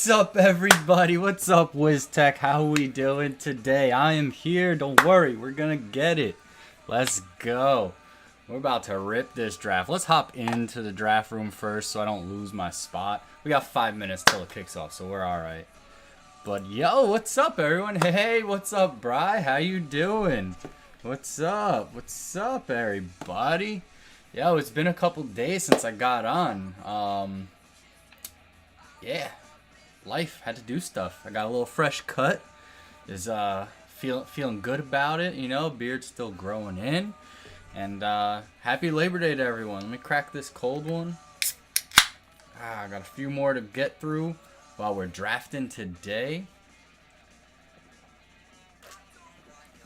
What's up, everybody? What's up, WizTech? How we doing today? I am here. Don't worry, we're gonna get it. Let's go. We're about to rip this draft. Let's hop into the draft room first so I don't lose my spot. We got 5 minutes till it kicks off, so we're all right. But yo, what's up, everyone? Hey, what's up, Bri? How you doing? What's up? What's up, everybody? Yo, it's been a couple days since I got on. Yeah, life had to do stuff. I got a little fresh cut. Is feeling good about it. You know, beard's still growing in. And happy Labor Day to everyone. Let me crack this cold one. I got a few more to get through while we're drafting today.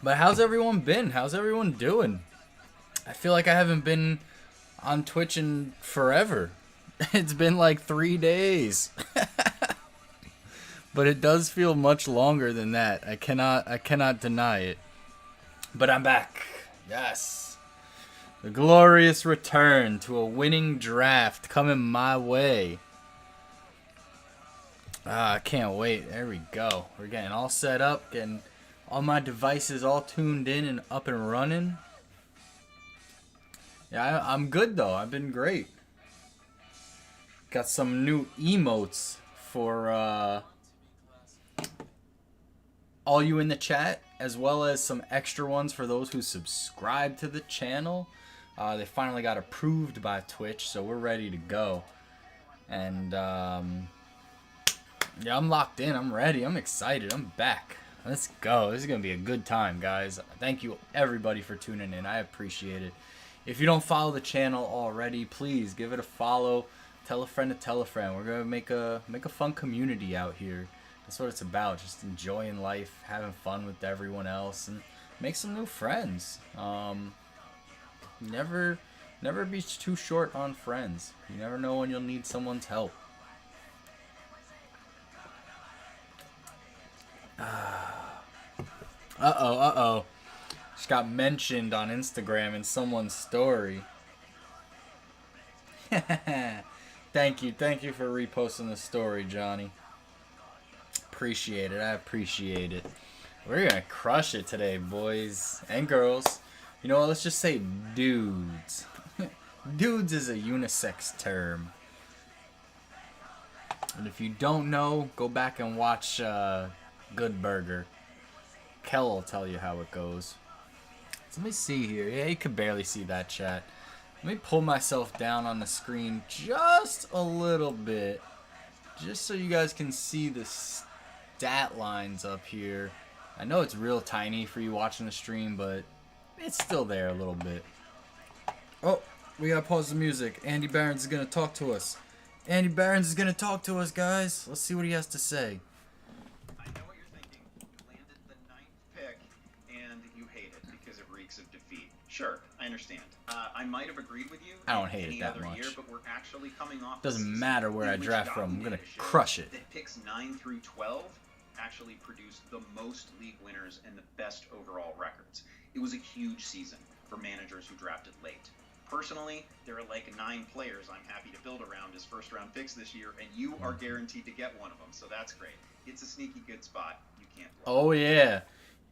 But how's everyone been? How's everyone doing? I feel like I haven't been on Twitch in forever. It's been like 3 days. But it does feel much longer than that. I cannot deny it. But I'm back. Yes. The glorious return to a winning draft coming my way. I can't wait. There we go. We're getting all set up, getting all my devices all tuned in and up and running. Yeah, I'm good though. I've been great. Got some new emotes for all you in the chat, as well as some extra ones for those who subscribe to the channel. They finally got approved by Twitch, so we're ready to go. And yeah, I'm locked in. I'm ready. I'm excited. I'm back. Let's go. This is going to be a good time, guys. Thank you, everybody, for tuning in. I appreciate it. If you don't follow the channel already, please give it a follow. Tell a friend to tell a friend. We're going to make a fun community out here. That's what it's about. Just enjoying life, having fun with everyone else, and make some new friends. Never be too short on friends. You never know when you'll need someone's help. Uh-oh. Just got mentioned on Instagram in someone's story. Thank you for reposting the story, Johnny. Appreciate it. I appreciate it. We're gonna crush it today, boys and girls. You know what? Let's just say dudes. Dudes is a unisex term. And if you don't know, go back and watch Good Burger. Kel will tell you how it goes. So let me see here. Yeah, you can barely see that, chat. Let me pull myself down on the screen just a little bit, just so you guys can see the stat lines up here. I know it's real tiny for you watching the stream, but it's still there a little bit. Oh, we gotta pause the music. Andy Barons is gonna talk to us. Andy Barons is gonna talk to us, guys. Let's see what he has to say. I know what you're thinking. You landed the 9th pick, and you hate it because it reeks of defeat. Sure, I understand. I might have agreed with you. I don't hate it that much. Year, but we're actually coming off. Doesn't matter where I draft from. I'm gonna crush it. That picks 9 through 12 actually produced the most league winners and the best overall records. It was a huge season for managers who drafted late. Personally, there are like 9 players I'm happy to build around as first-round picks this year, and you are guaranteed to get one of them, so that's great. It's a sneaky good spot. You can't blow. Oh yeah.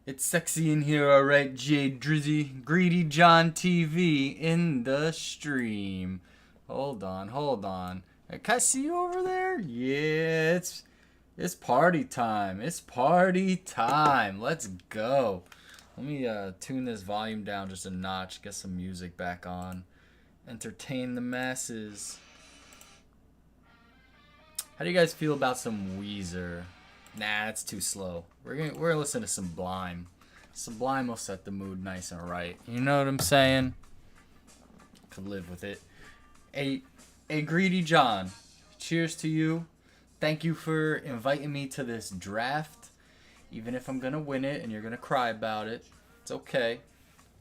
It's sexy in here, alright, Jay Drizzy. Greedy John TV in the stream. Hold on. Can I see you over there? Yeah, it's party time. It's party time. Let's go. Let me tune this volume down just a notch. Get some music back on. Entertain the masses. How do you guys feel about some Weezer? Nah, it's too slow. We're gonna listen to Sublime. Sublime will set the mood nice and right. You know what I'm saying? Could live with it. A Greedy John, cheers to you. Thank you for inviting me to this draft. Even if I'm gonna win it and you're gonna cry about it, it's okay.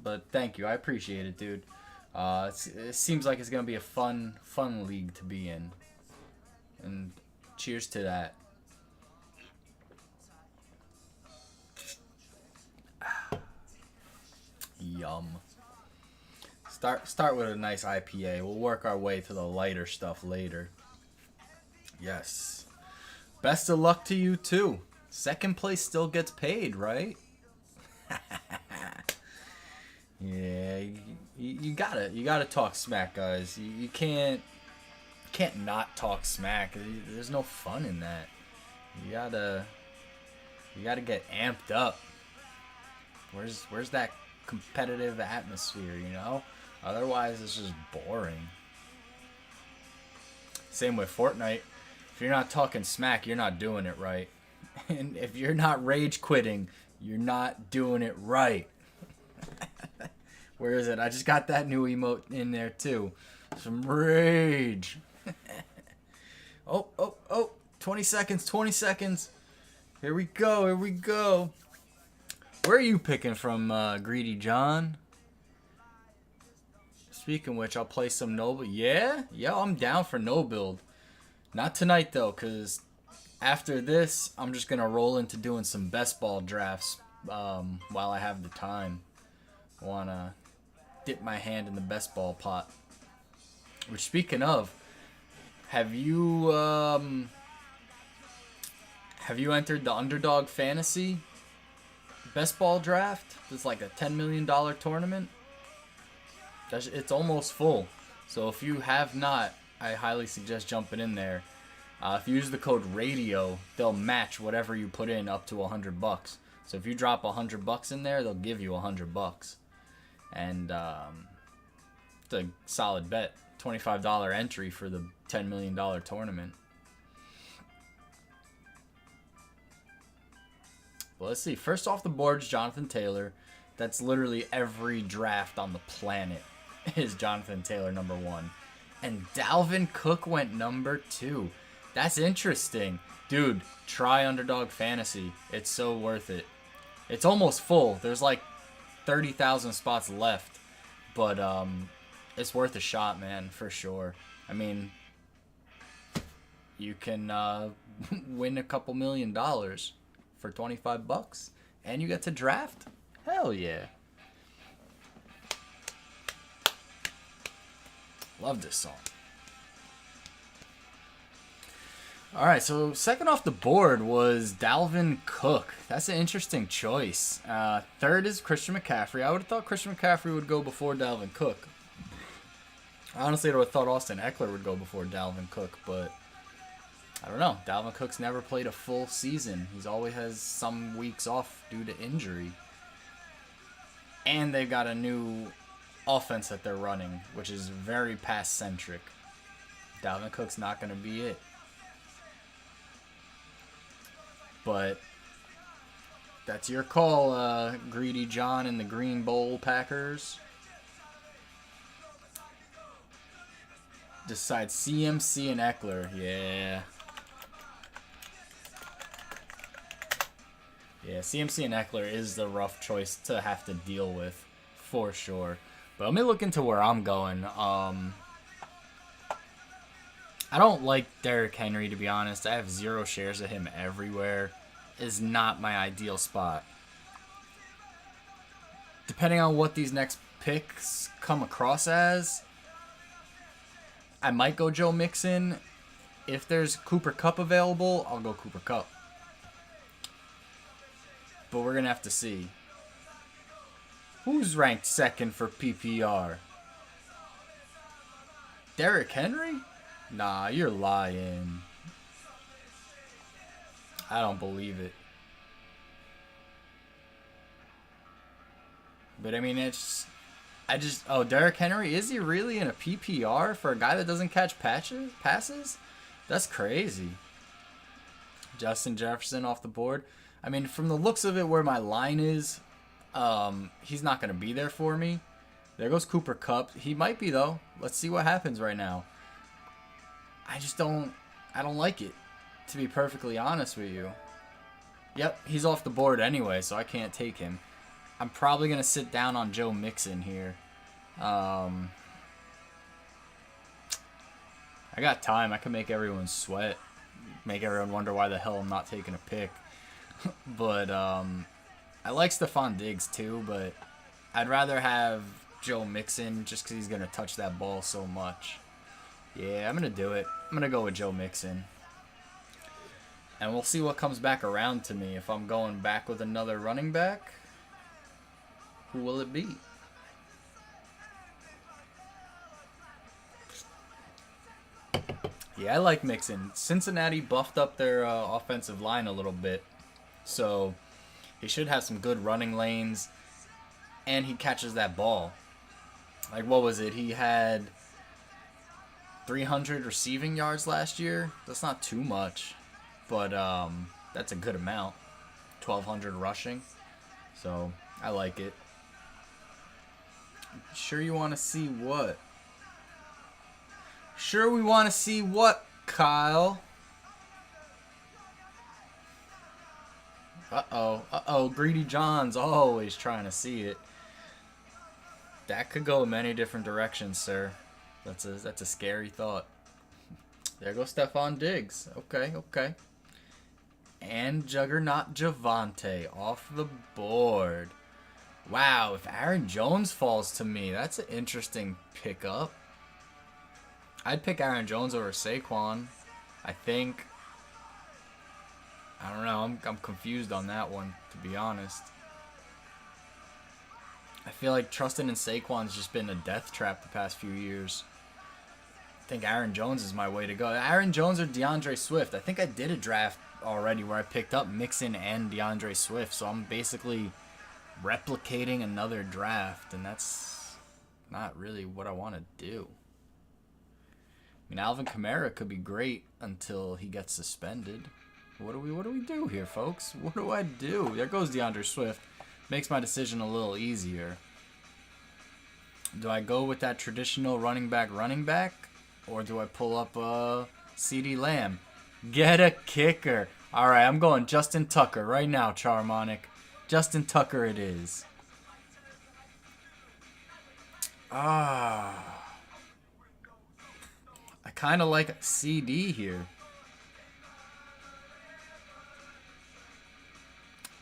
But thank you, I appreciate it, dude. It seems like it's gonna be a fun league to be in. And cheers to that. Yum. Start with a nice IPA. We'll work our way to the lighter stuff later. Yes. Best of luck to you too. Second place still gets paid, right? Yeah, you gotta talk smack, guys. You can't not talk smack. There's no fun in that. You gotta get amped up. Where's that competitive atmosphere, you know? Otherwise, it's just boring. Same with Fortnite. If you're not talking smack, you're not doing it right. And if you're not rage quitting, you're not doing it right. Where is it? I just got that new emote in there too. Some rage. Oh. 20 seconds, 20 seconds. Here we go. Where are you picking from, Greedy John? Speaking of which, I'll play some Noble. Yeah, I'm down for no build. Not tonight, though, because after this, I'm just going to roll into doing some best ball drafts while I have the time. I want to dip my hand in the best ball pot. Which, speaking of, have you entered the Underdog Fantasy best ball draft? It's like a $10 million tournament. It's almost full. So if you have not, I highly suggest jumping in there. If you use the code RADIO, they'll match whatever you put in up to $100. So if you drop $100 in there, they'll give you $100. And it's a solid bet. $25 entry for the $10 million tournament. Well, let's see. First off the board is Jonathan Taylor. That's literally every draft on the planet is Jonathan Taylor number 1. And Dalvin Cook went number 2. That's interesting. Dude, try Underdog Fantasy. It's so worth it. It's almost full. There's like 30,000 spots left. But it's worth a shot, man, for sure. I mean, you can win a couple $1 million for $25. And you get to draft? Hell yeah. Love this song. Alright, so second off the board was Dalvin Cook. That's an interesting choice. Third is Christian McCaffrey. I would have thought Christian McCaffrey would go before Dalvin Cook. Honestly, I would have thought Austin Eckler would go before Dalvin Cook, but I don't know. Dalvin Cook's never played a full season. He's always has some weeks off due to injury. And they've got a new offense that they're running, which is very pass-centric. Dalvin Cook's not going to be it. But that's your call, Greedy John and the Green Bowl Packers. Decide CMC and Eckler. Yeah. Yeah, CMC and Eckler is the rough choice to have to deal with, for sure. But let me look into where I'm going. I don't like Derrick Henry, to be honest. I have 0 shares of him everywhere. Is not my ideal spot. Depending on what these next picks come across as, I might go Joe Mixon. If there's Cooper Kupp available, I'll go Cooper Kupp. But we're going to have to see. Who's ranked second for PPR? Derrick Henry? Nah, you're lying. I don't believe it. But I mean, oh, Derrick Henry, is he really in a PPR for a guy that doesn't catch passes? That's crazy. Justin Jefferson off the board. I mean, from the looks of it, where my line is, he's not going to be there for me. There goes Cooper Kupp. He might be, though. Let's see what happens right now. I don't like it, to be perfectly honest with you. Yep, he's off the board anyway, so I can't take him. I'm probably going to sit down on Joe Mixon here. I got time. I can make everyone sweat. Make everyone wonder why the hell I'm not taking a pick. But I like Stephon Diggs too, but I'd rather have Joe Mixon just because he's going to touch that ball so much. Yeah, I'm going to do it. I'm going to go with Joe Mixon. And we'll see what comes back around to me. If I'm going back with another running back, who will it be? Yeah, I like Mixon. Cincinnati buffed up their offensive line a little bit. So he should have some good running lanes. And he catches that ball. Like, what was it? He had 300 receiving yards last year. That's not too much. But that's a good amount. 1,200 rushing. So I like it. Sure you want to see what? Sure we want to see what, Kyle? Uh-oh. Uh-oh. Greedy John's always trying to see it. That could go in many different directions, sir. That's a scary thought. There goes Stephon Diggs. Okay, okay. And Juggernaut Javonte off the board. Wow, if Aaron Jones falls to me, that's an interesting pickup. I'd pick Aaron Jones over Saquon. I think. I don't know. I'm confused on that one, to be honest. I feel like trusting in Saquon's just been a death trap the past few years. I think Aaron Jones is my way to go. Aaron Jones or DeAndre Swift. I think I did a draft already where I picked up Mixon and DeAndre Swift, so I'm basically replicating another draft, and that's not really what I want to do. I mean, Alvin Kamara could be great until he gets suspended. What do we do here, folks? What do I do? There goes DeAndre Swift. Makes my decision a little easier. Do I go with that traditional running back, or do I pull up CeeDee Lamb? Get a kicker. All right, I'm going Justin Tucker right now, Charmonic. Justin Tucker it is. I kind of like CD here.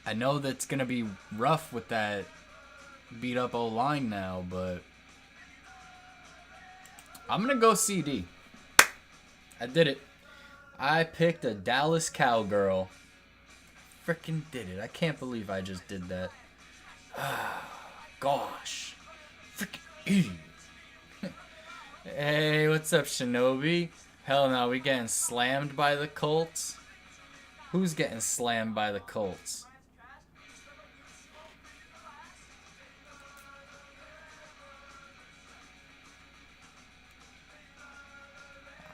I know that's going to be rough with that beat up O-line now, but I'm going to go CD. I did it. I picked a Dallas Cowgirl. Freaking did it. I can't believe I just did that. Gosh. Freaking idiot. Hey, what's up, Shinobi? Hell no, we getting slammed by the Colts? Who's getting slammed by the Colts?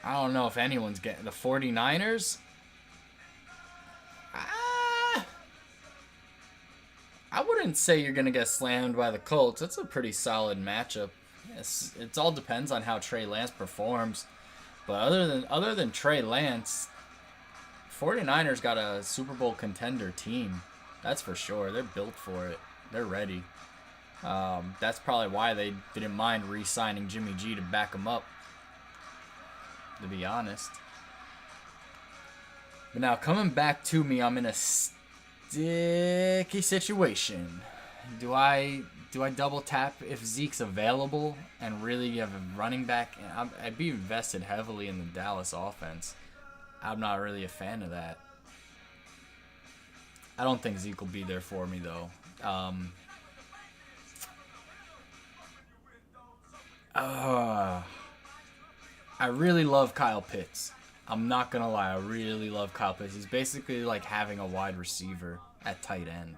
I don't know if anyone's getting the 49ers. I wouldn't say you're going to get slammed by the Colts. That's a pretty solid matchup. It all depends on how Trey Lance performs. But other than Trey Lance, 49ers got a Super Bowl contender team. That's for sure. They're built for it. They're ready. That's probably why they didn't mind re-signing Jimmy G to back him up, to be honest. But now, coming back to me, I'm in a sticky situation. Do I double tap if Zeke's available and really have a running back? I'd be invested heavily in the Dallas offense. I'm not really a fan of that. I don't think Zeke will be there for me, though. I really love Kyle Pitts. I'm not going to lie. I really love Kyle Pitts. He's basically like having a wide receiver at tight end.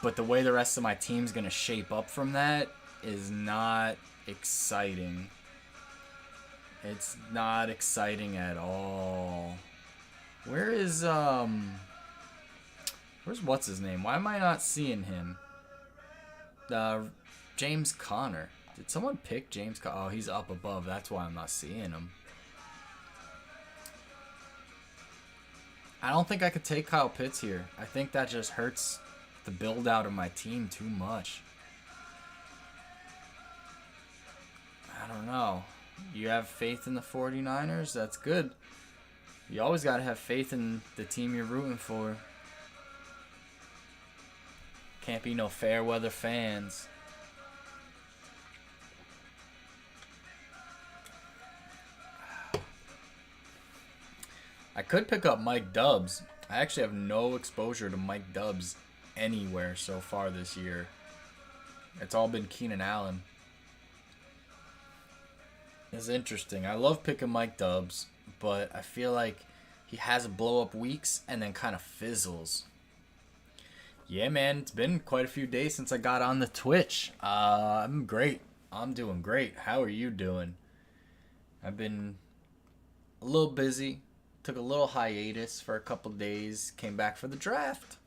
But the way the rest of my team's going to shape up from that is not exciting. It's not exciting at all. Where's what's his name? Why am I not seeing him? James Conner. Did someone pick James Conner? Oh, he's up above. That's why I'm not seeing him. I don't think I could take Kyle Pitts here. I think that just hurts the build out of my team too much. I don't know. You have faith in the 49ers? That's good. You always got to have faith in the team you're rooting for. Can't be no fair weather fans. I could pick up Mike Dubs. I actually have no exposure to Mike Dubs anywhere so far this year. It's all been Keenan Allen. It's interesting. I love picking Mike Dubs, but I feel like he has blow-up weeks and then kind of fizzles. Yeah, man, it's been quite a few days since I got on the Twitch. I'm great. I'm doing great. How are you doing? I've been a little busy. Took a little hiatus for a couple days. Came back for the draft.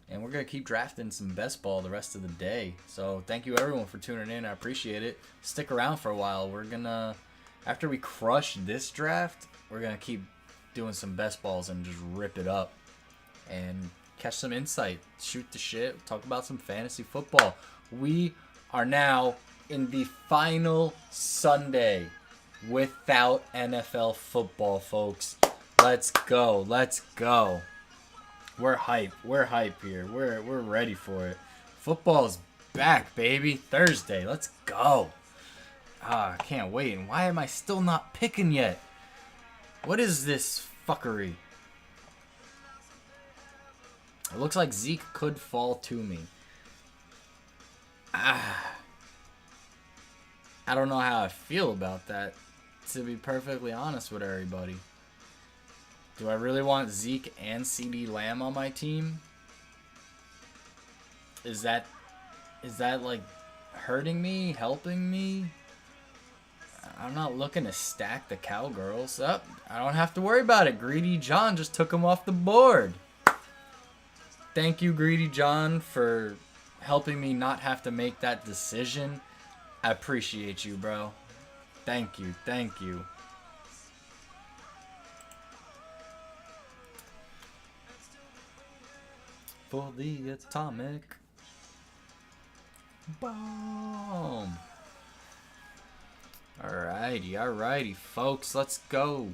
And we're going to keep drafting some best ball the rest of the day. So thank you everyone for tuning in. I appreciate it. Stick around for a while. We're going to, after we crush this draft, we're going to keep doing some best balls and just rip it up. And catch some insight. Shoot the shit. Talk about some fantasy football. We are now in the final Sunday without NFL football, folks. Let's go. Let's go. We're hype. We're hype here. We're ready for it. Football's back, baby. Thursday. Let's go. I can't wait. And why am I still not picking yet? What is this fuckery? It looks like Zeke could fall to me. I don't know how I feel about that, to be perfectly honest with everybody. Do I really want Zeke and CeeDee Lamb on my team? Is that like hurting me, helping me? I'm not looking to stack the Cowgirls up. I don't have to worry about it. Greedy John just took him off the board. Thank you, Greedy John, for helping me not have to make that decision. I appreciate you, bro. Thank you. Thank you. For the atomic bomb. Alrighty, folks. Let's go.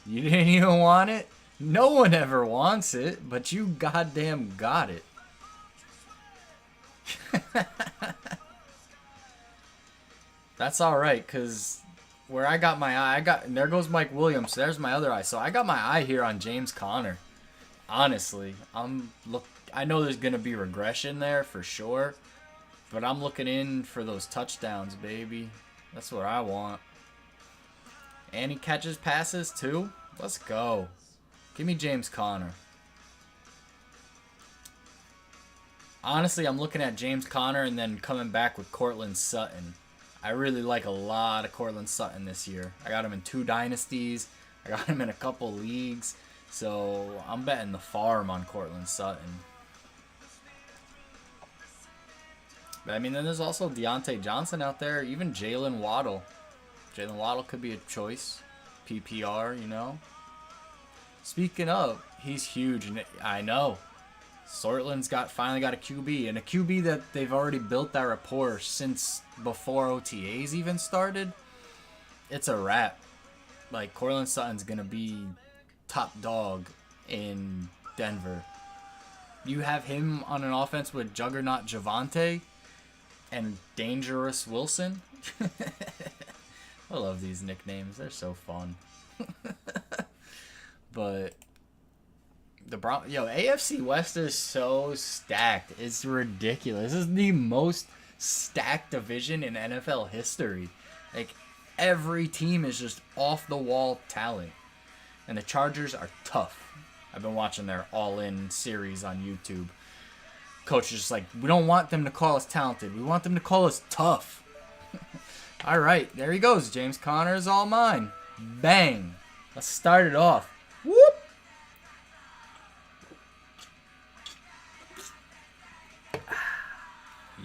You didn't even want it? No one ever wants it, but you goddamn got it. That's alright, because where I got my eye, and there goes Mike Williams, so there's my other eye. So I got my eye here on James Conner. Honestly, I know there's going to be regression there for sure, but I'm looking in for those touchdowns, baby. That's what I want. And he catches passes too. Let's go. Give me James Conner. Honestly, I'm looking at James Conner and then coming back with Courtland Sutton. I really like a lot of Courtland Sutton this year. I got him in 2 dynasties. I got him in a couple leagues. So I'm betting the farm on Courtland Sutton. But I mean, then there's also Deontay Johnson out there. Even Jalen Waddle. Jalen Waddle could be a choice. PPR, you know. Speaking of, he's huge. And I know. Sortland's finally got a QB. And a QB that they've already built that rapport since before OTAs even started. It's a wrap. Like, Courtland Sutton's going to be top dog in Denver. You have him on an offense with Juggernaut Javonte and Dangerous Wilson. I love these nicknames. They're so fun. But AFC West is so stacked. It's ridiculous. This is the most stacked division in NFL history. Like, every team is just off the wall talent. And the Chargers are tough. I've been watching their all-in series on YouTube. Coach is just like, we don't want them to call us talented. We want them to call us tough. All right, there he goes. James Conner is all mine. Bang. Let's start it off. Whoop.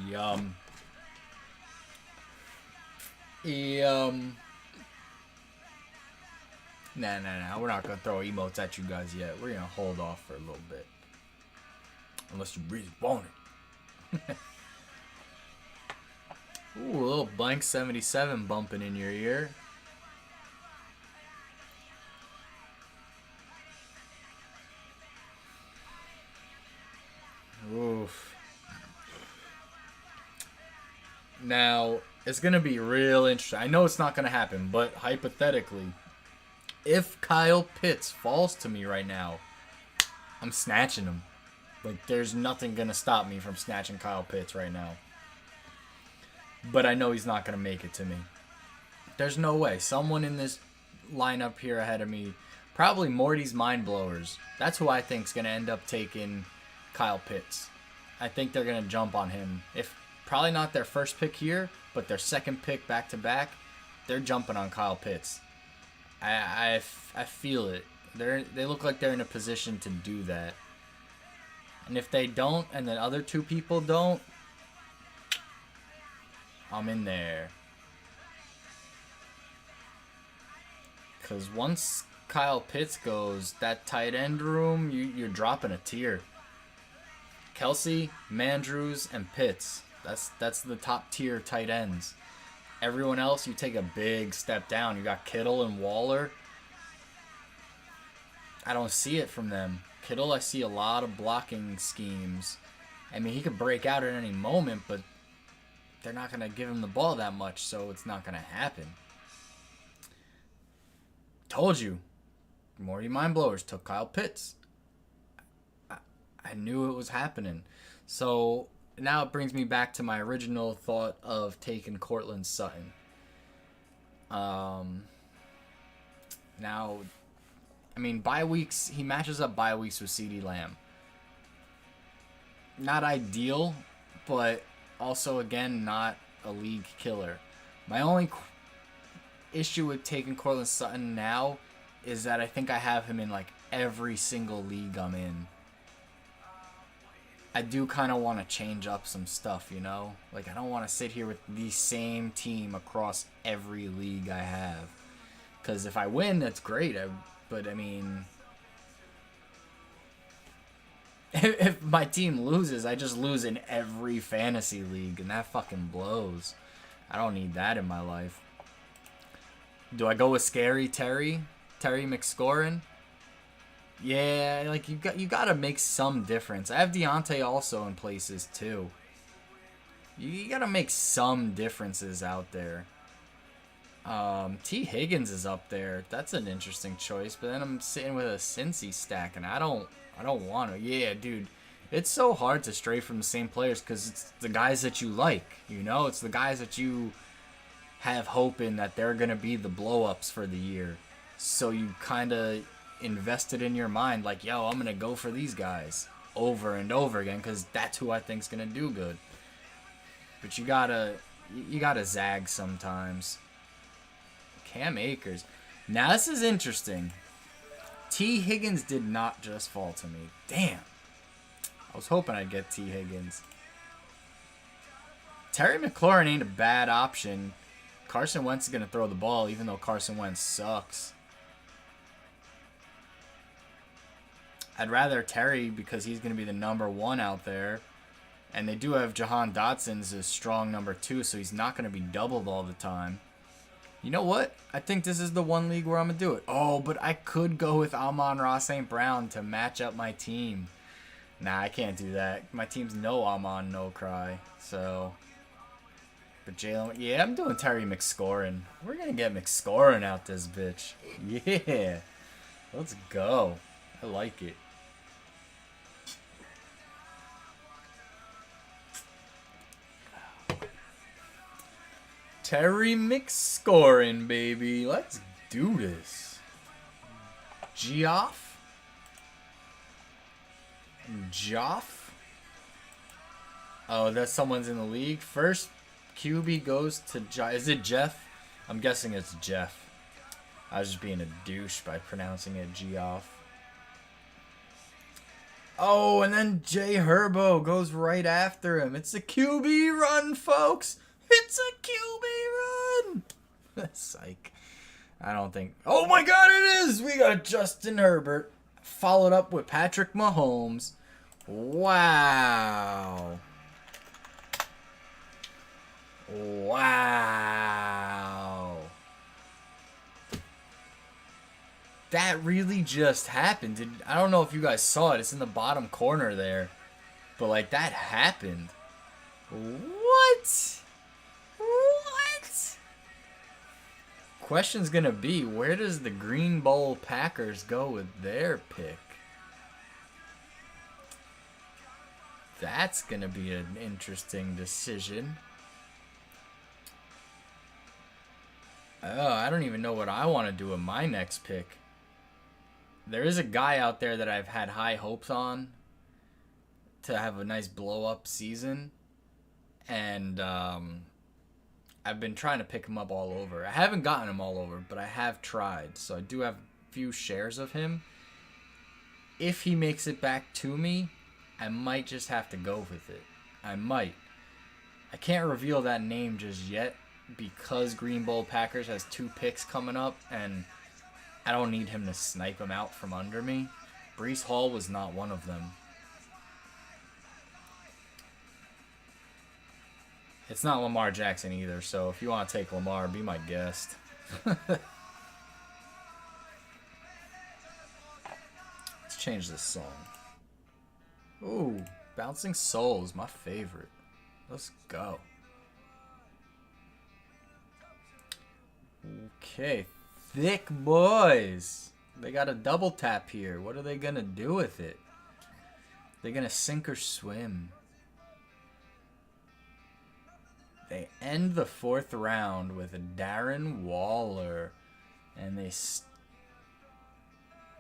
Yum. Yum. Nah. We're not going to throw emotes at you guys yet. We're going to hold off for a little bit. Unless you really want it. Ooh, a little blank 77 bumping in your ear. Oof. Now, it's going to be real interesting. I know it's not going to happen, but hypothetically, If Kyle Pitts falls to me right now, I'm snatching him. Like, there's nothing going to stop me from snatching Kyle Pitts right now. But I know he's not going to make it to me. There's no way. Someone in this lineup here ahead of me, probably Morty's Mind Blowers. That's who I think is going to end up taking Kyle Pitts. I think they're going to jump on him. If probably not their first pick here, but their second pick back to back, they're jumping on Kyle Pitts. I feel it. They look like they're in a position to do that. And if they don't, and the other two people don't, I'm in there. Because once Kyle Pitts goes, that tight end room, you're dropping a tier. Kelsey, Mandrews, and Pitts. That's the top tier tight ends. Everyone else, you take a big step down. You got Kittle and Waller. I don't see it from them. Kittle, I see a lot of blocking schemes. I mean, he could break out at any moment, but they're not going to give him the ball that much, so it's not going to happen. Told you. Morty Mindblowers took Kyle Pitts. I knew it was happening. So now it brings me back to my original thought of taking Courtland Sutton. Now, I mean, bye weeks, he matches up bye weeks with CeeDee Lamb. Not ideal, but also, again, not a league killer. My only issue with taking Courtland Sutton now is that I think I have him in like every single league I'm in. I do kind of want to change up some stuff, you know? Like, I don't want to sit here with the same team across every league I have. Because if I win, that's great. But, I mean, if my team loses, I just lose in every fantasy league. And that fucking blows. I don't need that in my life. Do I go with Scary Terry? Terry McScorin? Yeah, like you got to make some difference. I have Deontay also in places too. You got to make some differences out there. T. Higgins is up there. That's an interesting choice. But then I'm sitting with a Cincy stack, and I don't want to. Yeah, dude, it's so hard to stray from the same players because it's the guys that you like. You know, it's the guys that you have hope in that they're gonna be the blow-ups for the year. So you kind of invested in your mind like, yo, I'm gonna go for these guys over and over again because that's who I think's gonna do good. But you gotta zag sometimes. Cam Akers. Now this is interesting. T. Higgins did not just fall to me. Damn. I was hoping I'd get T. Higgins. Terry McLaurin ain't a bad option. Carson Wentz is gonna throw the ball even though Carson Wentz sucks. I'd rather Terry because he's going to be the number one out there. And they do have Jahan Dotson as a strong number two, so he's not going to be doubled all the time. You know what? I think this is the one league where I'm going to do it. Oh, but I could go with Amon-Ra St. Brown to match up my team. Nah, I can't do that. My team's no Amon, no Cry. So, but Jalen, yeah, I'm doing Terry McScorin. We're going to get McScorin out this bitch. Yeah. Let's go. I like it. Terry McScorin, baby. Let's do this. Joff? Oh, that's someone's in the league. First QB goes to Is it Jeff? I'm guessing it's Jeff. I was just being a douche by pronouncing it Geoff. Oh, and then Jay Herbo goes right after him. It's a QB run, folks. It's a QB run. Psych. I don't think. Oh my God, it is. We got Justin Herbert followed up with Patrick Mahomes. Wow. Wow. That really just happened. I don't know if you guys saw it. It's in the bottom corner there. But, like, that happened. What? What? question's going to be, where does the Green Bowl Packers go with their pick? That's going to be an interesting decision. Oh, I don't even know what I want to do with my next pick. There is a guy out there that I've had high hopes on to have a nice blow-up season. And I've been trying to pick him up all over. I haven't gotten him all over, but I have tried. So I do have a few shares of him. If he makes it back to me, I might just have to go with it. I might. I can't reveal that name just yet because Green Bowl Packers has 2 picks coming up, and I don't need him to snipe him out from under me. Breece Hall was not one of them. It's not Lamar Jackson either, so if you want to take Lamar, be my guest. Let's change this song. Ooh, Bouncing Souls, my favorite. Let's go. Okay, Thick Boys. They got a double tap here. What are they going to do with it? They're going to sink or swim. They end the 4th round with a Darren Waller. And they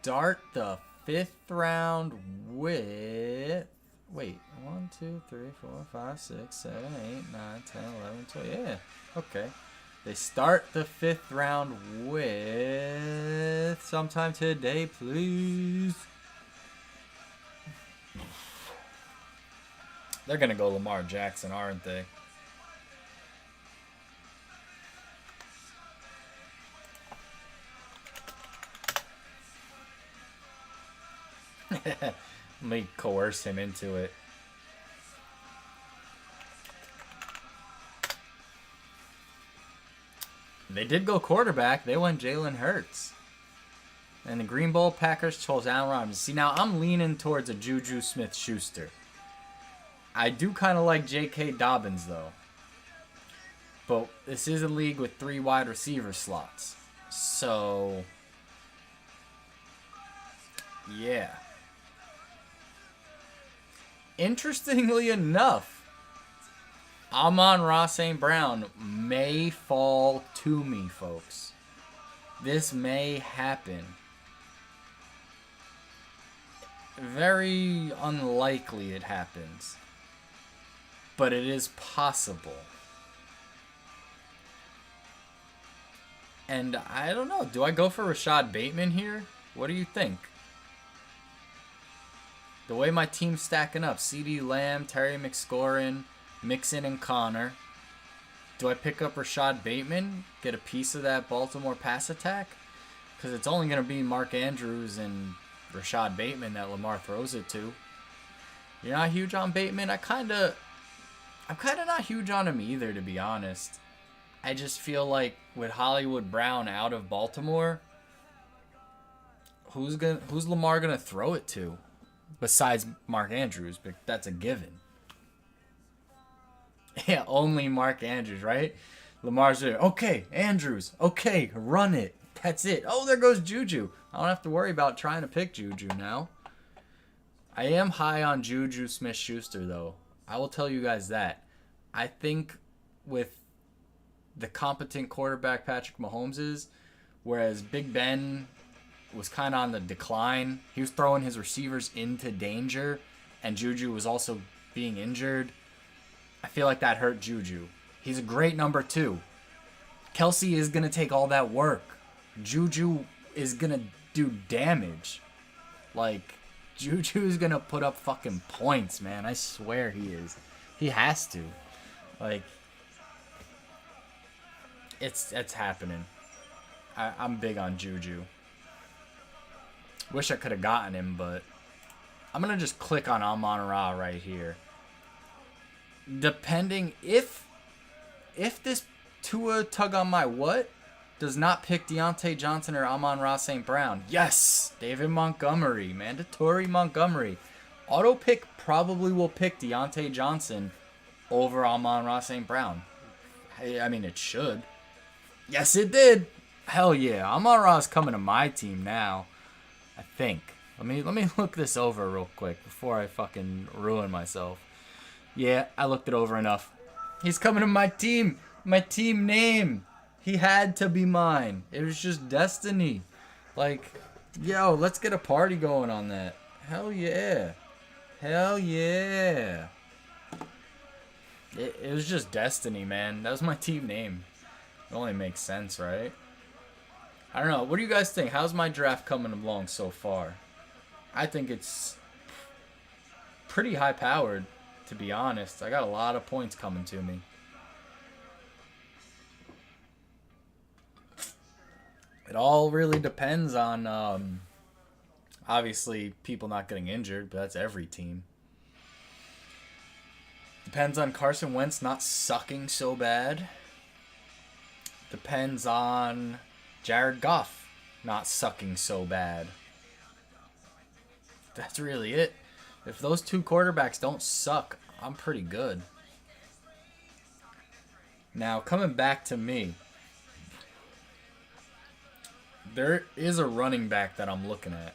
start the 5th round with... Wait, 1, 2, 3, 4, 5, 6, 7, 8, 9, 10, 11, 12. Yeah, okay. They start the 5th round with... Sometime today, please. They're going to go Lamar Jackson, aren't they? Let me coerce him into it. They did go quarterback. They went Jalen Hurts. And the Green Bowl Packers chose Allen Robinson. See, now I'm leaning towards a Juju Smith-Schuster. I do kind of like J.K. Dobbins, though. But this is a league with 3 wide receiver slots. So, yeah. Interestingly enough, Amon-Ra St. Brown may fall to me, folks. This may happen. Very unlikely it happens. But it is possible. And I don't know. Do I go for Rashad Bateman here? What do you think? The way my team's stacking up, CeeDee Lamb, Terry McScorin, Mixon, and Connor. Do I pick up Rashad Bateman, get a piece of that Baltimore pass attack? Because it's only going to be Mark Andrews and Rashad Bateman that Lamar throws it to. You're not huge on Bateman? I'm kind of not huge on him either, to be honest. I just feel like with Hollywood Brown out of Baltimore, who's Lamar going to throw it to? Besides Mark Andrews, but that's a given. Yeah, only Mark Andrews, right? Lamar's there. Okay, Andrews. Okay, run it. That's it. Oh, there goes Juju. I don't have to worry about trying to pick Juju now. I am high on Juju Smith-Schuster, though. I will tell you guys that. I think with the competent quarterback Patrick Mahomes is, whereas Big Ben was kind of on the decline. He was throwing his receivers into danger, and Juju was also being injured. I feel like that hurt Juju. He's a great number 2. Kelsey is going to take all that work. Juju is going to do damage. Like, Juju is going to put up fucking points, man. I swear he is. He has to. Like, it's happening. I'm big on Juju. Wish I could have gotten him, but I'm going to just click on Amon-Ra right here. Depending if this Tua tug on my what does not pick Deontay Johnson or Amon-Ra St. Brown. Yes, David Montgomery, mandatory Montgomery. Auto pick probably will pick Deontay Johnson over Amon-Ra St. Brown. I mean, it should. Yes, it did. Hell yeah, Amon-Ra's coming to my team now. I think. Let me look this over real quick before I fucking ruin myself. Yeah, I looked it over enough. He's coming to my team. My team name. He had to be mine. It was just destiny. Like, yo, let's get a party going on that. Hell yeah. Hell yeah. It was just destiny, man. That was my team name. It only makes sense, right? I don't know. What do you guys think? How's my draft coming along so far? I think it's pretty high powered, to be honest. I got a lot of points coming to me. It all really depends on, obviously, people not getting injured, but that's every team. Depends on Carson Wentz not sucking so bad. Depends on Jared Goff not sucking so bad. That's really it. If those two quarterbacks don't suck, I'm pretty good. Now, coming back to me, there is a running back that I'm looking at.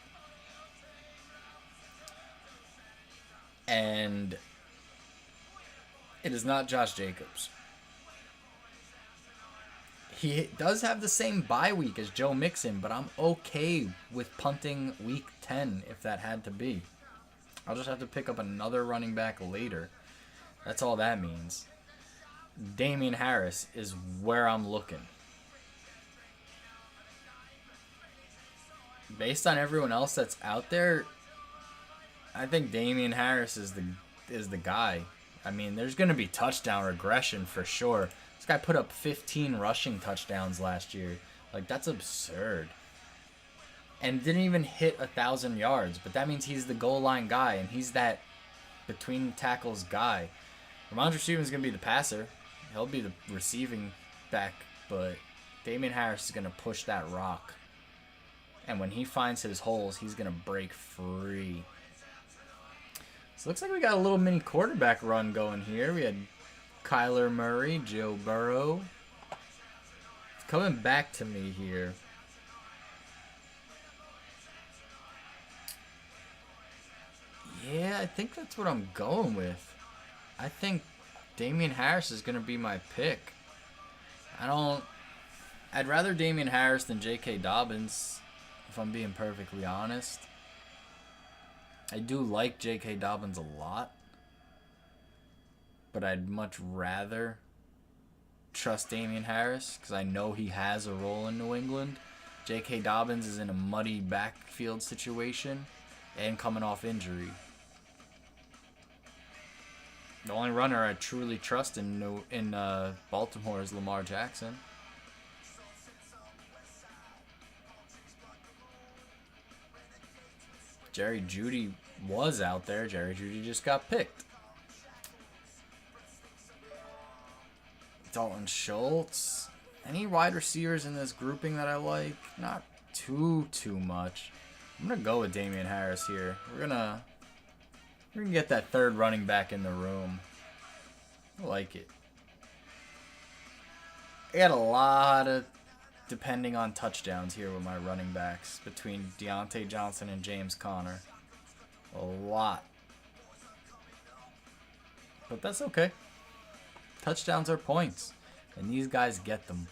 And it is not Josh Jacobs. He does have the same bye week as Joe Mixon, but I'm okay with punting week 10 if that had to be. I'll just have to pick up another running back later. That's all that means. Damian Harris is where I'm looking. Based on everyone else that's out there, I think Damian Harris is the guy. I mean, there's going to be touchdown regression for sure. This guy put up 15 rushing touchdowns last year. Like, that's absurd. And didn't even hit 1,000 yards. But that means he's the goal line guy, and he's that between tackles guy. Ramondre Stephenson's going to be the passer. He'll be the receiving back. But Damian Harris is going to push that rock. And when he finds his holes, he's going to break free. So it looks like we got a little mini quarterback run going here. We had Kyler Murray, Joe Burrow. It's coming back to me here. Yeah, I think that's what I'm going with. I think Damian Harris is going to be my pick. I'd rather Damian Harris than J.K. Dobbins, if I'm being perfectly honest. I do like J.K. Dobbins a lot, but I'd much rather trust Damian Harris because I know he has a role in New England. J.K. Dobbins is in a muddy backfield situation and coming off injury. The only runner I truly trust in Baltimore is Lamar Jackson. Jerry Jeudy was out there. Jerry Jeudy just got picked. Dalton Schultz. Any wide receivers in this grouping that I like? Not too much. I'm gonna go with Damian Harris here. We're gonna get that third running back in the room. I like it. I got a lot of depending on touchdowns here with my running backs between Deontay Johnson and James Conner. A lot. But that's okay. Touchdowns are points, and these guys get them.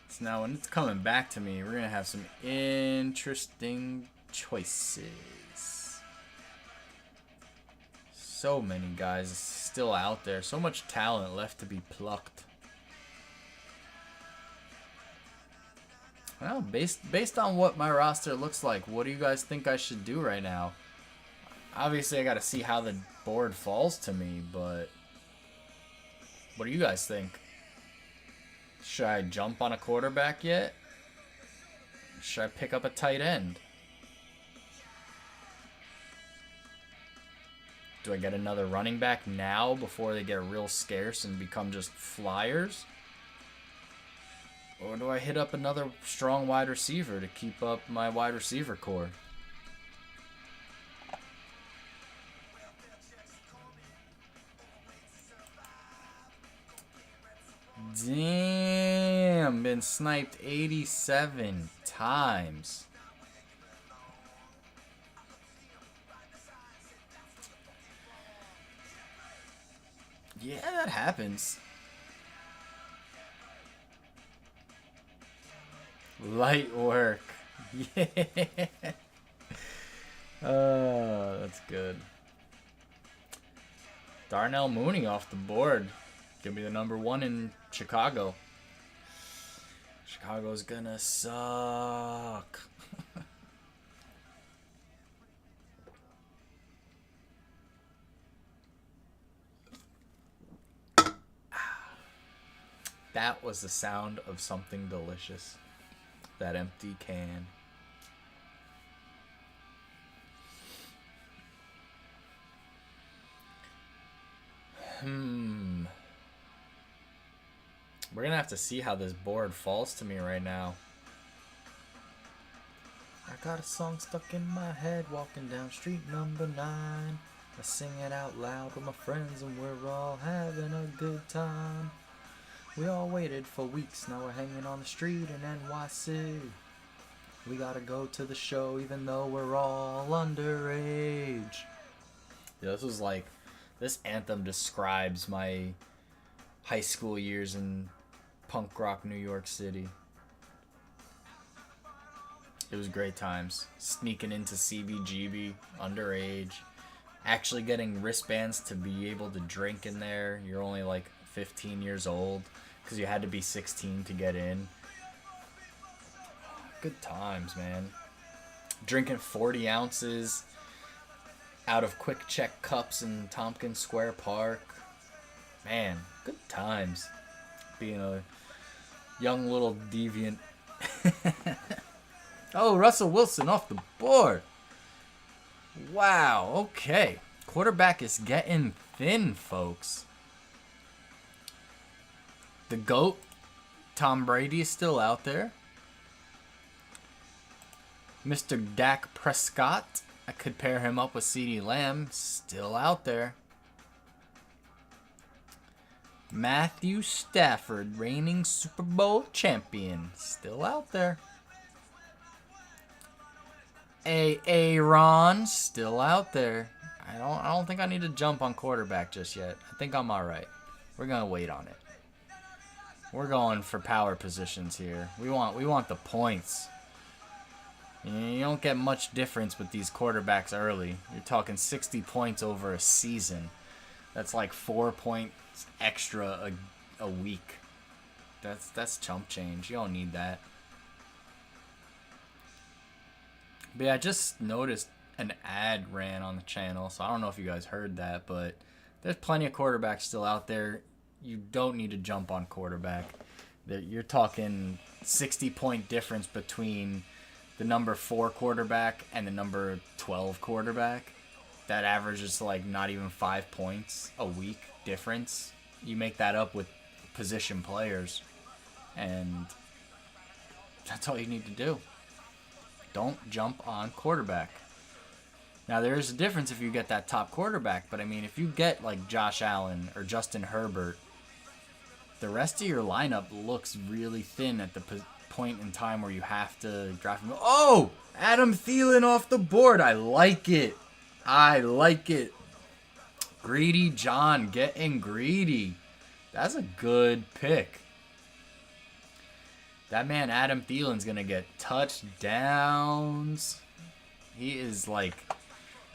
So now when it's coming back to me, we're going to have some interesting choices. So many guys still out there. So much talent left to be plucked. Well, based on what my roster looks like, what do you guys think I should do right now? Obviously, I got to see how the board falls to me, but what do you guys think? Should I jump on a quarterback yet? Should I pick up a tight end? Do I get another running back now before they get real scarce and become just flyers? Or do I hit up another strong wide receiver to keep up my wide receiver core? Damn, been sniped 87 times. Yeah, that happens. Light work. Yeah. That's good. Darnell Mooney off the board. Give me the number 1 in Chicago. Chicago's gonna suck. That was the sound of something delicious. That empty can. We're gonna have to see how this board falls to me right now. I got a song stuck in my head, walking down street number 9. I sing it out loud with my friends and we're all having a good time. We all waited for weeks, now we're hanging on the street in NYC. We gotta go to the show even though we're all underage. Yeah, this anthem describes my high school years in punk rock New York City. It was great times. Sneaking into CBGB, underage. Actually getting wristbands to be able to drink in there. You're only like 15 years old because you had to be 16 to get in. Good times, man. Drinking 40 ounces out of Quick Check cups in Tompkins Square Park. Man, good times. Being a young little deviant. Oh, Russell Wilson off the board. Wow, okay. Quarterback is getting thin, folks. The GOAT, Tom Brady, is still out there. Mr. Dak Prescott, I could pair him up with CeeDee Lamb, still out there. Matthew Stafford, reigning Super Bowl champion, still out there. Aaron, still out there. I don't think I need to jump on quarterback just yet. I think I'm all right. We're gonna wait on it. We're going for power positions here. We want the points. You don't get much difference with these quarterbacks early. You're talking 60 points over a season. That's like 4 points extra a week. That's chump change. You don't need that. But yeah, I just noticed an ad ran on the channel, so I don't know if you guys heard that, but there's plenty of quarterbacks still out there. You don't need to jump on quarterback. You're talking 60-point difference between the number 4 quarterback and the number 12 quarterback. That averages like not even 5 points a week difference. You make that up with position players, and that's all you need to do. Don't jump on quarterback. Now, there is a difference if you get that top quarterback, but I mean, if you get like Josh Allen or Justin Herbert, the rest of your lineup looks really thin at the point in time where you have to draft him. Oh, Adam Thielen off the board. I like it. I like it. Greedy John getting greedy. That's a good pick. That man Adam Thielen's going to get touchdowns. He is like...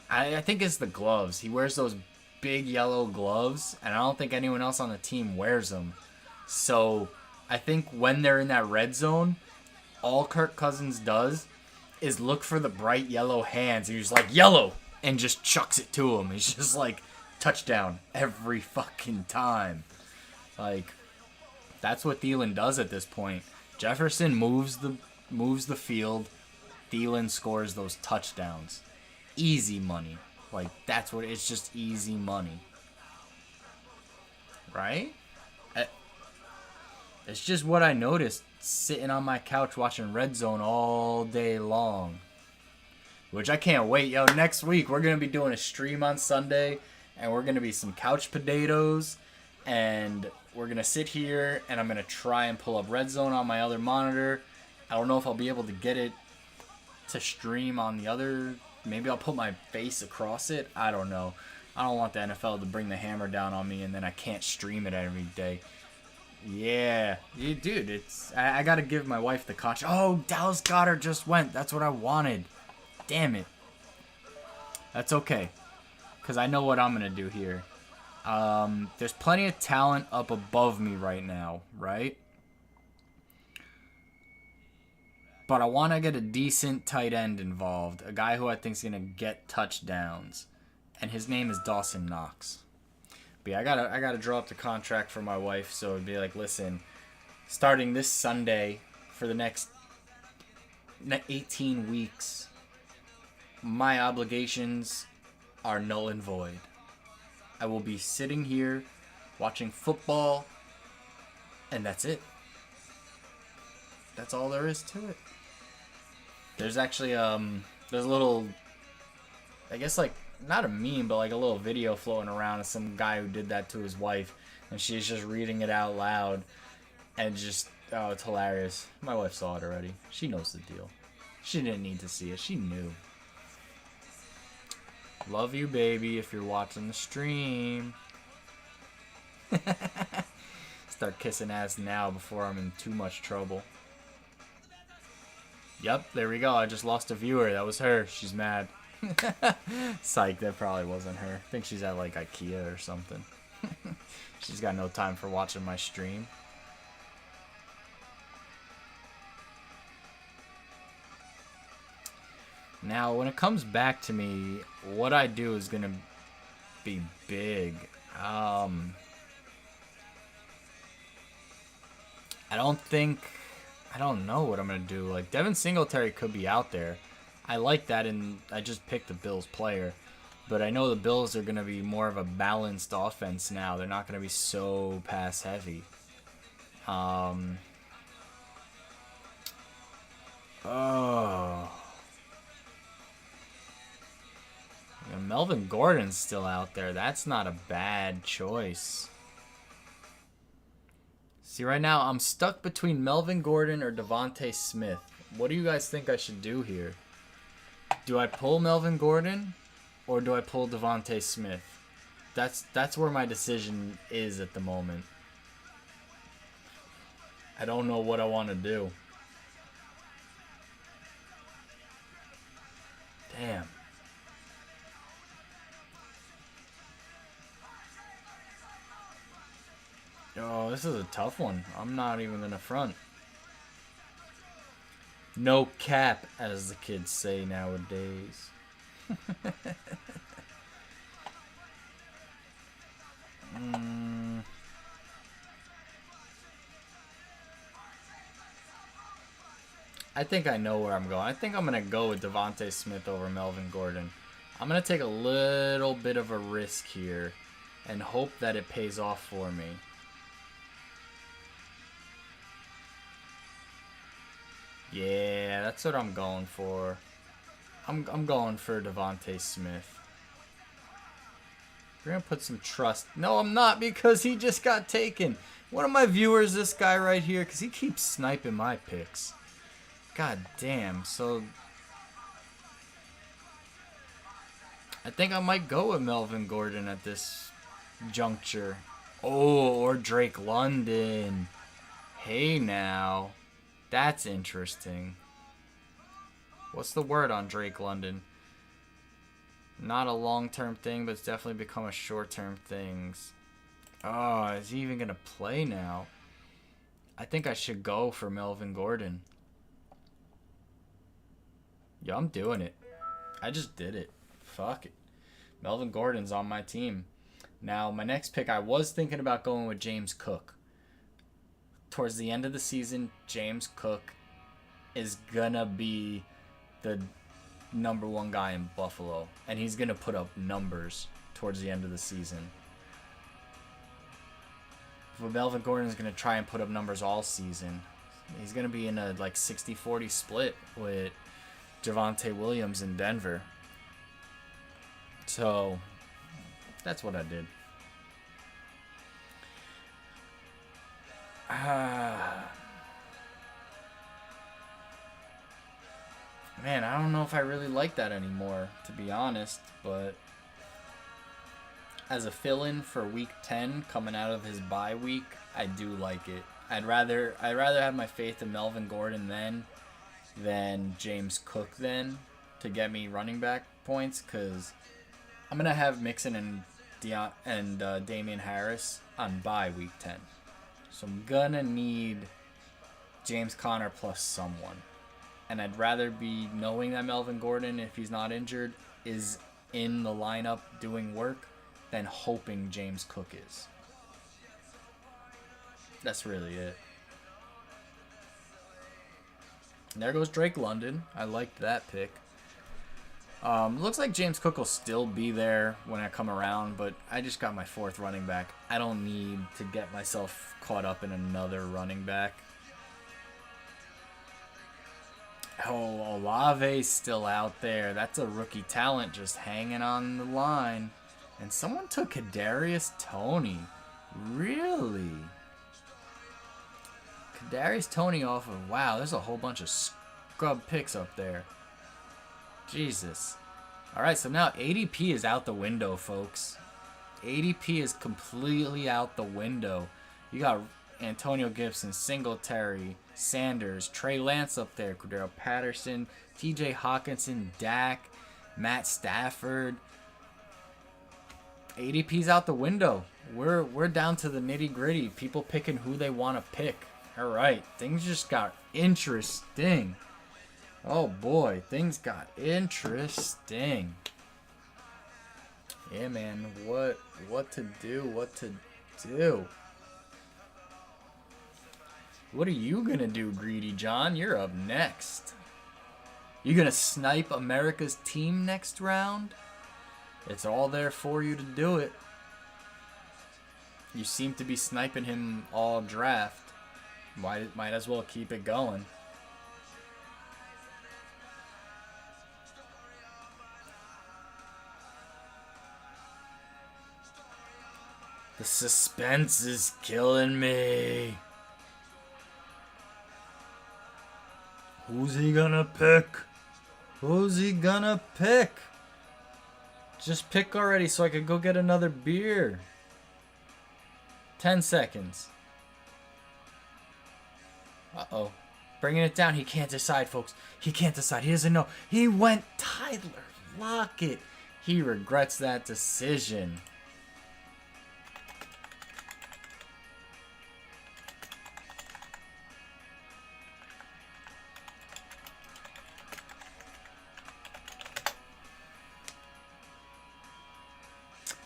I think it's the gloves. He wears those big yellow gloves, and I don't think anyone else on the team wears them. So I think when they're in that red zone, all Kirk Cousins does is look for the bright yellow hands. And he's like, yellow! And just chucks it to him. He's just like, touchdown every fucking time. Like, that's what Thielen does at this point. Jefferson moves the field. Thielen scores those touchdowns. Easy money. Like, that's what it's just easy money. Right? It's just what I noticed sitting on my couch watching Red Zone all day long. Which I can't wait. Yo, next week we're going to be doing a stream on Sunday, and we're going to be some couch potatoes, and we're going to sit here, and I'm going to try and pull up Red Zone on my other monitor. I don't know if I'll be able to get it to stream on the other. Maybe I'll put my face across it. I don't know. I don't want the NFL to bring the hammer down on me, and then I can't stream it every day. Yeah. Dude, it's... I got to give my wife the caution. Oh, Dallas Goedert just went. That's what I wanted. Damn it. That's okay. Because I know what I'm going to do here. There's plenty of talent up above me right now, right? But I want to get a decent tight end involved. A guy who I think is going to get touchdowns. And his name is Dawson Knox. But yeah, I gotta draw up the contract for my wife. So it'd be like, listen, starting this Sunday for the next 18 weeks, my obligations are null and void. I will be sitting here watching football, and that's it. That's all there is to it. There's actually there's a little, I guess, like, not a meme, but like a little video floating around of some guy who did that to his wife, and she's just reading it out loud, and just, oh, it's hilarious. My wife saw it already. She knows the deal. She didn't need to see it. She knew. Love you, baby, if you're watching the stream. Start kissing ass now before I'm in too much trouble. Yep, there we go. I just lost a viewer. That was her. She's mad. Psych, that probably wasn't her. I think she's at like IKEA or something. She's got no time for watching my stream. Now, when it comes back to me, what I do is going to be big. I don't know what I'm going to do. Like, Devin Singletary could be out there. I like that, and I just picked the Bills player. But I know the Bills are going to be more of a balanced offense now. They're not going to be so pass-heavy. Yeah, Melvin Gordon's still out there. That's not a bad choice. See, right now, I'm stuck between Melvin Gordon or Devontae Smith. What do you guys think I should do here? Do I pull Melvin Gordon or do I pull Devontae Smith? That's where my decision is at the moment. I don't know what I want to do. Damn. Oh, this is a tough one. I'm not even gonna front. No cap, as the kids say nowadays. I think I know where I'm going. I think I'm going to go with Devontae Smith over Melvin Gordon. I'm going to take a little bit of a risk here and hope that it pays off for me. Yeah, that's what I'm going for. I'm going for Devontae Smith. We're going to put some trust. No, I'm not, because he just got taken. One of my viewers, this guy right here, because he keeps sniping my picks. God damn. So I think I might go with Melvin Gordon at this juncture. Oh, or Drake London. Hey now. That's interesting. What's the word on Drake London? Not a long-term thing, but it's definitely become a short-term thing. Oh, is he even going to play now? I think I should go for Melvin Gordon. Yeah, I'm doing it. I just did it. Fuck it. Melvin Gordon's on my team. Now, my next pick, I was thinking about going with James Cook. Towards the end of the season, James Cook is gonna be the number one guy in Buffalo, and he's gonna put up numbers towards the end of the season. But Melvin Gordon is gonna try and put up numbers all season. He's gonna be in a like 60-40 split with Javonte Williams in Denver. So that's what I did. Man, I don't know if I really like that anymore, to be honest, but as a fill-in for week 10 coming out of his bye week, I do like it. I'd rather have my faith in Melvin Gordon than James Cook then to get me running back points, because I'm gonna have Mixon and Damian Harris on bye week 10, so I'm gonna need James Conner plus someone, and I'd rather be knowing that Melvin Gordon, if he's not injured, is in the lineup doing work than hoping James Cook is. That's really it. And there goes Drake London. I liked that pick. Looks like James Cook will still be there when I come around, but I just got my 4th running back. I don't need to get myself caught up in another running back. Oh, Olave's still out there. That's a rookie talent just hanging on the line. And someone took Kadarius Toney. Really? Kadarius Toney off of... Wow, there's a whole bunch of scrub picks up there. Jesus. Alright, so now ADP is out the window, folks. ADP is completely out the window. You got Antonio Gibson, Singletary, Sanders, Trey Lance up there, Cordero Patterson, TJ Hawkinson, Dak, Matt Stafford. ADP's out the window. We're down to the nitty gritty. People picking who they want to pick. All right, things just got interesting. Oh boy, things got interesting. Yeah, man, what to do? What to do? What are you gonna do, Greedy John? You're up next. You gonna snipe America's team next round? It's all there for you to do it. You seem to be sniping him all draft. Might as well keep it going. The suspense is killing me. Who's he gonna pick? Who's he gonna pick? Just pick already so I could go get another beer. 10 seconds. Uh-oh. Bringing it down. He can't decide, folks. He can't decide. He doesn't know. He went Tyler Lockett. He regrets that decision.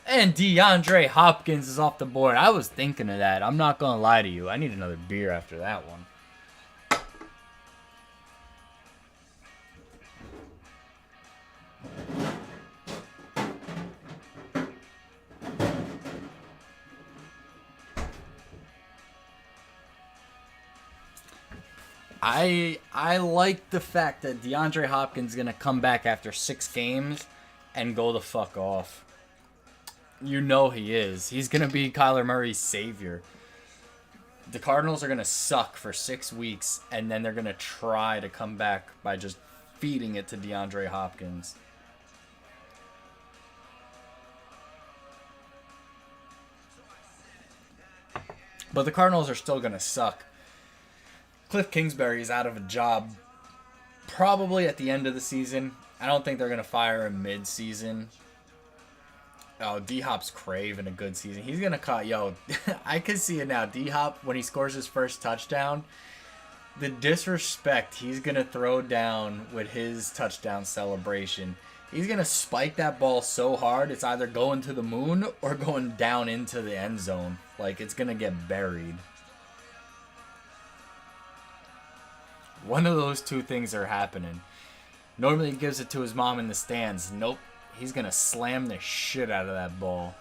And DeAndre Hopkins is off the board. I was thinking of that. I'm not going to lie to you. I need another beer after that one. I like the fact that DeAndre Hopkins is going to come back after 6 games and go the fuck off. You know he is. He's going to be Kyler Murray's savior. The Cardinals are going to suck for 6 weeks, and then they're going to try to come back by just feeding it to DeAndre Hopkins. But the Cardinals are still going to suck. Cliff Kingsbury is out of a job probably at the end of the season. I don't think they're going to fire him mid-season. Oh, D-Hop's craving a good season. He's going to cut. Yo, I can see it now. D-Hop, when he scores his first touchdown, the disrespect he's going to throw down with his touchdown celebration. He's going to spike that ball so hard, it's either going to the moon or going down into the end zone. Like, it's going to get buried. One of those two things are happening. Normally he gives it to his mom in the stands. Nope. He's going to slam the shit out of that ball.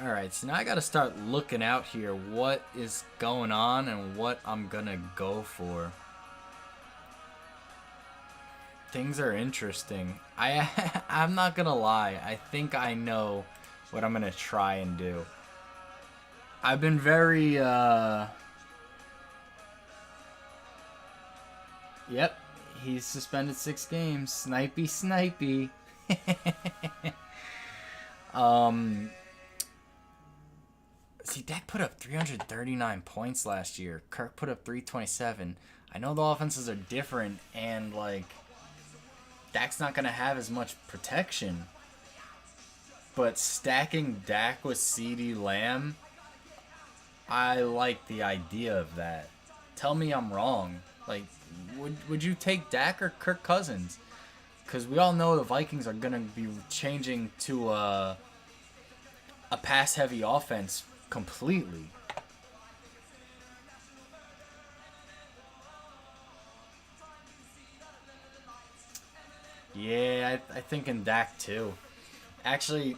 Alright, so now I got to start looking out here what is going on and what I'm going to go for. Things are interesting. I'm not going to lie. I think I know what I'm going to try and do. I've been very, Yep, he's suspended 6 games. Snipey, snipey. See, Dak put up 339 points last year. Kirk put up 327. I know the offenses are different, and, like, Dak's not going to have as much protection. But stacking Dak with CeeDee Lamb, I like the idea of that. Tell me I'm wrong. Like, would you take Dak or Kirk Cousins? Because we all know the Vikings are going to be changing to a pass-heavy offense completely. Yeah, I think in Dak too. Actually,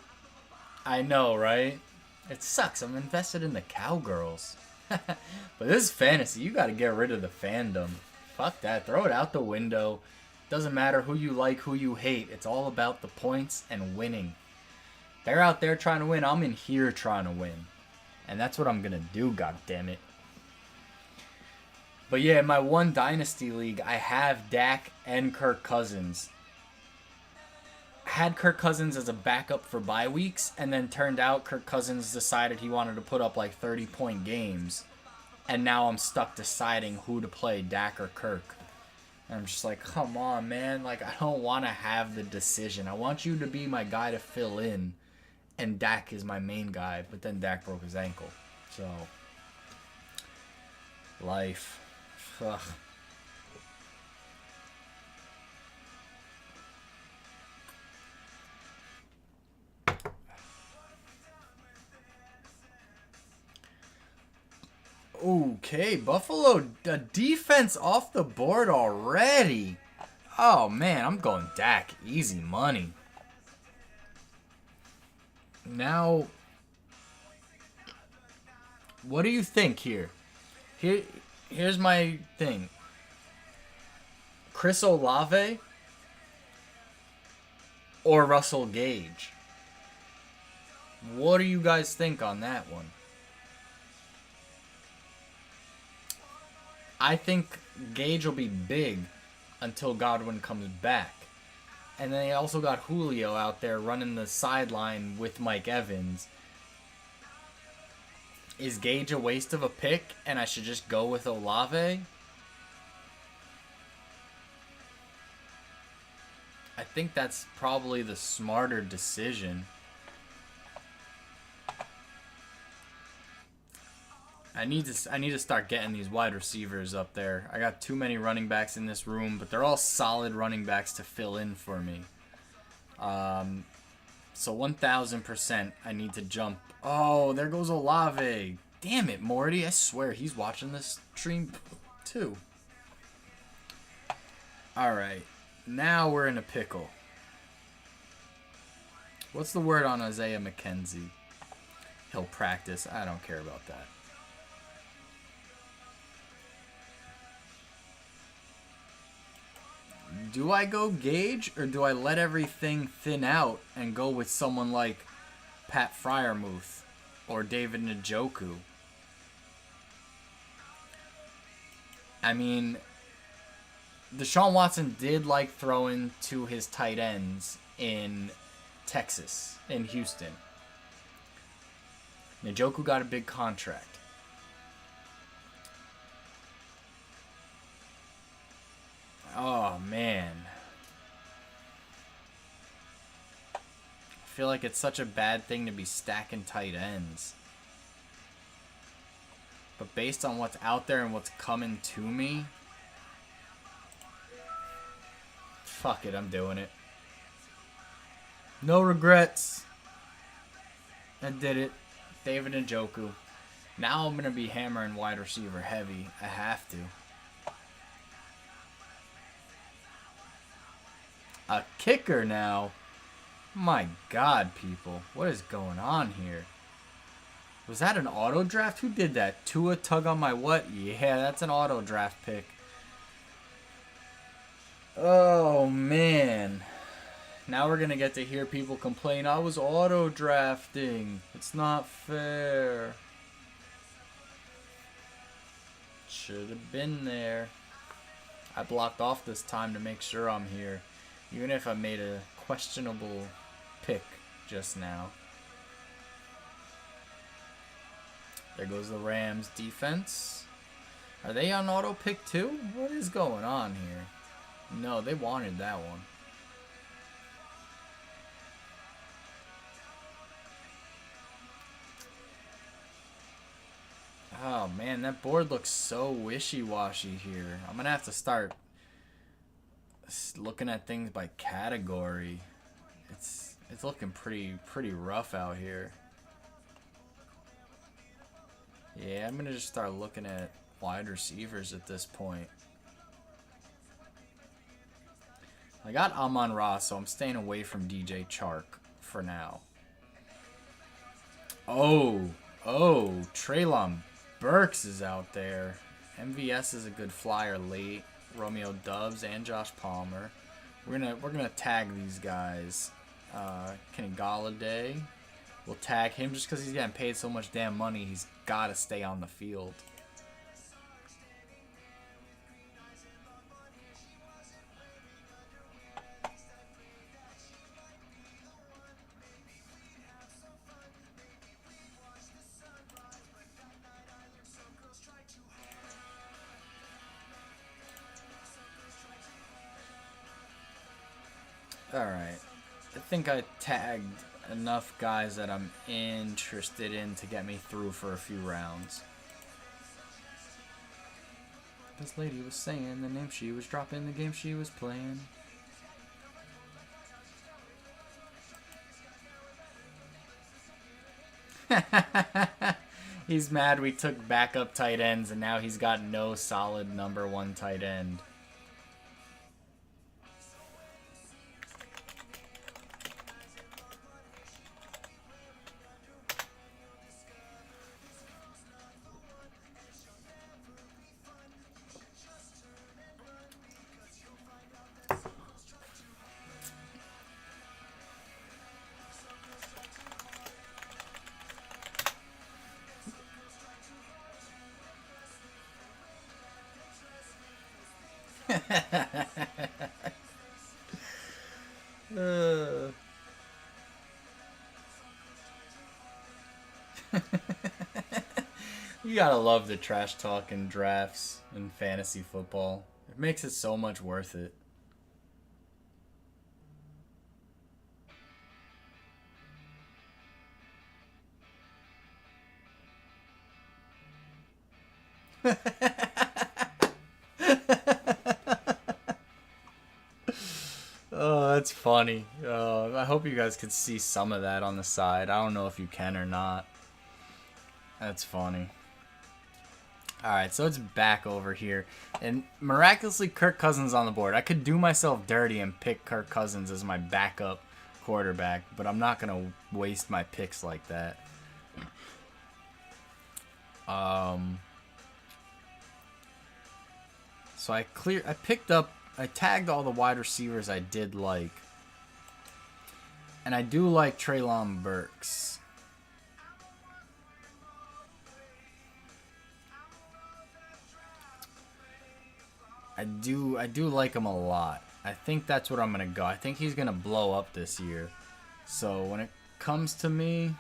I know, right? It sucks. I'm invested in the Cowgirls. But this is fantasy. You got to get rid of the fandom. Fuck that. Throw it out the window. Doesn't matter who you like, who you hate. It's all about the points and winning. They're out there trying to win. I'm in here trying to win. And that's what I'm going to do, goddammit. But yeah, in my one Dynasty League, I have Dak and Kirk Cousins. I had Kirk Cousins as a backup for bye weeks, and then turned out Kirk Cousins decided he wanted to put up like 30-point games. And now I'm stuck deciding who to play, Dak or Kirk. And I'm just like, come on, man. Like, I don't want to have the decision. I want you to be my guy to fill in. And Dak is my main guy. But then Dak broke his ankle. So, life. Ugh. Okay, Buffalo, the defense off the board already. Oh, man, I'm going Dak. Easy money. Now, what do you think here? Here's my thing. Chris Olave or Russell Gage? What do you guys think on that one? I think Gage will be big until Godwin comes back. And then they also got Julio out there running the sideline with Mike Evans. Is Gage a waste of a pick and I should just go with Olave? I think that's probably the smarter decision. I need to start getting these wide receivers up there. I got too many running backs in this room, but they're all solid running backs to fill in for me. So 1,000% I need to jump. Oh, there goes Olave. Damn it, Morty. I swear he's watching this stream too. Alright. Now we're in a pickle. What's the word on Isaiah McKenzie? He'll practice. I don't care about that. Do I go Gage or do I let everything thin out and go with someone like Pat Freiermuth or David Njoku? I mean, Deshaun Watson did like throwing to his tight ends in Texas, in Houston. Njoku got a big contract. Oh, man. I feel like it's such a bad thing to be stacking tight ends. But based on what's out there and what's coming to me, fuck it, I'm doing it. No regrets. I did it. David Njoku. Now I'm going to be hammering wide receiver heavy. I have to. A kicker now. My God, people. What is going on here? Was that an auto draft? Who did that? Tua tug on my what? Yeah, that's an auto draft pick. Oh, man. Now we're going to get to hear people complain, I was auto drafting. It's not fair. Should have been there. I blocked off this time to make sure I'm here. Even if I made a questionable pick just now. There goes the Rams defense. Are they on auto pick too? What is going on here? No, they wanted that one. Oh man, that board looks so wishy-washy here. I'm gonna have to start looking at things by category. It's looking pretty rough out here. Yeah, I'm gonna just start looking at wide receivers at this point. I got Amon-Ra, so I'm staying away from DJ Chark for now. Oh, Treylon Burks is out there. MVS is a good flyer late. Romeo Doubs and Josh Palmer. We're gonna tag these guys. Kenny Golladay. We'll tag him just because he's getting paid so much damn money. He's got to stay on the field. Alright. I think I tagged enough guys that I'm interested in to get me through for a few rounds. This lady was saying the name she was dropping, the game she was playing. He's mad we took backup tight ends and now he's got no solid number 1 tight end. You gotta love the trash talk in drafts and fantasy football. It makes it so much worth it. Oh, that's funny. I hope you guys could see some of that on the side. I don't know if you can or not. That's funny. Alright, so it's back over here. And miraculously, Kirk Cousins on the board. I could do myself dirty and pick Kirk Cousins as my backup quarterback, but I'm not going to waste my picks like that. So I tagged all the wide receivers I did like. And I do like Treylon Burks. I do like him a lot. I think that's what I'm going to go. I think he's going to blow up this year. So when it comes to me,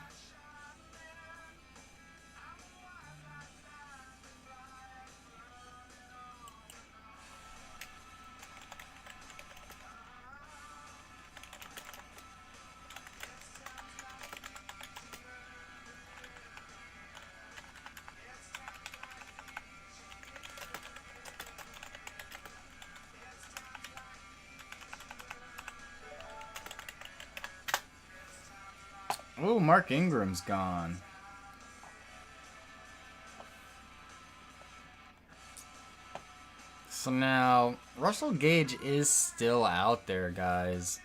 oh, Mark Ingram's gone. So now, Russell Gage is still out there, guys.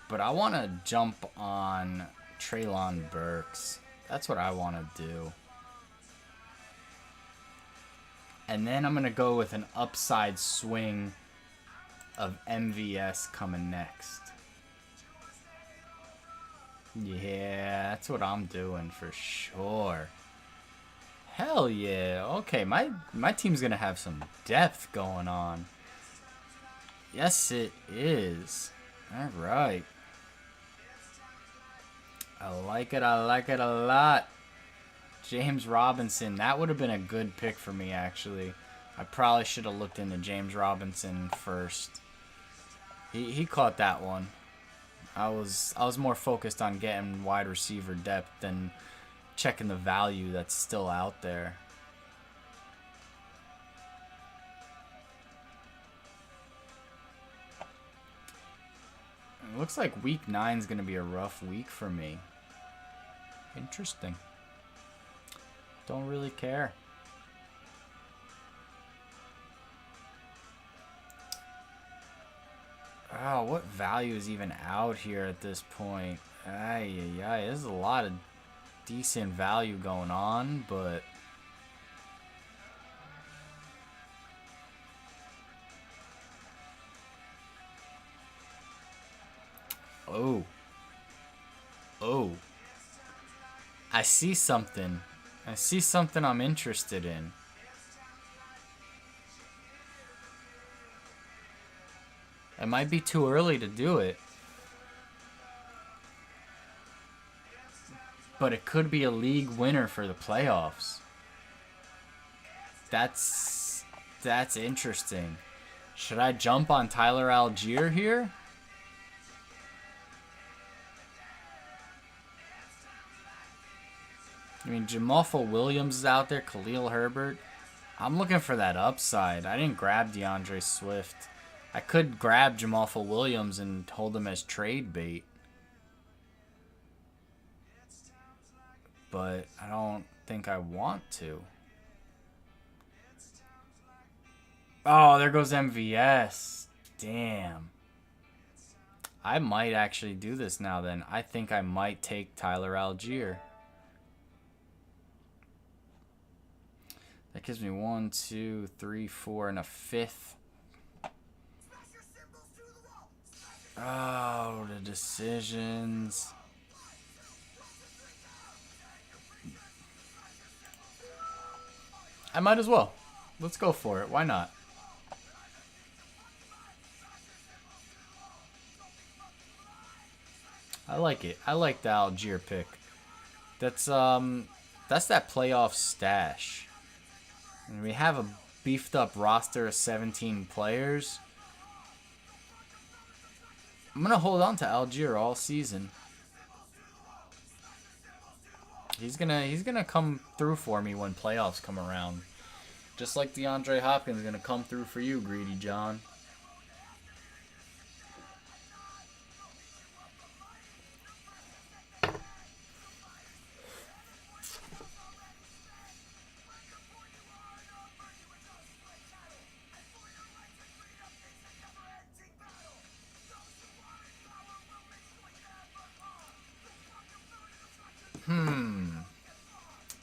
But I want to jump on Treylon Burks. That's what I want to do. And then I'm going to go with an upside swing of MVS coming next. Yeah, that's what I'm doing for sure. Hell yeah. Okay, my team's gonna have some depth going on. Yes, it is. All right. I like it. I like it a lot. James Robinson. That would have been a good pick for me, actually. I probably should have looked into James Robinson first. He caught that one. I was more focused on getting wide receiver depth than checking the value that's still out there. It looks like week 9 is going to be a rough week for me. Interesting. Don't really care. Oh, what value is even out here at this point? There's a lot of decent value going on, but oh, I see something. I see something I'm interested in. It might be too early to do it, but it could be a league winner for the playoffs. That's interesting. Should I jump on Tyler Algier here? I mean, Jamalfa Williams is out there, Khalil Herbert. I'm looking for that upside. I didn't grab DeAndre Swift. I could grab Jamalfa Williams and hold him as trade bait. But I don't think I want to. Oh, there goes MVS. Damn. I might actually do this now then. I think I might take Tyler Algier. That gives me 1, 2, 3, 4, and a 5th. Oh, the decisions. I might as well. Let's go for it. Why not? I like it. I like the Algier pick. That's that playoff stash. And we have a beefed up roster of 17 players. I'm gonna hold on to Algier all season. He's gonna come through for me when playoffs come around. Just like DeAndre Hopkins is gonna come through for you, Greedy John.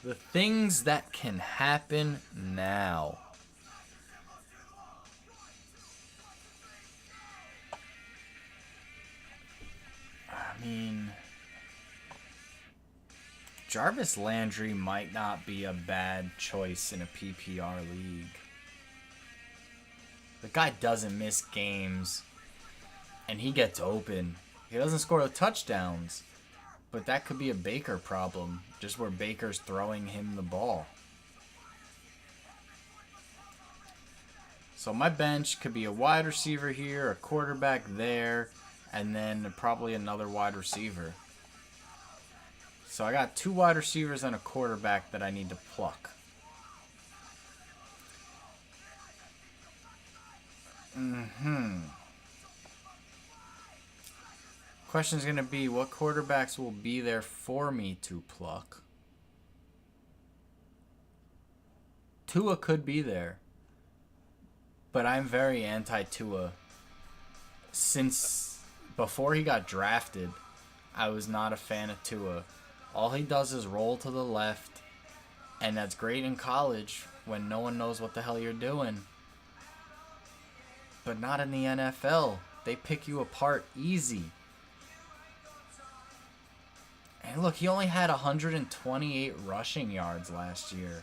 The things that can happen now. I mean, Jarvis Landry might not be a bad choice in a PPR league. The guy doesn't miss games, and he gets open. He doesn't score the touchdowns. But that could be a Baker problem, just where Baker's throwing him the ball. So my bench could be a wide receiver here, a quarterback there, and then probably another wide receiver. So I got 2 wide receivers and a quarterback that I need to pluck. Question's going to be, what quarterbacks will be there for me to pluck? Tua could be there. But I'm very anti-Tua. Since before he got drafted, I was not a fan of Tua. All he does is roll to the left. And that's great in college when no one knows what the hell you're doing. But not in the NFL. They pick you apart easy. And look, he only had 128 rushing yards last year.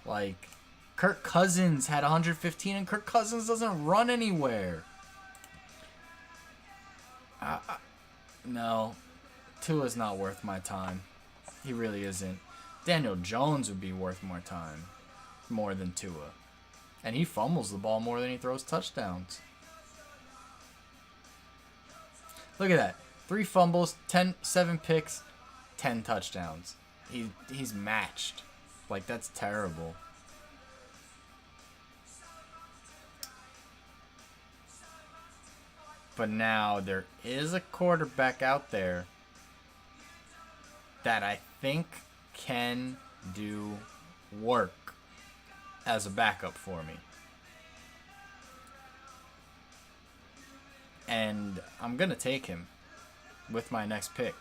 Like, Kirk Cousins had 115, and Kirk Cousins doesn't run anywhere. No, Tua's not worth my time. He really isn't. Daniel Jones would be worth more than Tua. And he fumbles the ball more than he throws touchdowns. Look at that. 3 fumbles, 7 picks, 10 touchdowns. He's matched. Like, that's terrible. But now there is a quarterback out there that I think can do work as a backup for me. And I'm going to take him with my next pick.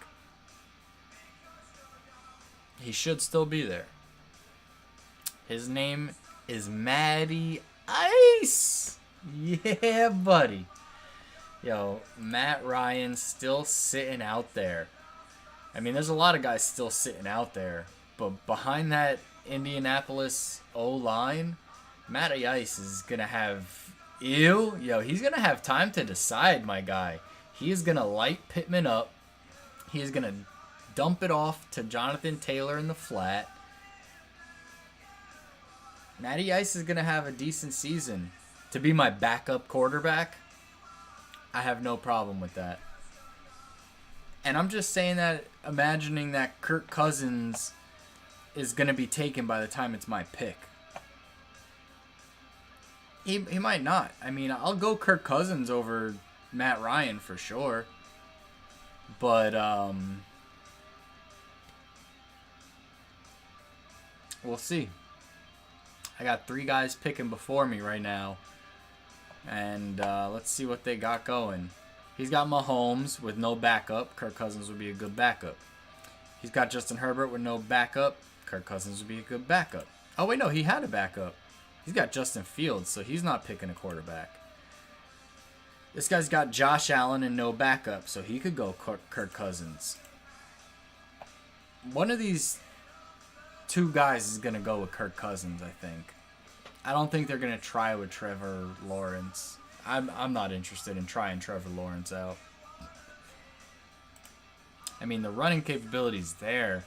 He should still be there. His name is Matty Ice. Yeah, buddy. Yo, Matt Ryan still sitting out there. I mean, there's a lot of guys still sitting out there. But behind that Indianapolis O-line, Matty Ice is going to have... he's going to have time to decide, my guy. He is going to light Pittman up. He is going to dump it off to Jonathan Taylor in the flat. Matty Ice is going to have a decent season. To be my backup quarterback, I have no problem with that. And I'm just saying that, imagining that Kirk Cousins is going to be taken by the time it's my pick. He might not. I mean, I'll go Kirk Cousins over Matt Ryan for sure. But, we'll see. I got 3 guys picking before me right now. And let's see what they got going. He's got Mahomes with no backup. Kirk Cousins would be a good backup. He's got Justin Herbert with no backup. Kirk Cousins would be a good backup. Oh, wait, no, he had a backup. He's got Justin Fields, so he's not picking a quarterback. This guy's got Josh Allen and no backup, so he could go Kirk Cousins. One of these 2 guys is going to go with Kirk Cousins, I think. I don't think they're going to try with Trevor Lawrence. I'm not interested in trying Trevor Lawrence out. I mean, the running capability's there.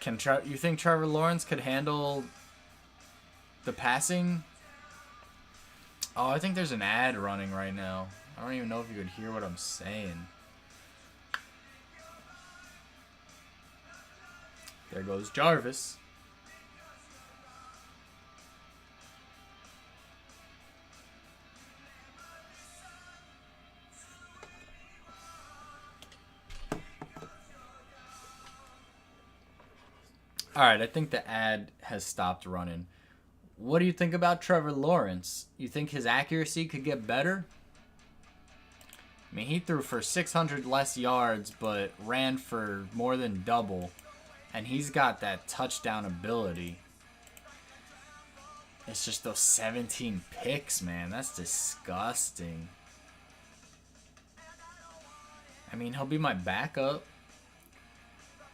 You think Trevor Lawrence could handle the passing? Oh, I think there's an ad running right now. I don't even know if you could hear what I'm saying. There goes Jarvis. Alright, I think the ad has stopped running. What do you think about Trevor Lawrence? You think his accuracy could get better? I mean, he threw for 600 less yards, but ran for more than double. And he's got that touchdown ability. It's just those 17 picks, man. That's disgusting. I mean, he'll be my backup.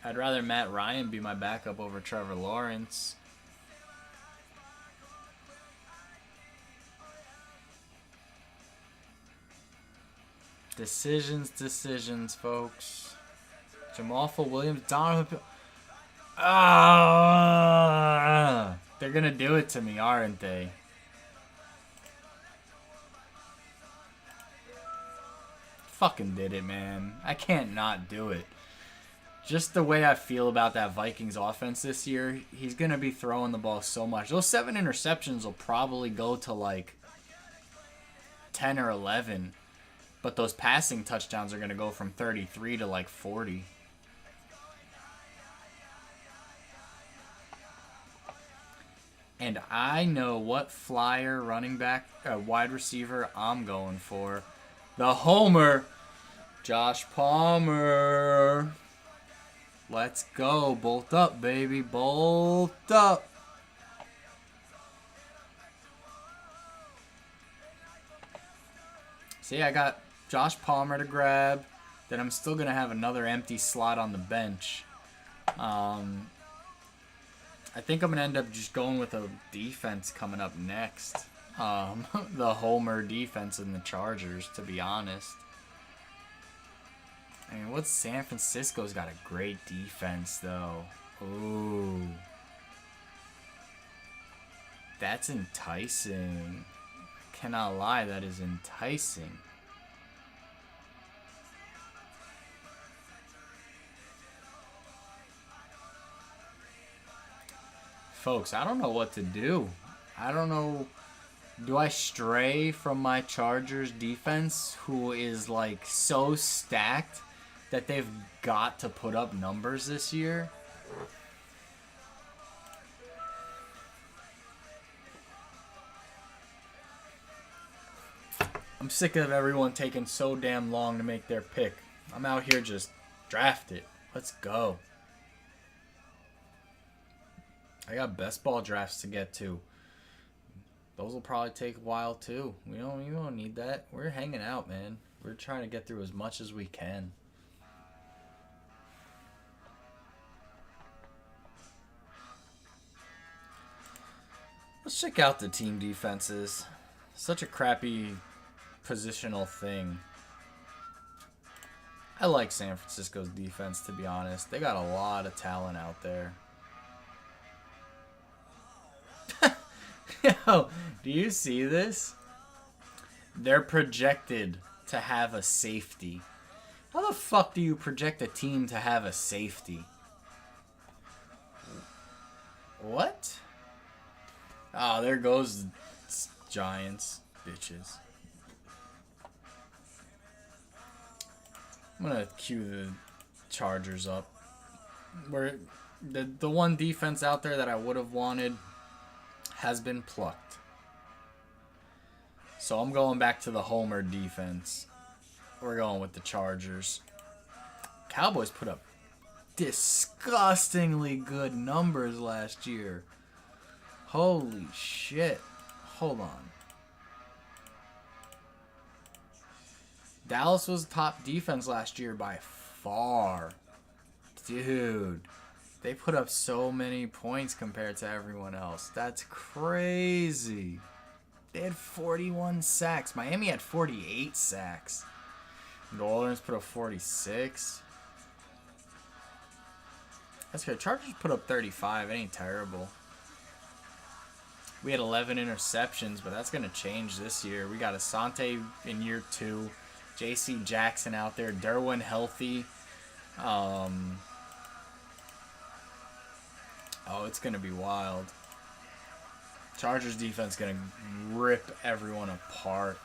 I'd rather Matt Ryan be my backup over Trevor Lawrence. Decisions, folks. Jamal Williams, Donovan. They're gonna do it to me, aren't they? Fucking did it, man. I can't not do it. Just the way I feel about that Vikings offense this year, he's going to be throwing the ball so much. Those 7 interceptions will probably go to like 10 or 11. But those passing touchdowns are going to go from 33 to like 40. And I know what flyer, running back, wide receiver I'm going for. The Homer, Josh Palmer. Let's go. Bolt up, baby. Bolt up. See, I got Josh Palmer to grab. Then I'm still going to have another empty slot on the bench. I think I'm going to end up just going with a defense coming up next. The Homer defense and the Chargers, to be honest. I mean, what's San Francisco's got a great defense, though. Ooh. That's enticing. Cannot lie, that is enticing. Folks, I don't know what to do. I don't know. Do I stray from my Chargers defense, who is like so stacked that they've got to put up numbers this year? I'm sick of everyone taking so damn long to make their pick. I'm out here just draft it. Let's go. I got best ball drafts to get to. Those will probably take a while too. We don't need that. We're hanging out, man. We're trying to get through as much as we can. Let's check out the team defenses. Such a crappy positional thing. I like San Francisco's defense, to be honest. They got a lot of talent out there. Yo, do you see this? They're projected to have a safety. How the fuck do you project a team to have a safety? What? Oh, there goes Giants. Bitches. I'm gonna cue the Chargers up. Where the one defense out there that I would have wanted has been plucked. So I'm going back to the Homer defense. We're going with the Chargers. Cowboys put up disgustingly good numbers last year. Holy shit. Hold on. Dallas was top defense last year by far. Dude. They put up so many points compared to everyone else. That's crazy. They had 41 sacks. Miami had 48 sacks. New Orleans put up 46. That's good. Chargers put up 35. It ain't terrible. We had 11 interceptions, but that's going to change this year. We got Asante in year 2. J.C. Jackson out there. Derwin healthy. Oh, it's going to be wild. Chargers defense going to rip everyone apart.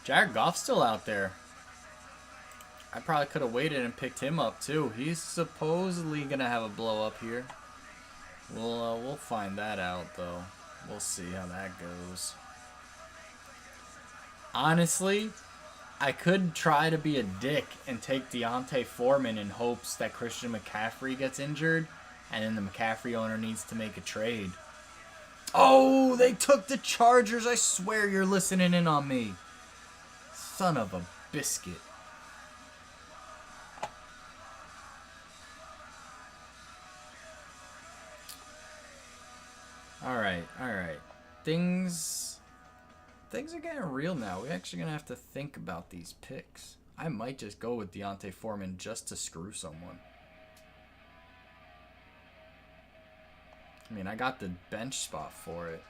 Jared Goff's still out there. I probably could have waited and picked him up too. He's supposedly going to have a blow up here. We'll find that out, though. We'll see how that goes. Honestly, I could try to be a dick and take Deontay Foreman in hopes that Christian McCaffrey gets injured, and then the McCaffrey owner needs to make a trade. Oh, they took the Chargers. I swear you're listening in on me. Son of a biscuit. Alright. Things are getting real now. We're actually going to have to think about these picks. I might just go with Deontay Foreman just to screw someone. I mean, I got the bench spot for it.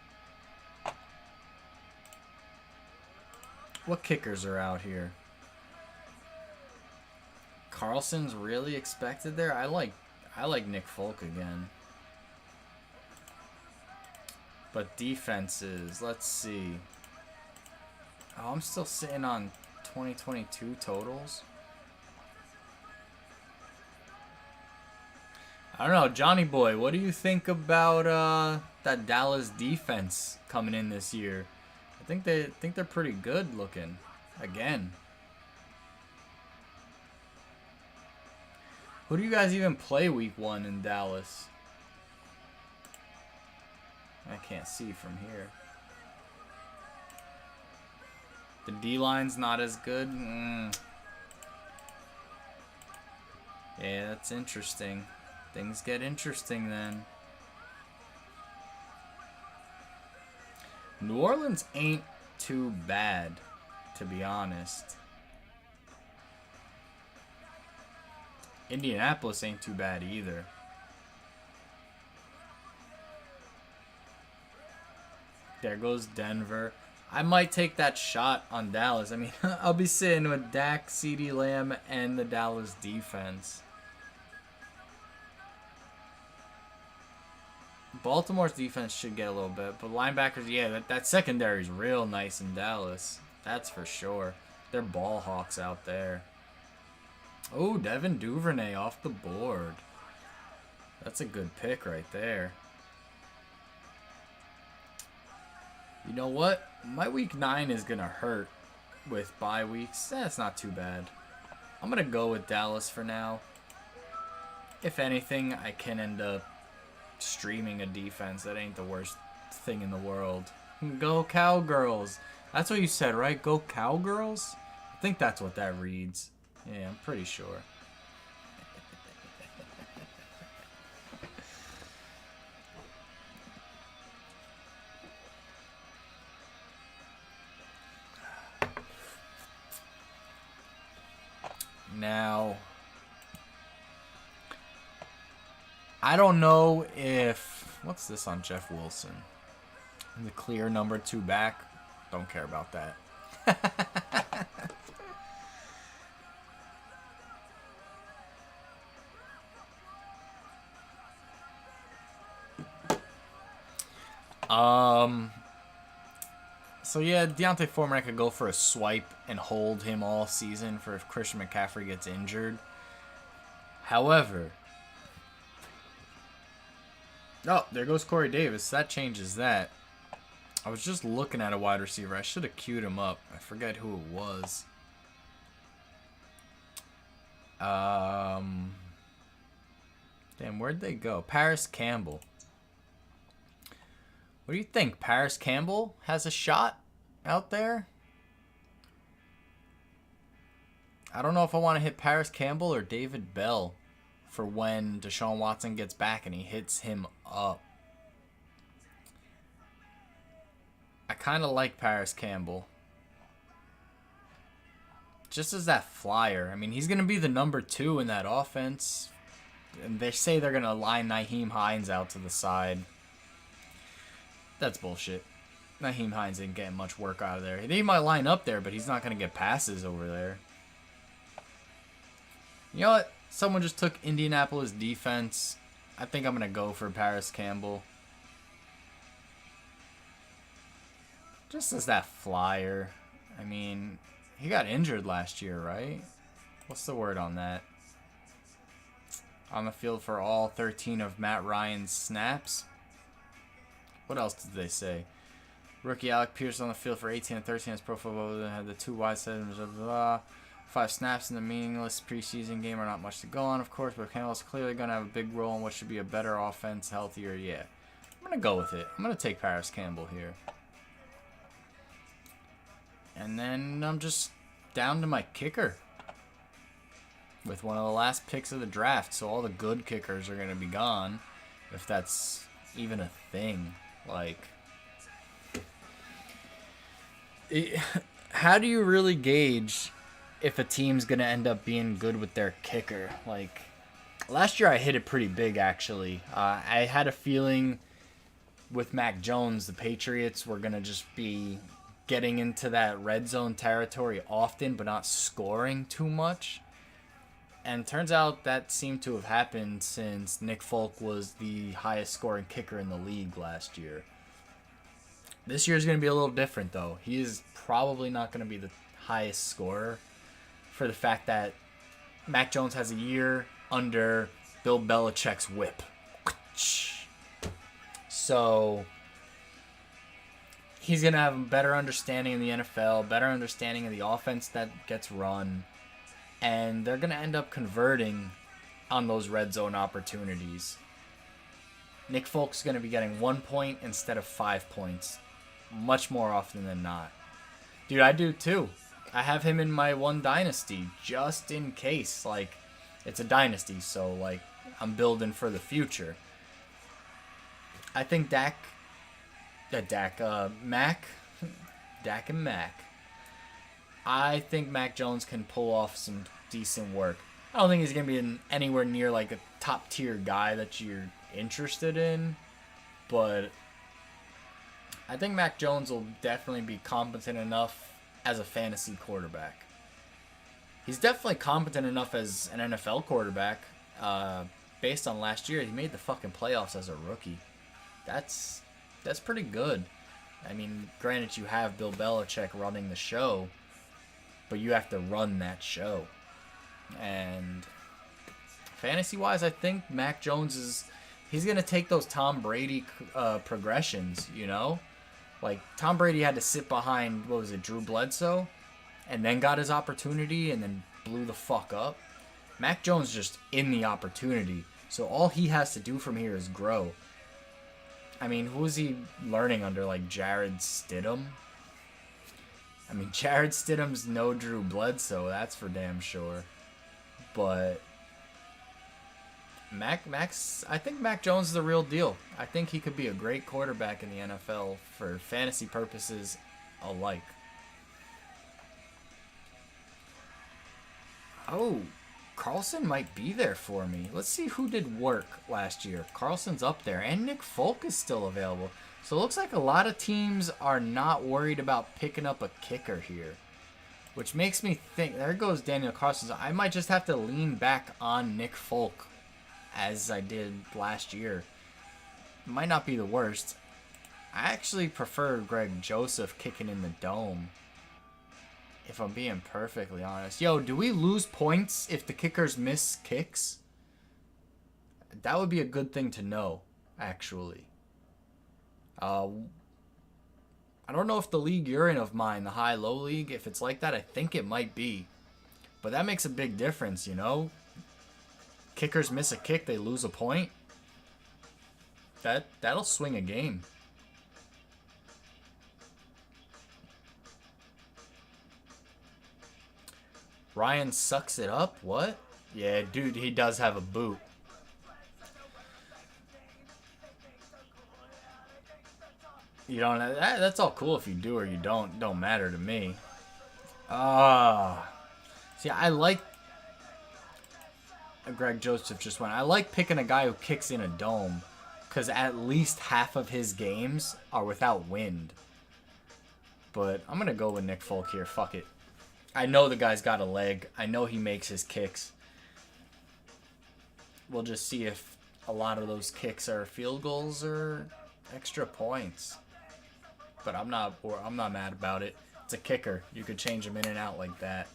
What kickers are out here? Carlson's really expected there? I like Nick Folk again. But defenses, let's see. Oh, I'm still sitting on 2022 totals. I don't know, Johnny Boy, what do you think about that Dallas defense coming in this year? I think they're pretty good looking. Again. Who do you guys even play week 1 in Dallas? I can't see from here. The D-line's not as good. Yeah, that's interesting. Things get interesting then. New Orleans ain't too bad, to be honest. Indianapolis ain't too bad either. There goes Denver. I might take that shot on Dallas. I mean, I'll be sitting with Dak, CeeDee Lamb, and the Dallas defense. Baltimore's defense should get a little bit, but linebackers, yeah, that secondary is real nice in Dallas. That's for sure. They're ball hawks out there. Oh, Devin Duvernay off the board. That's a good pick right there. You know what? My week 9 is going to hurt with bye weeks. That's not too bad. I'm going to go with Dallas for now. If anything, I can end up streaming a defense. That ain't the worst thing in the world. Go Cowgirls. That's what you said, right? Go Cowgirls? I think that's what that reads. Yeah, I'm pretty sure. Now, I don't know if... What's this on Jeff Wilson? The clear number 2 back? Don't care about that. So yeah, Deontay Foreman, I could go for a swipe and hold him all season for if Christian McCaffrey gets injured. However, oh, there goes Corey Davis. That changes that. I was just looking at a wide receiver. I should have queued him up. I forget who it was. Damn, where'd they go? Paris Campbell. What do you think? Paris Campbell has a shot out there? I don't know if I want to hit Paris Campbell or David Bell for when Deshaun Watson gets back and he hits him up. I kind of like Paris Campbell. Just as that flyer. I mean, he's going to be the number 2 in that offense. And they say they're going to line Nyheim Hines out to the side. That's bullshit. Nyheim Hines ain't getting much work out of there. He might line up there, but he's not going to get passes over there. You know what? Someone just took Indianapolis defense. I think I'm going to go for Paris Campbell. Just as that flyer. I mean, he got injured last year, right? What's the word on that? On the field for all 13 of Matt Ryan's snaps. What else did they say? Rookie Alec Pierce on the field for 18 and 13 as Pro Football had the 2 wide settings, blah, blah, blah. 5 snaps in the meaningless preseason game are not much to go on, of course, but Campbell's clearly going to have a big role in what should be a better offense, healthier, yeah. I'm going to go with it. I'm going to take Paris Campbell here. And then I'm just down to my kicker with one of the last picks of the draft, so all the good kickers are going to be gone, if that's even a thing. Like, how do you really gauge if a team's going to end up being good with their kicker? Like, last year I hit it pretty big, actually. I had a feeling with Mac Jones, the Patriots were going to just be getting into that red zone territory often, but not scoring too much. And turns out that seemed to have happened since Nick Folk was the highest scoring kicker in the league last year. This year is going to be a little different, though. He is probably not going to be the highest scorer for the fact that Mac Jones has a year under Bill Belichick's whip. So he's going to have a better understanding of the NFL, better understanding of the offense that gets run. And they're going to end up converting on those red zone opportunities. Nick Folk's going to be getting 1 point instead of 5 points. Much more often than not. Dude, I do too. I have him in my one dynasty just in case. Like, it's a dynasty, so, like, I'm building for the future. I think Mac, Dak and Mac. I think Mac Jones can pull off some decent work. I don't think he's going to be anywhere near, like, a top-tier guy that you're interested in, but I think Mac Jones will definitely be competent enough as a fantasy quarterback. He's definitely competent enough as an NFL quarterback. Based on last year, he made the fucking playoffs as a rookie. That's pretty good. I mean, granted, you have Bill Belichick running the show, but you have to run that show. And fantasy-wise, I think Mac Jones he's going to take those Tom Brady progressions, you know? Like, Tom Brady had to sit behind, Drew Bledsoe? And then got his opportunity and then blew the fuck up. Mac Jones just in the opportunity. So all he has to do from here is grow. I mean, who is he learning under? Like, Jared Stidham? I mean, Jared Stidham's no Drew Bledsoe, that's for damn sure. But I think Mac Jones is the real deal. I think he could be a great quarterback in the NFL for fantasy purposes alike. Oh, Carlson might be there for me. Let's see who did work last year. Carlson's up there, and Nick Folk is still available. So it looks like a lot of teams are not worried about picking up a kicker here, which makes me think, there goes Daniel Carlson. I might just have to lean back on Nick Folk as I did last year. Might not be the worst. I actually prefer Greg Joseph kicking in the dome, if I'm being perfectly honest. Yo, do we lose points if the kickers miss kicks? That would be a good thing to know, actually. I don't know if the league you're in of mine, the high-low league, if it's like that, I think it might be. But that makes a big difference, you know? Kickers miss a kick, they lose a point. That'll swing a game. Ryan sucks it up? What? Yeah, dude, he does have a boot. You don't. That's all cool if you do or you don't. Don't matter to me. See, I like. Greg Joseph just went. I like picking a guy who kicks in a dome, because at least half of his games are without wind. But I'm gonna go with Nick Folk here. Fuck it. I know the guy's got a leg. I know he makes his kicks. We'll just see if a lot of those kicks are field goals or extra points. But I'm not mad about it. It's a kicker. You could change him in and out like that.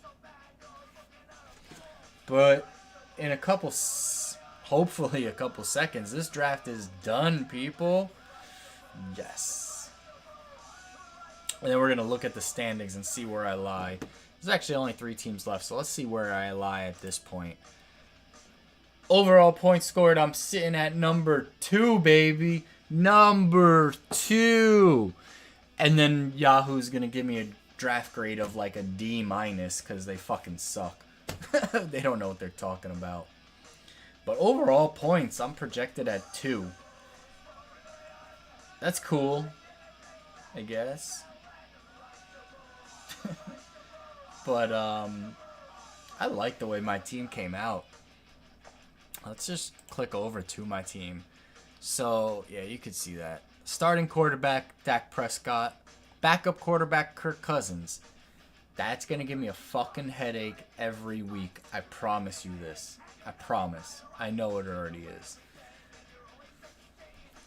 But in hopefully a couple seconds, this draft is done, people. Yes. And then we're going to look at the standings and see where I lie. There's actually only 3 teams left, so let's see where I lie at this point. Overall points scored, I'm sitting at number 2, baby. Number 2. And then Yahoo's going to give me a draft grade of like a D- because they fucking suck. They don't know what they're talking about. But overall points, I'm projected at 2. That's cool, I guess. But I like the way my team came out. Let's just click over to my team. So, yeah, you could see that. Starting quarterback, Dak Prescott. Backup quarterback, Kirk Cousins. That's going to give me a fucking headache every week. I promise you this. I promise. I know it already is.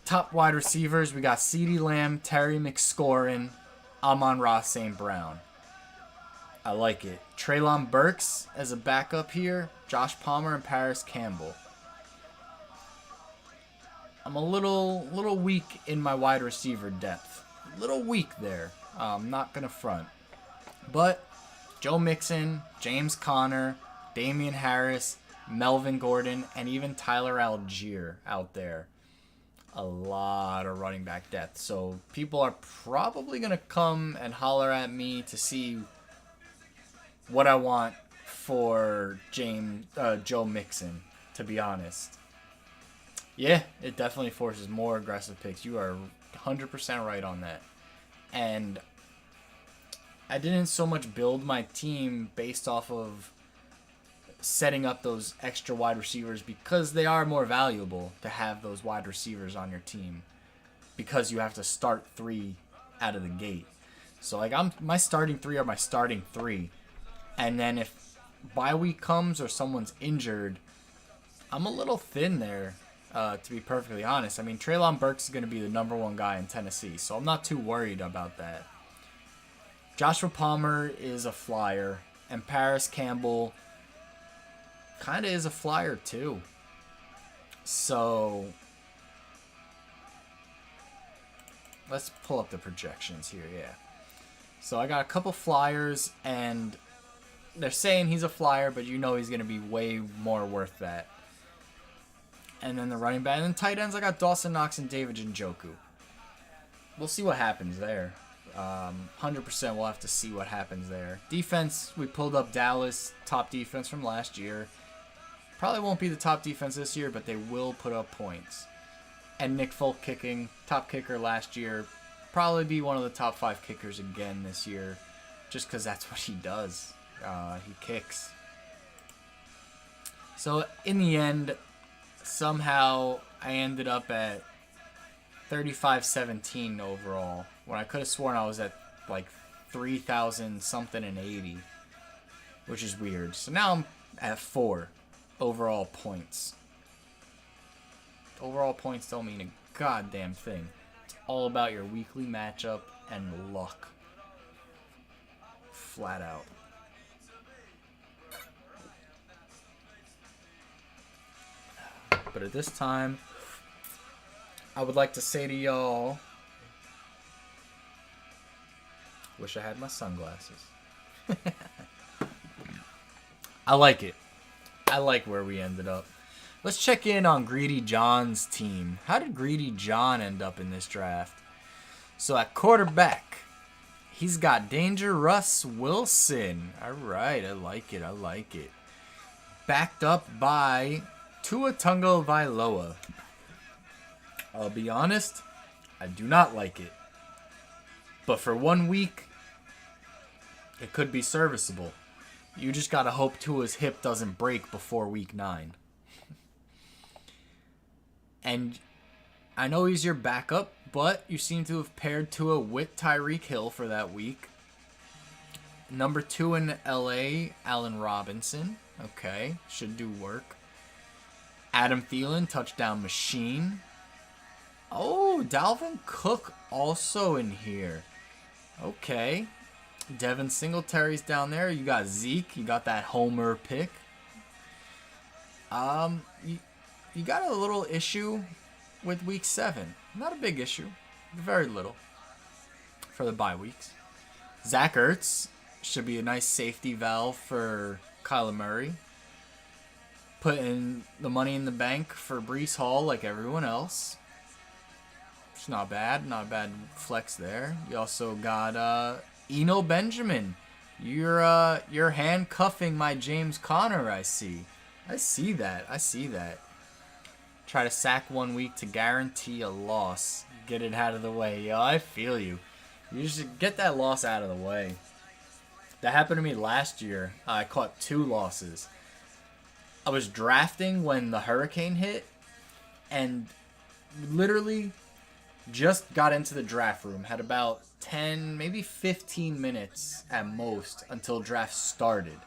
Top wide receivers, we got CeeDee Lamb, Terry McScorin, Amon-Ra St. Brown. I like it. Treylon Burks as a backup here. Josh Palmer and Paris Campbell. I'm a little weak in my wide receiver depth. A little weak there. I'm not going to front. But Joe Mixon, James Conner, Damian Harris, Melvin Gordon, and even Tyler Algier out there. a lot of running back depth. So people are probably going to come and holler at me to see what I want for Joe Mixon, to be honest. Yeah, it definitely forces more aggressive picks. You are 100% right on that. And I didn't so much build my team based off of setting up those extra wide receivers because they are more valuable to have those wide receivers on your team because you have to start 3 out of the gate. So like my starting 3 are my starting 3. And then if bye week comes or someone's injured, I'm a little thin there, to be perfectly honest. I mean, Treylon Burks is going to be the number 1 guy in Tennessee, so I'm not too worried about that. Joshua Palmer is a flyer, and Paris Campbell kind of is a flyer too. So let's pull up the projections here, yeah. So I got a couple flyers, and they're saying he's a flyer, but you know he's going to be way more worth that. And then the running back. And then tight ends, I got Dawson Knox and David Njoku. We'll see what happens there. 100% we'll have to see what happens there. Defense, we pulled up Dallas, top defense from last year. Probably won't be the top defense this year, but they will put up points. And Nick Folk kicking, top kicker last year. Probably be one of the top 5 kickers again this year. Just because that's what he does. He kicks. So in the end, somehow I ended up at 35-17 overall, when I could have sworn I was at like 3,000 something and 80, which is weird. So now I'm at 4 overall points. Overall points don't mean a goddamn thing. It's all about your weekly matchup and luck. Flat out. But at this time, I would like to say to y'all, wish I had my sunglasses. I like it. I like where we ended up. Let's check in on Greedy John's team. How did Greedy John end up in this draft? So at quarterback, he's got Danger Russ Wilson. All right, I like it. I like it. Backed up by Tua Tagovailoa. I'll be honest, I do not like it. But for 1 week, it could be serviceable. You just gotta hope Tua's hip doesn't break before week 9. And I know he's your backup, but you seem to have paired Tua with Tyreek Hill for that week. Number 2 in LA, Allen Robinson. Okay, should do work. Adam Thielen, touchdown machine. Oh, Dalvin Cook also in here. Okay. Devin Singletary's down there. You got Zeke. You got that homer pick. You got a little issue with week 7. Not a big issue. Very little. For the bye weeks. Zach Ertz should be a nice safety valve for Kyler Murray. Putting the money in the bank for Breece Hall like everyone else. It's not bad. Not a bad flex there. You also got Eno Benjamin. You're handcuffing my James Conner, I see. I see that. Try to sack 1 week to guarantee a loss. Get it out of the way. Yo, I feel you. You should get that loss out of the way. That happened to me last year. I caught 2 losses. I was drafting when the hurricane hit, and literally just got into the draft room. Had about 10, maybe 15 minutes at most until draft started.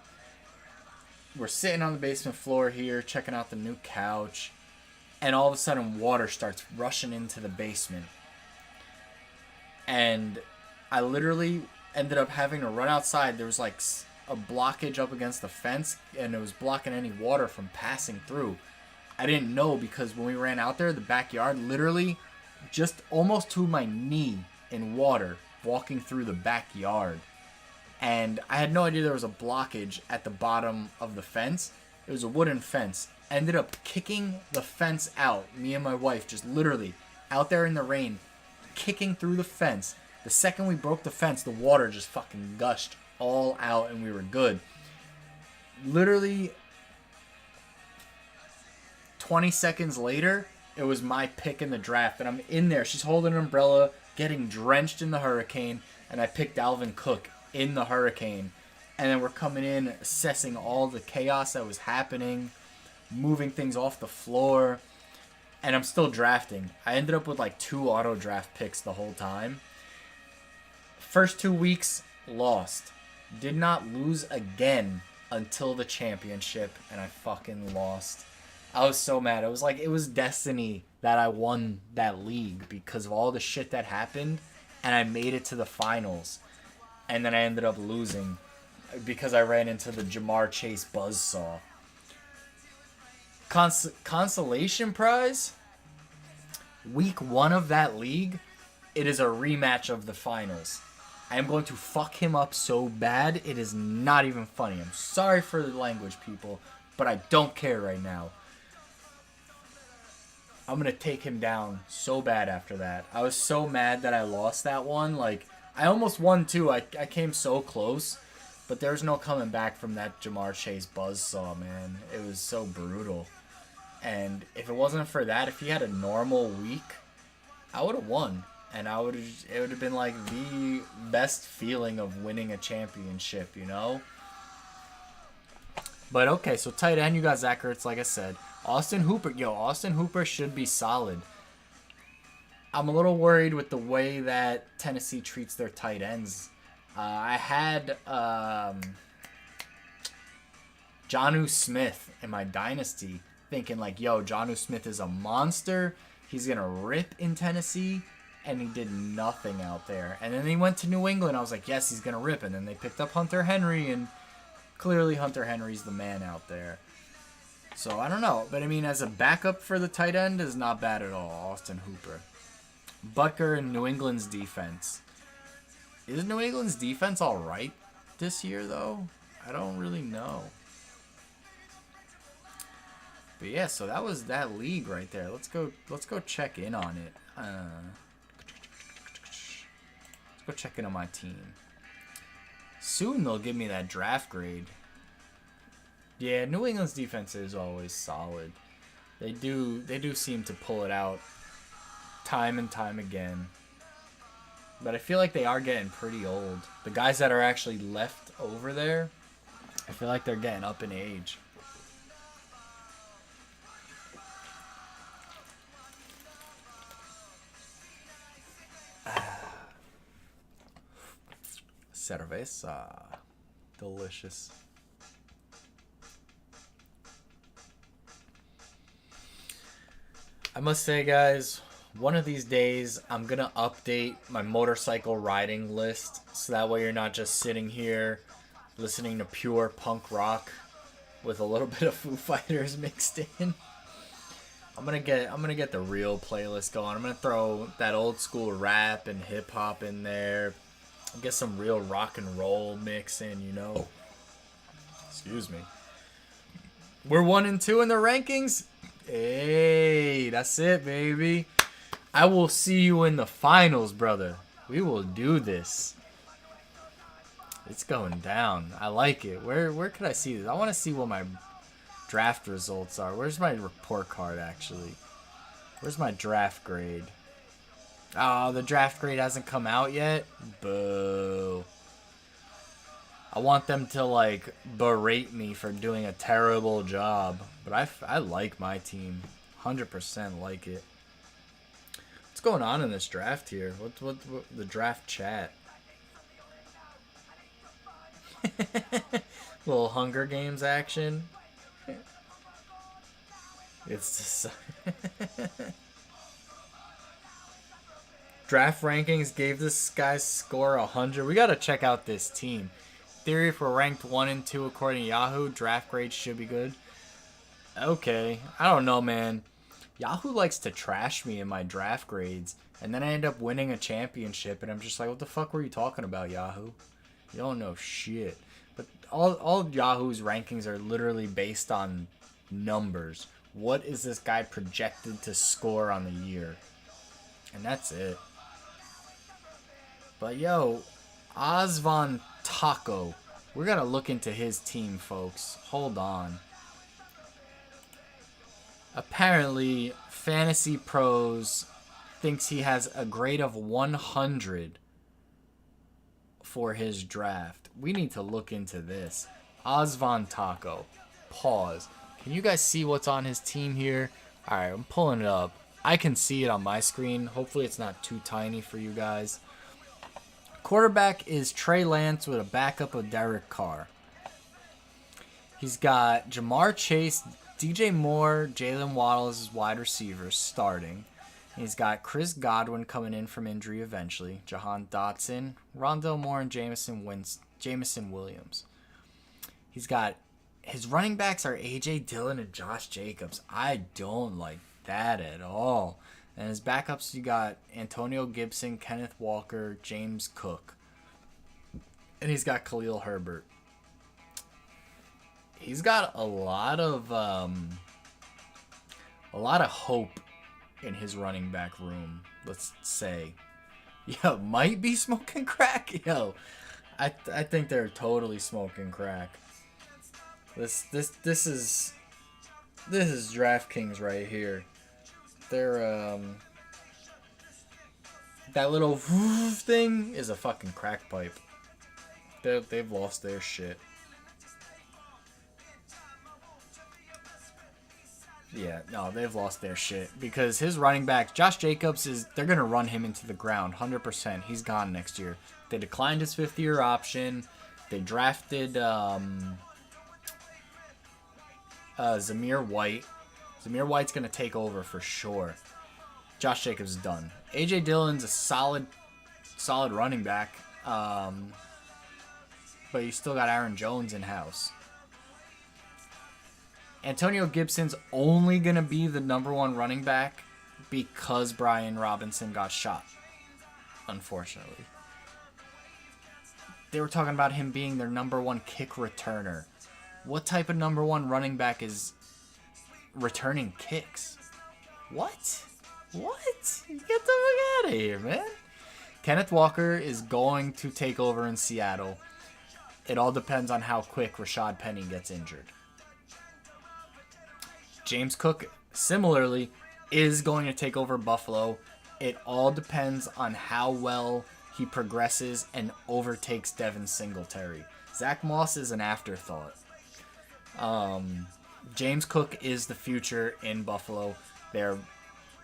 We're sitting on the basement floor here, checking out the new couch, and all of a sudden water starts rushing into the basement. And I literally ended up having to run outside. There was like a blockage up against the fence, and it was blocking any water from passing through. I didn't know because when we ran out there, the backyard, literally just almost to my knee in water walking through the backyard. And I had no idea there was a blockage at the bottom of the fence. It was a wooden fence. Ended up kicking the fence out. Me and my wife just literally out there in the rain, kicking through the fence. The second we broke the fence, the water just fucking gushed all out and we were good. Literally 20 seconds later, it was my pick in the draft. And I'm in there. She's holding an umbrella, getting drenched in the hurricane. And I picked Dalvin Cook in the hurricane. And then we're coming in, assessing all the chaos that was happening, moving things off the floor. And I'm still drafting. I ended up with like 2 auto draft picks the whole time. First 2 weeks, lost. Did not lose again until the championship, and I fucking lost. I was so mad. It was destiny that I won that league because of all the shit that happened, and I made it to the finals. And then I ended up losing because I ran into the Jamar Chase buzzsaw. Consolation prize? Week 1 of that league, it is a rematch of the finals. I am going to fuck him up so bad, it is not even funny. I'm sorry for the language, people, but I don't care right now. I'm going to take him down so bad after that. I was so mad that I lost that one. Like, I almost won too. I came so close, but there's no coming back from that Jamar Chase buzzsaw, man. It was so brutal. And if it wasn't for that, if he had a normal week, I would have won. And it would have been like the best feeling of winning a championship, you know? But okay, so tight end, you got Zach Ertz, like I said. Austin Hooper, Austin Hooper should be solid. I'm a little worried with the way that Tennessee treats their tight ends. I had Jonnu Smith in my dynasty, thinking like, Jonnu Smith is a monster. He's going to rip in Tennessee. And he did nothing out there. And then he went to New England. I was like, yes, he's going to rip. And then they picked up Hunter Henry. And clearly Hunter Henry's the man out there. So, I don't know. But, I mean, as a backup for the tight end is not bad at all. Austin Hooper. Butker and New England's defense. Is New England's defense all right this year, though? I don't really know. But, yeah, so that was that league right there. Let's go check in on it. Go check in on my team. Soon they'll give me that draft grade. Yeah, New England's defense is always solid. They do seem to pull it out time and time again. But I feel like they are getting pretty old. The guys that are actually left over there, I feel like they're getting up in age. Cerveza. Delicious. I must say, guys, one of these days I'm going to update my motorcycle riding list so that way you're not just sitting here listening to pure punk rock with a little bit of Foo Fighters mixed in. I'm gonna get the real playlist going. I'm gonna throw that old school rap and hip hop in there. Get some real rock and roll mix in, you know. Excuse me. We're 1 and 2 in the rankings. Hey, that's it, baby. I will see you in the finals, brother. We will do this. It's going down. I like it. Where could I see this? I want to see what my draft results are. Where's my report card, actually? Where's my draft grade? Oh, the draft grade hasn't come out yet? Boo. I want them to, like, berate me for doing a terrible job. But I like my team. 100% like it. What's going on in this draft here? What the draft chat? Little Hunger Games action. It's just... Draft rankings gave this guy's score 100. We gotta check out this team. Theory, if we're ranked 1 and 2 according to Yahoo, draft grades should be good. Okay, I don't know, man. Yahoo likes to trash me in my draft grades, and then I end up winning a championship, and I'm just like, what the fuck were you talking about, Yahoo? You don't know shit. But all Yahoo's rankings are literally based on numbers. What is this guy projected to score on the year? And that's it. But yo, Osvan Taco. We're going to look into his team, folks. Hold on. Apparently, Fantasy Pros thinks he has a grade of 100 for his draft. We need to look into this. Osvan Taco. Pause. Can you guys see what's on his team here? Alright, I'm pulling it up. I can see it on my screen. Hopefully it's not too tiny for you guys. Quarterback is Trey Lance with a backup of Derek Carr. He's got Jamar Chase, DJ Moore, Jalen Waddle as his wide receivers starting. He's got Chris Godwin coming in from injury eventually. Jahan Dotson, Rondell Moore, and Jameson Williams. He's got his running backs are A.J. Dillon and Josh Jacobs. I don't like that at all. And his backups, you got Antonio Gibson, Kenneth Walker, James Cook. And he's got Khalil Herbert. He's got a lot of hope in his running back room, let's say. Yo, might be smoking crack. Yo, I think they're totally smoking crack. This is DraftKings right here. They're that little thing is a fucking crack pipe. They've lost their shit. Yeah, no, they've lost their shit because his running back, Josh Jacobs, they're gonna run him into the ground, 100%. He's gone next year. They declined his 5th-year option. They drafted Zamir White. Zamir White's gonna take over for sure. Josh Jacobs is done. A.J. Dillon's a solid running back, but you still got Aaron Jones in house. Antonio Gibson's only going to be the number 1 running back because Brian Robinson got shot, unfortunately. They were talking about him being their number 1 kick returner. What type of number 1 running back is returning kicks? What? Get the fuck out of here, man. Kenneth Walker is going to take over in Seattle. It all depends on how quick Rashad Penny gets injured. James Cook, similarly, is going to take over Buffalo. It all depends on how well he progresses and overtakes Devin Singletary. Zach Moss is an afterthought. James Cook is the future in Buffalo. Their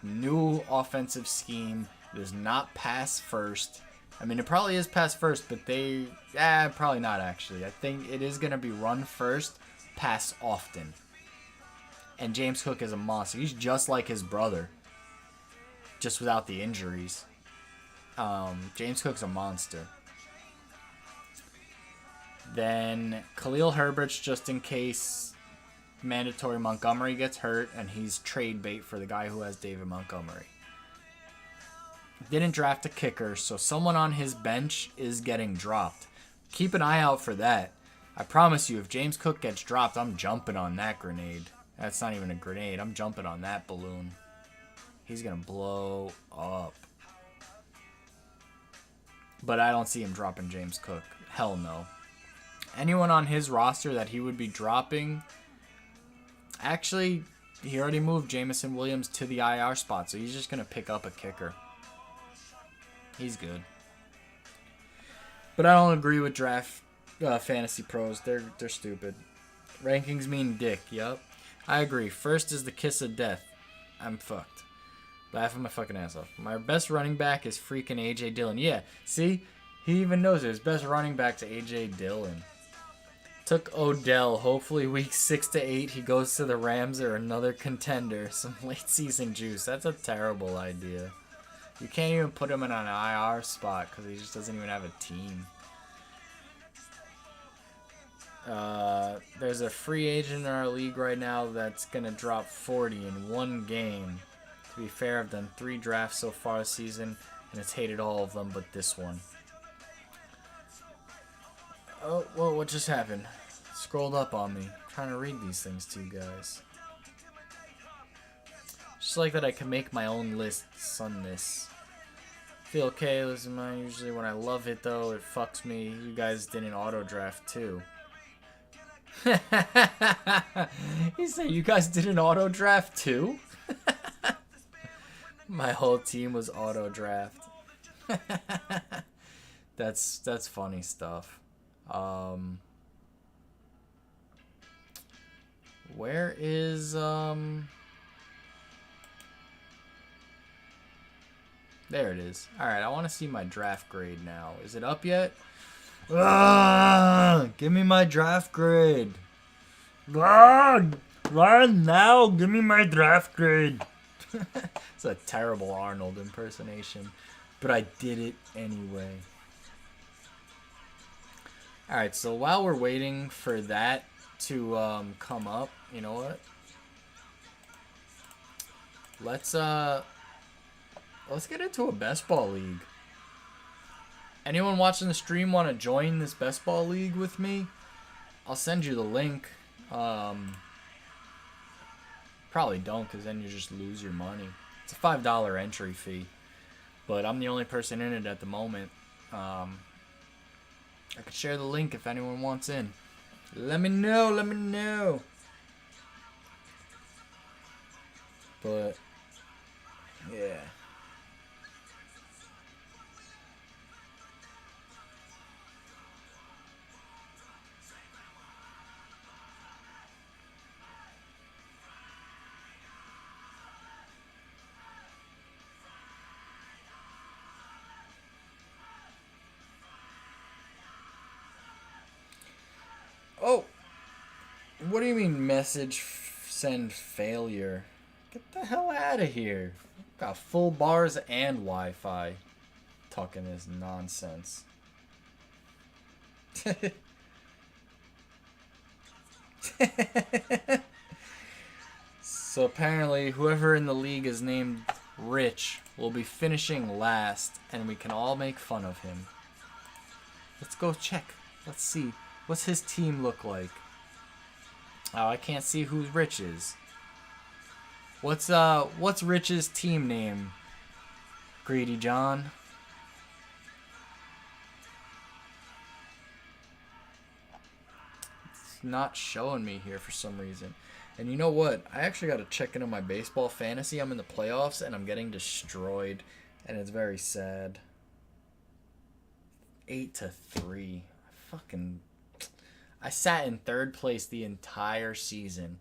new offensive scheme does not pass first. I mean, it probably is pass first, but probably not actually. I think it is going to be run first, pass often. And James Cook is a monster. He's just like his brother, just without the injuries. James Cook's a monster. Then Khalil Herbert's just in case mandatory Montgomery gets hurt, and he's trade bait for the guy who has David Montgomery. Didn't draft a kicker, so someone on his bench is getting dropped. Keep an eye out for that. I promise you, if James Cook gets dropped, I'm jumping on that grenade. That's not even a grenade. I'm jumping on that balloon. He's going to blow up. But I don't see him dropping James Cook. Hell no. Anyone on his roster that he would be dropping... Actually, he already moved Jameson Williams to the IR spot, so he's just going to pick up a kicker. He's good. But I don't agree with draft fantasy pros. They're stupid. Rankings mean dick, yup. I agree. First is the kiss of death. I'm fucked. Laughing my fucking ass off. My best running back is freaking A.J. Dillon. Yeah, see? He even knows it. His best running back's A.J. Dillon. Took Odell. Hopefully week 6 to 8 he goes to the Rams or another contender. Some late season juice. That's a terrible idea. You can't even put him in an IR spot because he just doesn't even have a team. There's a free agent in our league right now that's going to drop 40 in one game. To be fair, I've done 3 drafts so far this season, and it's hated all of them but this one. Oh, whoa, what just happened? Scrolled up on me. I'm trying to read these things to you guys. Just like that I can make my own lists on this. Feel okay, listen mine. Usually when I love it though, it fucks me. You guys didn't auto draft too. He said you guys didn't auto draft too? My whole team was auto draft. That's funny stuff. Where is there it is. Alright, I want to see my draft grade now. Is it up yet? Give me my draft grade. Right now, give me my draft grade. It's a terrible Arnold impersonation, but I did it anyway. Alright, so while we're waiting for that to come up, you know what? Let's get into a best ball league. Anyone watching the stream want to join this best ball league with me? I'll send you the link. Probably don't, because then you just lose your money. It's a $5 entry fee, but I'm the only person in it at the moment. I could share the link if anyone wants in. Let me know, let me know. But yeah. Oh, what do you mean message send failure? Get the hell out of here. Got full bars and Wi-Fi. Talking this nonsense. So apparently whoever in the league is named Rich will be finishing last, and we can all make fun of him. Let's go check. Let's see. What's his team look like? Oh, I can't see who Rich is. What's Rich's team name? Greedy John. It's not showing me here for some reason. And you know what? I actually got to check into my baseball fantasy. I'm in the playoffs and I'm getting destroyed, and it's very sad. 8-3. I sat in third place the entire season,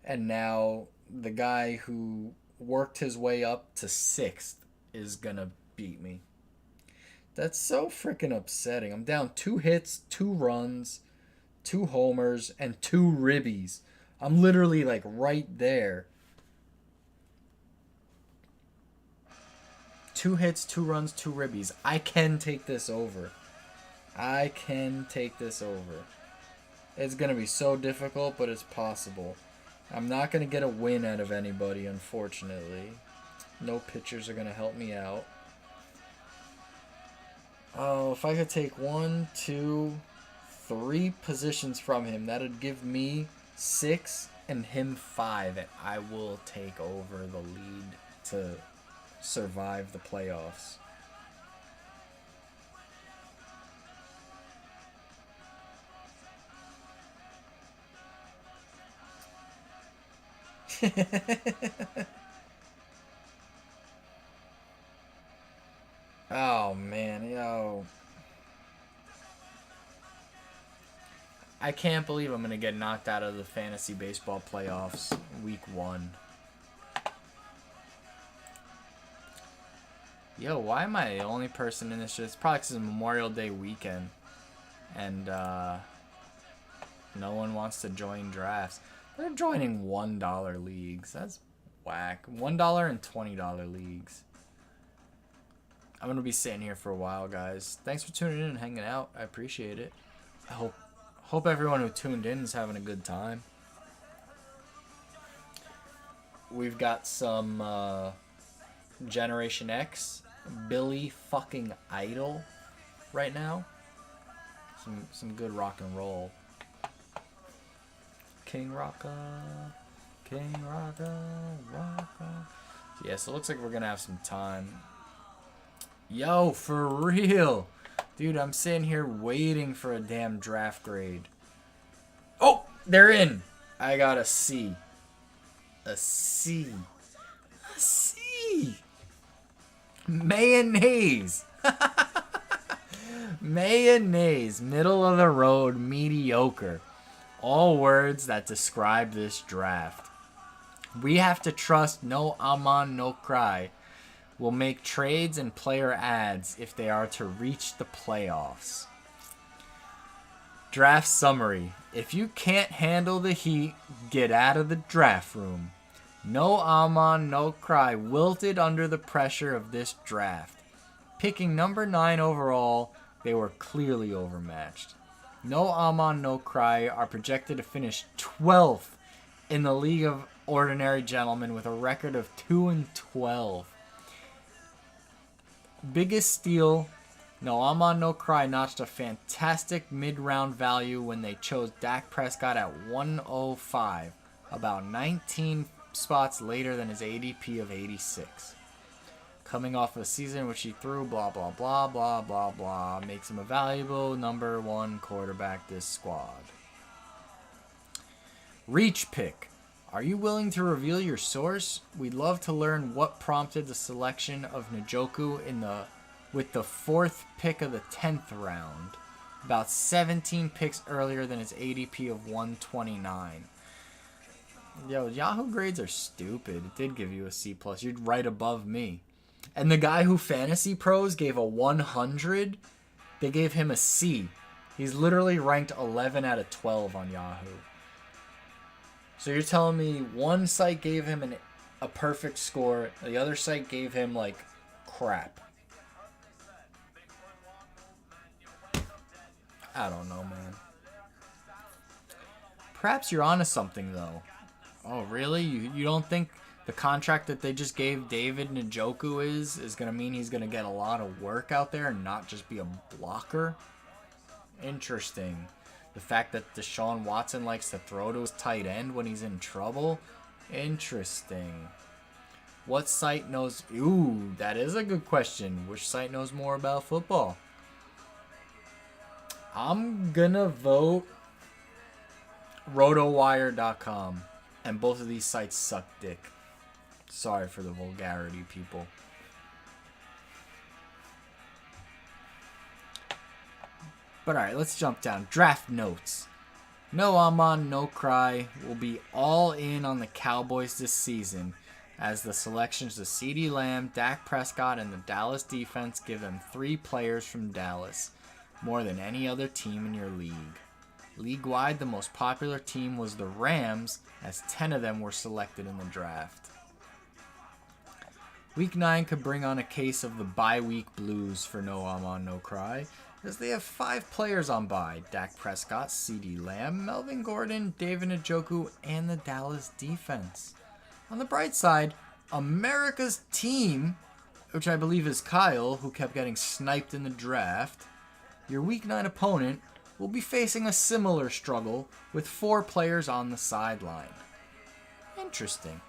and now the guy who worked his way up to 6th is gonna beat me. That's so freaking upsetting. I'm down 2 hits, 2 runs, 2 homers, and 2 ribbies. I'm literally like right there. 2 hits, 2 runs, 2 ribbies. I can take this over. I can take this over. It's going to be so difficult, but it's possible. I'm not going to get a win out of anybody, unfortunately. No pitchers are going to help me out. Oh, if I could take 1, 2, 3 positions from him, that would give me 6 and him 5, and I will take over the lead to survive the playoffs. Oh man, yo. I can't believe I'm gonna get knocked out of the fantasy baseball playoffs week 1. Yo, why am I the only person in this shit? It's probably because it's Memorial Day weekend, and no one wants to join drafts. They're joining $1 leagues. That's whack. $1 and $20 leagues. I'm gonna be sitting here for a while, guys. Thanks for tuning in and hanging out. I appreciate it. I hope everyone who tuned in is having a good time. We've got some Generation X, Billy fucking Idol right now. Some good rock and roll. King Rocka, King Rocka, Rocka. Yeah, so it looks like we're gonna have some time. Yo, for real. Dude, I'm sitting here waiting for a damn draft grade. Oh, they're in. I got a C. A C. A C. Mayonnaise. Mayonnaise. Middle of the road. Mediocre. All words that describe this draft. We have to trust no aman, no cry. Will make trades and player ads if they are to reach the playoffs. Draft summary. If you can't handle the heat, get out of the draft room. No aman, no cry wilted under the pressure of this draft. Picking number 9 overall, they were clearly overmatched. No aman, no cry are projected to finish 12th in the League of Ordinary Gentlemen with a record of 2-12. Biggest steal, no aman, no cry notched a fantastic mid-round value when they chose Dak Prescott at 105, about 19 spots later than his ADP of 86. Coming off a season in which he threw blah, blah, blah, blah, blah, blah, makes him a valuable number 1 quarterback this squad. Reach pick. Are you willing to reveal your source? We'd love to learn what prompted the selection of Njoku with the 4th pick of the 10th round, about 17 picks earlier than his ADP of 129. Yo, Yahoo grades are stupid. It did give you a C+. You're right above me. And the guy who Fantasy Pros gave a 100, they gave him a C. He's literally ranked 11 out of 12 on Yahoo. So you're telling me one site gave him a perfect score, the other site gave him, like, crap. I don't know, man. Perhaps you're onto something, though. Oh, really? You don't think the contract that they just gave David Njoku is going to mean he's going to get a lot of work out there and not just be a blocker? Interesting. The fact that Deshaun Watson likes to throw to his tight end when he's in trouble? Interesting. What site knows... Ooh, that is a good question. Which site knows more about football? I'm gonna vote RotoWire.com. And both of these sites suck dick. Sorry for the vulgarity, people. But alright, let's jump down. Draft notes. No aman, no cry will be all in on the Cowboys this season, as the selections of CeeDee Lamb, Dak Prescott, and the Dallas defense give them 3 players from Dallas, more than any other team in your league. League-wide, the most popular team was the Rams, as 10 of them were selected in the draft. Week 9 could bring on a case of the bye-week blues for no aman, no cry, as they have 5 players on bye: Dak Prescott, CeeDee Lamb, Melvin Gordon, David Njoku, and the Dallas defense. On the bright side, America's team, which I believe is Kyle, who kept getting sniped in the draft, your Week 9 opponent will be facing a similar struggle with 4 players on the sideline. Interesting.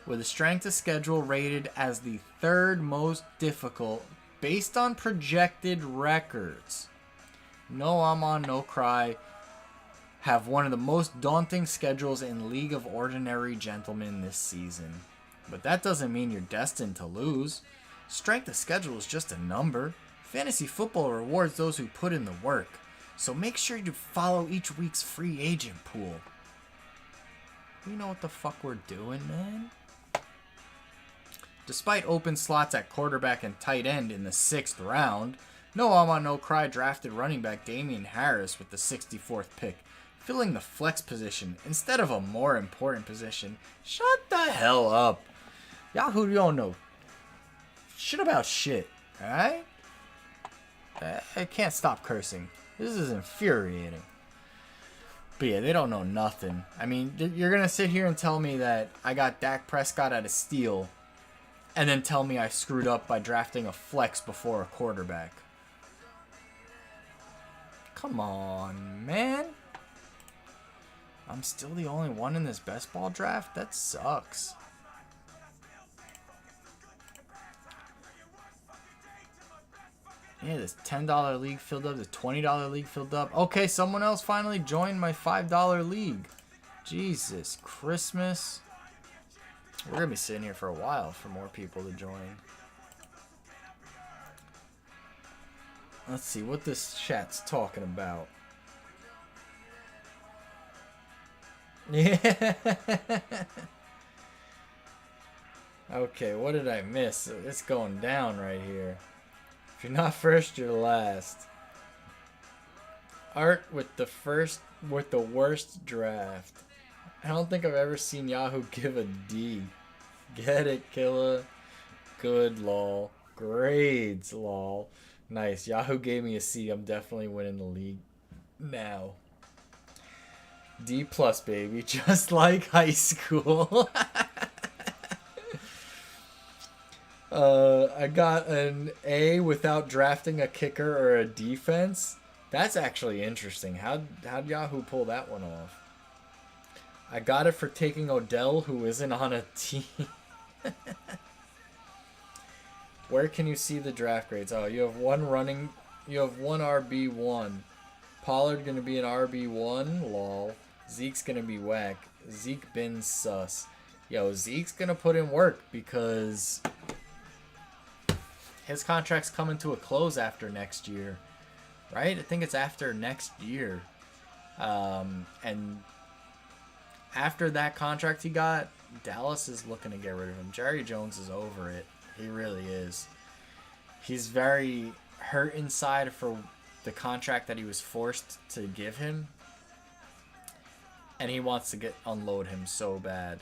With a strength of schedule rated as the 3rd most difficult based on projected records, no aman, no cry have one of the most daunting schedules in League of Ordinary Gentlemen this season. But that doesn't mean you're destined to lose. Strength of schedule is just a number. Fantasy football rewards those who put in the work, so make sure you follow each week's free agent pool. We know what the fuck we're doing, man. Despite open slots at quarterback and tight end in the 6th round, no aman, no cry drafted running back Damian Harris with the 64th pick, filling the flex position instead of a more important position. Shut the hell up. Yahoo, you don't know shit about shit, alright? I can't stop cursing. This is infuriating. But yeah, they don't know nothing. I mean, you're going to sit here and tell me that I got Dak Prescott at a steal, and then tell me I screwed up by drafting a flex before a quarterback. Come on, man. I'm still the only one in this best ball draft? That sucks. Yeah, this $10 league filled up. This $20 league filled up. Okay, someone else finally joined my $5 league. Jesus Christmas. We're going to be sitting here for a while for more people to join. Let's see what this chat's talking about. Yeah. Okay, what did I miss? It's going down right here. If you're not first, you're last. Art with the worst draft. I don't think I've ever seen Yahoo give a D. Get it, Killa? Good, lol. Grades, lol. Nice. Yahoo gave me a C. I'm definitely winning the league now. D plus, baby. Just like high school. I got an A without drafting a kicker or a defense. That's actually interesting. How'd Yahoo pull that one off? I got it for taking Odell, who isn't on a team. Where can you see the draft grades? Oh, you have one RB1. Pollard gonna be an RB1. Lol. Zeke's gonna be whack. Zeke been sus. Yo, Zeke's gonna put in work because his contract's coming to a close after next year, right? I think it's after next year. And after that contract he got, Dallas is looking to get rid of him. Jerry Jones is over it. He really is. He's very hurt inside for the contract that he was forced to give him. And he wants to unload him so bad.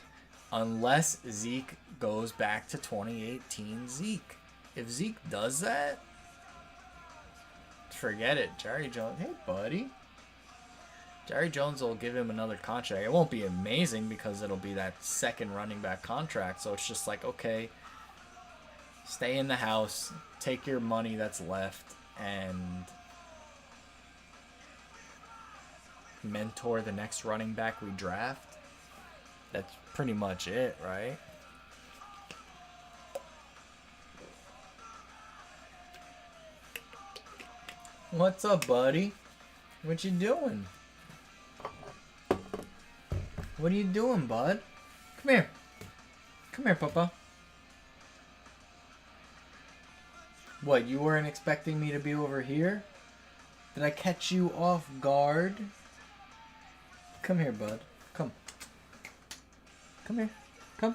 Unless Zeke goes back to 2018 Zeke. If Zeke does that, forget it. Jerry Jones, hey buddy. Jerry Jones will give him another contract. It won't be amazing because it'll be that second running back contract. So it's just like, okay, stay in the house, take your money that's left, and mentor the next running back we draft. That's pretty much it, right? What's up, buddy? What you doing? What are you doing, bud? Come here. Come here, Papa. What, you weren't expecting me to be over here? Did I catch you off guard? Come here, bud. Come. Come here. Come.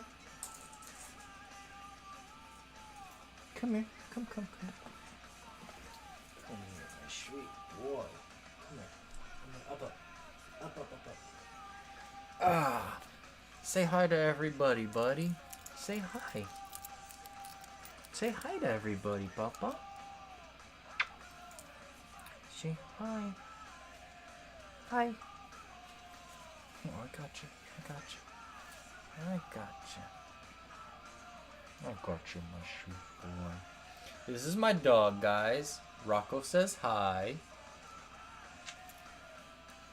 Come here. Come. Come here, my sweet boy. Come here. Up. Ah. Say hi to everybody, buddy. Say hi. Say hi to everybody, Papa. Say hi. Hi. Oh, I got you. I got you, my sweet boy. This is my dog, guys. Rocco says hi.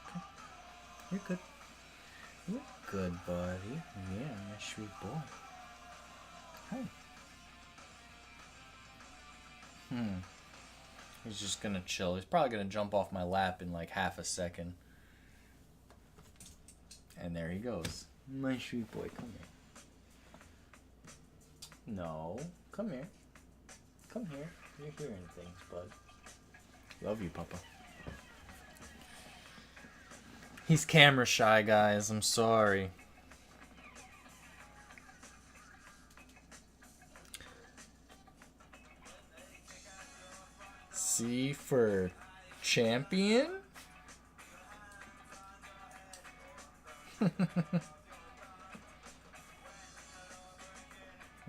Okay. You're good. You're good, buddy. Yeah, my sweet boy. Hi. He's just gonna chill. He's probably gonna jump off my lap in like half a second. And there he goes. My sweet boy, come here. No, come here. Come here. You're hearing things, bud. Love you, Papa. He's camera shy, guys. I'm sorry. C for champion?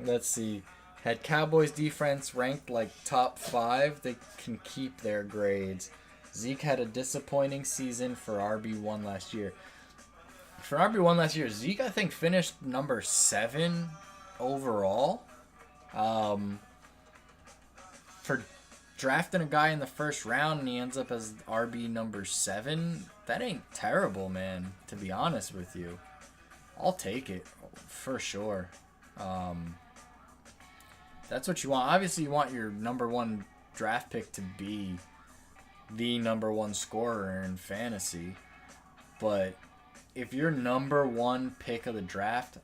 Let's see. Had Cowboys defense ranked like top 5, they can keep their grades. Zeke had a disappointing season for RB1 last year. For RB1 last year, Zeke, I think, finished number 7 overall. For drafting a guy in the first round and he ends up as RB number 7, that ain't terrible, man, to be honest with you. I'll take it, for sure. That's what you want. Obviously, you want your number 1 draft pick to be the number one scorer in fantasy. But if your number one pick of the draft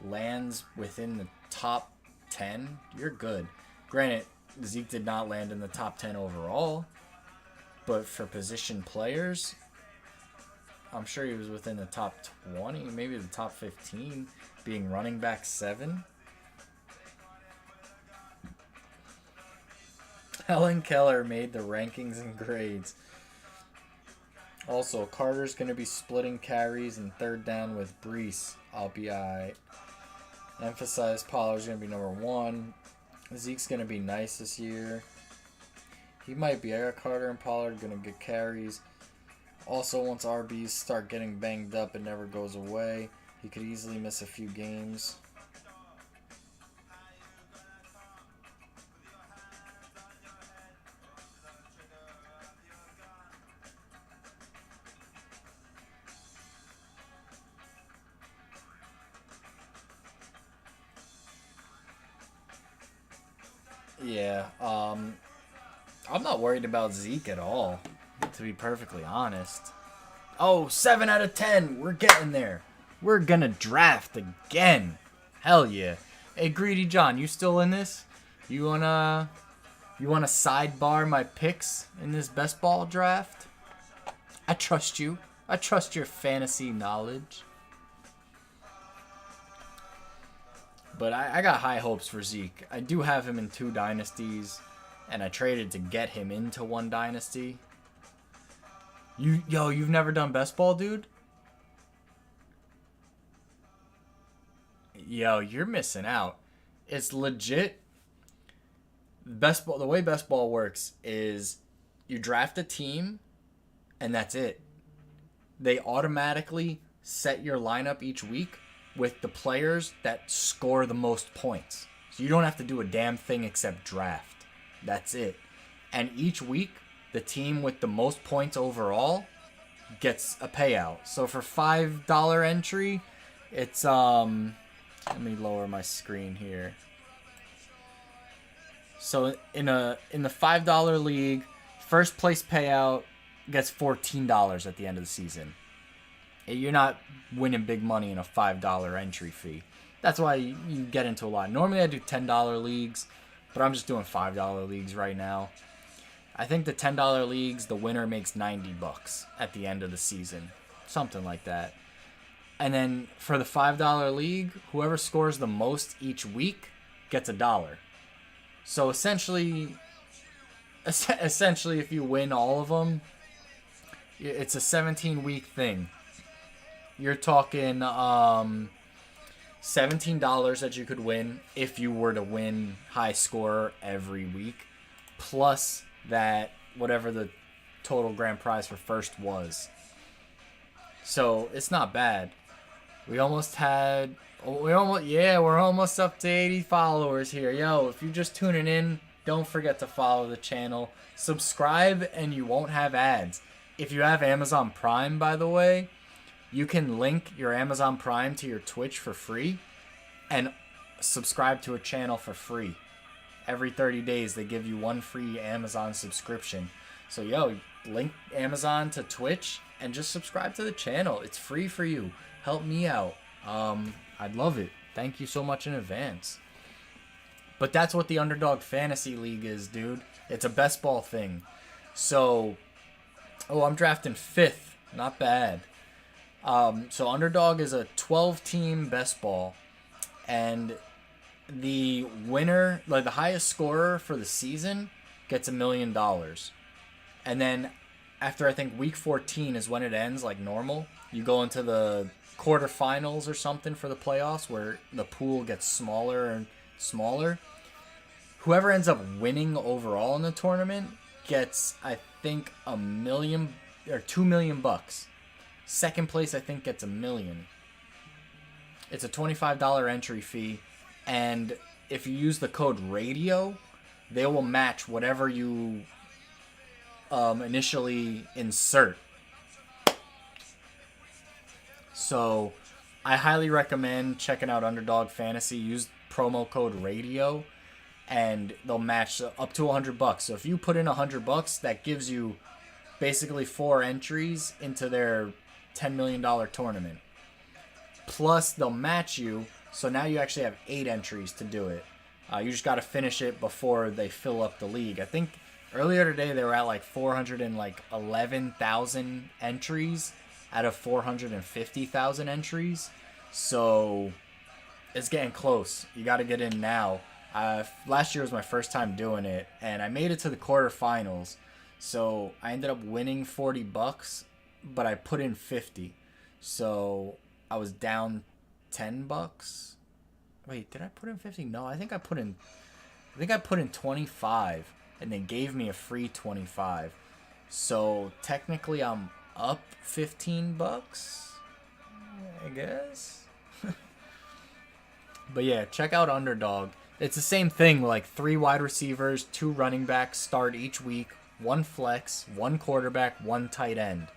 lands within the top 10, you're good. Granted, Zeke did not land in the top 10 overall, but for position players, I'm sure he was within the top 20, maybe the top 15, being running back 7. Helen Keller made the rankings and grades. Also, Carter's going to be splitting carries and third down with Brees. I'll be alright. Emphasize Pollard's going to be number 1. Zeke's going to be nice this year. He might be. I got Carter and Pollard going to get carries. Also, once RBs start getting banged up, it never goes away. He could easily miss a few games. Yeah, I'm not worried about Zeke at all, to be perfectly honest. Oh, 7 out of 10. We're getting there. We're going to draft again. Hell yeah. Hey, Greedy John, you still in this? You wanna sidebar my picks in this best ball draft? I trust you. I trust your fantasy knowledge. But I got high hopes for Zeke. I do have him in 2 dynasties, and I traded to get him into 1 dynasty. You've never done best ball, dude? Yo, you're missing out. It's legit. Best ball. The way best ball works is you draft a team, and that's it. They automatically set your lineup each week with the players that score the most points. So you don't have to do a damn thing except draft. That's it. And each week, the team with the most points overall gets a payout. So for $5 entry, it's let me lower my screen here. So in the $5 league, first place payout gets $14 at the end of the season. You're not winning big money in a $5 entry fee. That's why you get into a lot. Normally I do $10 leagues, but I'm just doing $5 leagues right now. I think the $10 leagues, the winner makes $90 at the end of the season. Something like that. And then for the $5 league, whoever scores the most each week gets $1. So essentially, if you win all of them, it's a 17-week thing. You're talking $17 that you could win if you were to win high score every week, plus that whatever the total grand prize for first was. So it's not bad. We're almost up to 80 followers here. Yo, if you're just tuning in, don't forget to follow the channel. Subscribe and you won't have ads. If you have Amazon Prime, by the way, you can link your Amazon Prime to your Twitch for free and subscribe to a channel for free. Every 30 days, they give you 1 free Amazon subscription. So, link Amazon to Twitch and just subscribe to the channel. It's free for you. Help me out. I'd love it. Thank you so much in advance. But that's what the Underdog Fantasy League is, dude. It's a best ball thing. So, I'm drafting 5th. Not bad. So Underdog is a 12-team best ball, and the winner, like the highest scorer for the season, gets $1 million. And then after I think week 14 is when it ends, like normal, you go into the quarterfinals or something for the playoffs where the pool gets smaller and smaller. Whoever ends up winning overall in the tournament gets, I think, $1 million or $2 million. Second place, I think, gets $1 million. It's a $25 entry fee, and if you use the code RADIO, they will match whatever you initially insert. So, I highly recommend checking out Underdog Fantasy. Use promo code RADIO, and they'll match up to $100. So if you put in $100, that gives you basically 4 entries into their $10 million tournament. Plus, they'll match you, so now you actually have 8 entries to do it. You just got to finish it before they fill up the league. I think earlier today they were at like 411,000 entries out of 450,000 entries. So it's getting close. You got to get in now. Last year was my first time doing it, and I made it to the quarterfinals. So I ended up winning $40, but I put in 50. So I was down $10. Wait, did I put in 50? No, I think I put in 25, and they gave me a free 25. So technically I'm up $15, I guess. But yeah, check out Underdog. It's the same thing, like 3 wide receivers, 2 running backs start each week, 1 flex, 1 quarterback, 1 tight end.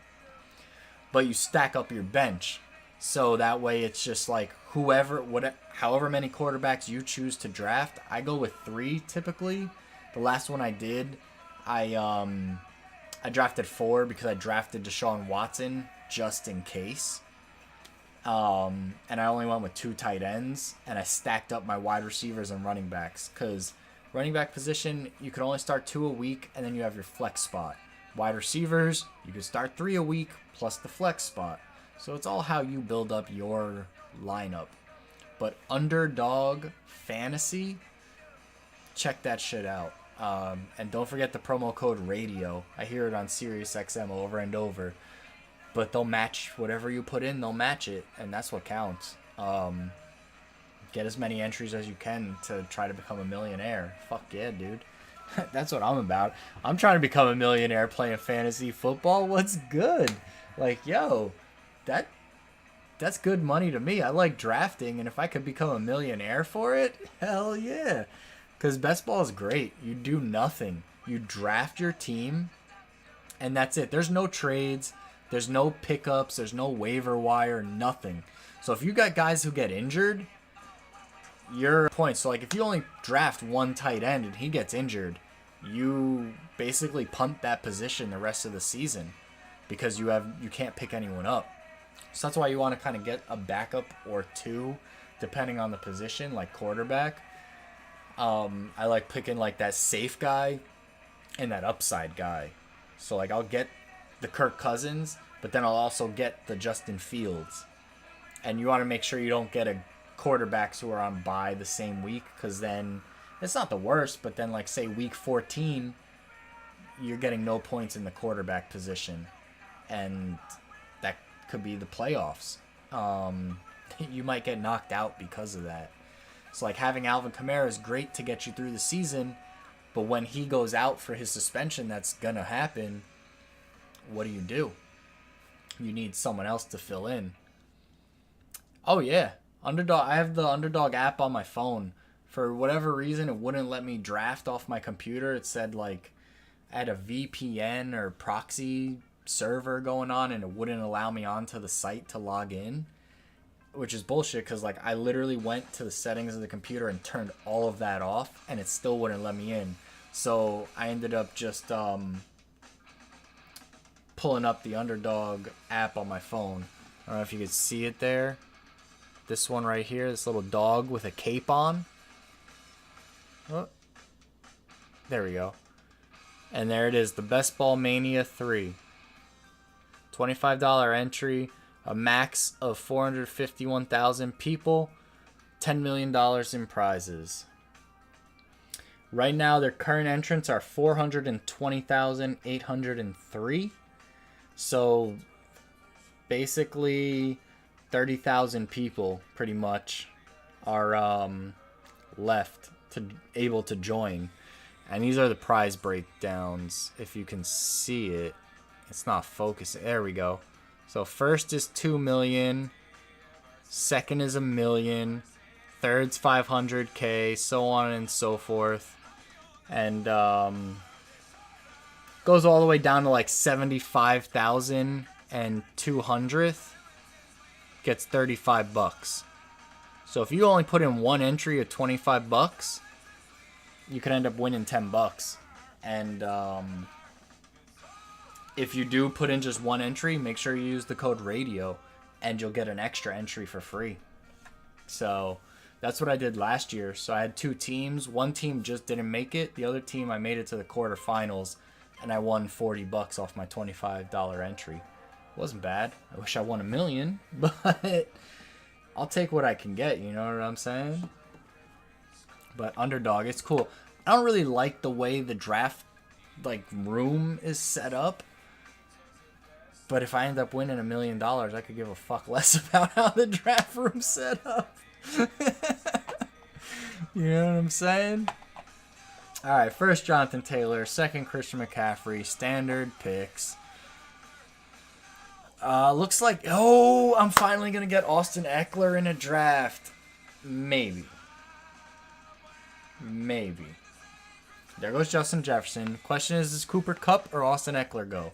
But you stack up your bench. So that way it's just like however many quarterbacks you choose to draft. I go with 3 typically. The last one I did, I drafted 4 because I drafted Deshaun Watson just in case. And I only went with 2 tight ends, and I stacked up my wide receivers and running backs, because running back position, you can only start 2 a week, and then you have your flex spot. Wide receivers, you can start 3 a week plus the flex spot. So it's all how you build up your lineup. But Underdog Fantasy, check that shit out. And don't forget the promo code RADIO. I hear it on SiriusXM over and over. But they'll match whatever you put in, they'll match it, and that's what counts. Get as many entries as you can to try to become a millionaire. Fuck yeah, dude. That's what I'm about. I'm trying to become a millionaire playing fantasy football. What's good? Like, yo, that's good money to me. I like drafting, and if I could become a millionaire for it, hell yeah. Because best ball is great. You do nothing. You draft your team, and that's it. There's no trades. There's no pickups. There's no waiver wire. Nothing. So if you got guys who get injured, your points. So like if you only draft 1 tight end and he gets injured, you basically punt that position the rest of the season because you can't pick anyone up. So that's why you want to kind of get a backup or 2 depending on the position, like quarterback. I like picking like that safe guy and that upside guy. So like I'll get the Kirk Cousins, but then I'll also get the Justin Fields. And you want to make sure you don't get quarterbacks who are on bye the same week, because then it's not the worst, but then like say week 14, you're getting no points in the quarterback position, and that could be the playoffs. You might get knocked out because of that. So like having Alvin Kamara is great to get you through the season, but when he goes out for his suspension, that's gonna happen. What do? You need someone else to fill in. Oh yeah, Underdog. I have the Underdog app on my phone. For whatever reason, it wouldn't let me draft off my computer. It said like I had a VPN or proxy server going on, and it wouldn't allow me onto the site to log in, which is bullshit, because like I literally went to the settings of the computer and turned all of that off, and it still wouldn't let me in. So I ended up just pulling up the Underdog app on my phone. I don't know if you can see it there. This one right here, this little dog with a cape on. Oh, there we go. And there it is, the Best Ball Mania 3. $25 entry, a max of 451,000 people, $10 million in prizes. Right now, their current entrants are 420,803. So basically 30,000 people pretty much are left to able to join. And these are the prize breakdowns. If you can see it, it's not focusing. There we go. So first is 2 million, second is 1 million, third's 500K, so on and so forth. And goes all the way down to like 75,000, and 200th gets $35. So if you only put in 1 entry of $25, you could end up winning $10. And if you do put in just one entry, make sure you use the code radio, and you'll get an extra entry for free. So that's what I did last year. So I had 2 teams. One team just didn't make it. The other team, I made it to the quarterfinals, and I won $40 off my $25 entry. Wasn't bad. I wish I won $1 million, but I'll take what I can get. You know what I'm saying? But Underdog, it's cool. I don't really like the way the draft room is set up. But if I end up winning $1 million, I could give a fuck less about how the draft room's set up. You know what I'm saying? Alright, first Jonathan Taylor, second Christian McCaffrey, standard picks. Looks like, I'm finally going to get Austin Eckler in a draft. Maybe. There goes Justin Jefferson. Question is, does Cooper Kupp or Austin Eckler go?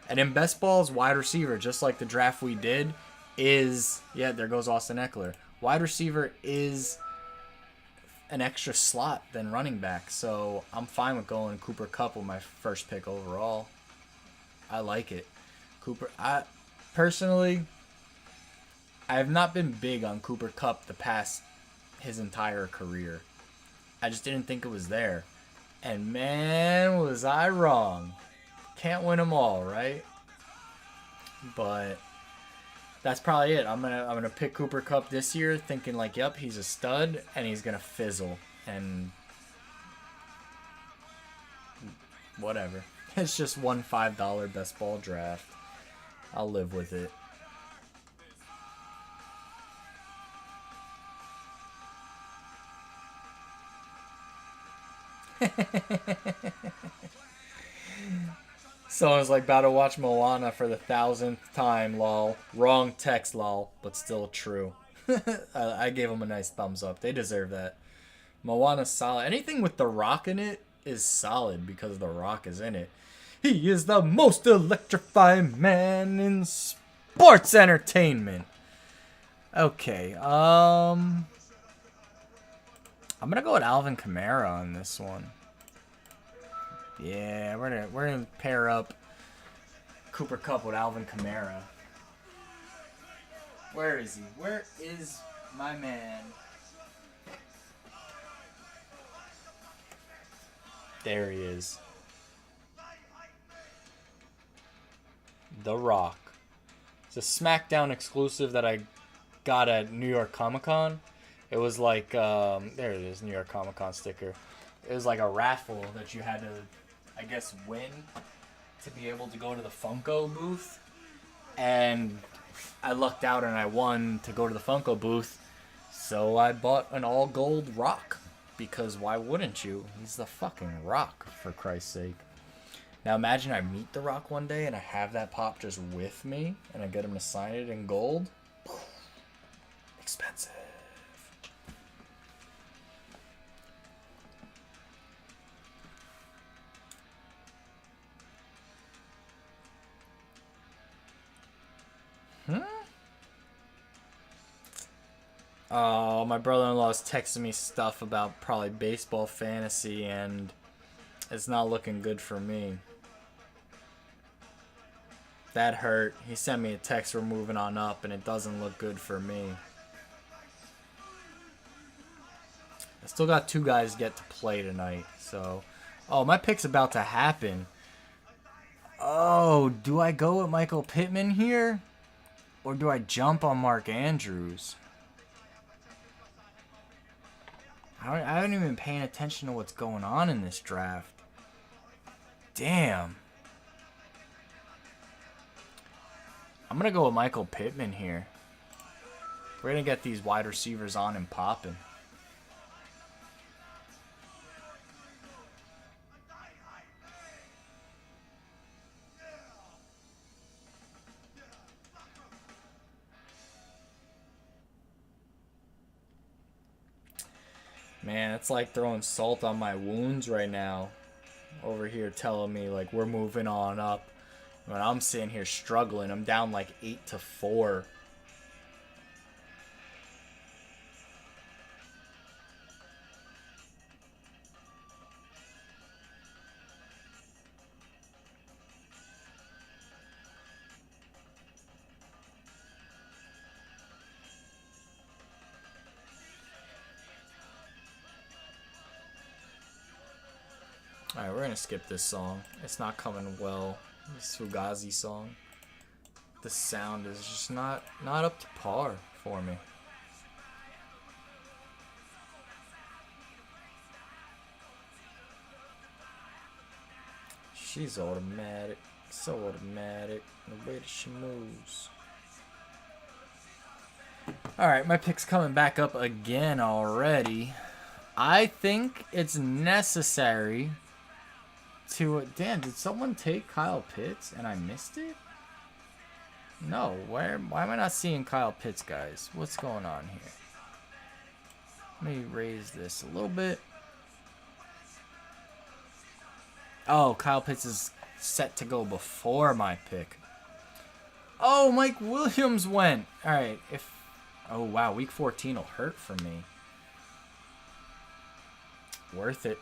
And in best balls, wide receiver, just like the draft we did, is... Yeah, there goes Austin Eckler. Wide receiver is an extra slot than running back. So I'm fine with going Cooper Kupp with my first pick overall. I like it. Personally, I have not been big on Cooper Kupp his entire career. I just didn't think it was there. And man, was I wrong. Can't win them all, right? But that's probably it. I'm gonna pick Cooper Kupp this year, thinking yep, he's a stud, and he's gonna fizzle, and whatever. It's just one $5 best ball draft. I'll live with it. Someone's about to watch Moana for the 1000th time, lol. Wrong text, lol, but still true. I gave them a nice thumbs up. They deserve that. Moana's solid. Anything with The Rock in it is solid because The Rock is in it. He is the most electrifying man in sports entertainment. Okay, I'm gonna go with Alvin Kamara on this one. Yeah, we're gonna pair up Cooper Kupp with Alvin Kamara. Where is he? Where is my man? There he is. The Rock. It's a SmackDown exclusive that I got at New York Comic Con. It was there it is, New York Comic Con sticker. It was like a raffle that you had to, I guess, win to be able to go to the Funko booth. And I lucked out and I won to go to the Funko booth. So I bought an all gold Rock. Because why wouldn't you? He's the fucking Rock, for Christ's sake. Now imagine I meet The Rock one day and I have that pop just with me. And I get him to sign it in gold. Expensive. Oh, my brother-in-law is texting me stuff about probably baseball fantasy, and it's not looking good for me. That hurt. He sent me a text, we're moving on up, and it doesn't look good for me. I still got 2 guys get to play tonight, so... Oh, my pick's about to happen. Oh, do I go with Michael Pittman here? Or do I jump on Mark Andrews? I haven't even been paying attention to what's going on in this draft. Damn. I'm going to go with Michael Pittman here. We're going to get these wide receivers on and popping. Man, it's like throwing salt on my wounds right now. Over here telling me, we're moving on up. When I'm sitting here struggling, I'm down 8-4. Alright, we're gonna skip this song. It's not coming well. This Fugazi song. The sound is just not up to par for me. She's automatic. So automatic. The way that she moves. Alright, my pick's coming back up again already. I think it's necessary to... Damn, did someone take Kyle Pitts and I missed it? No, why am I not seeing Kyle Pitts, guys? What's going on here? Let me raise this a little bit. Oh, Kyle Pitts is set to go before my pick. Oh, Mike Williams went. Alright, if... Oh, wow, week 14 will hurt for me. Worth it.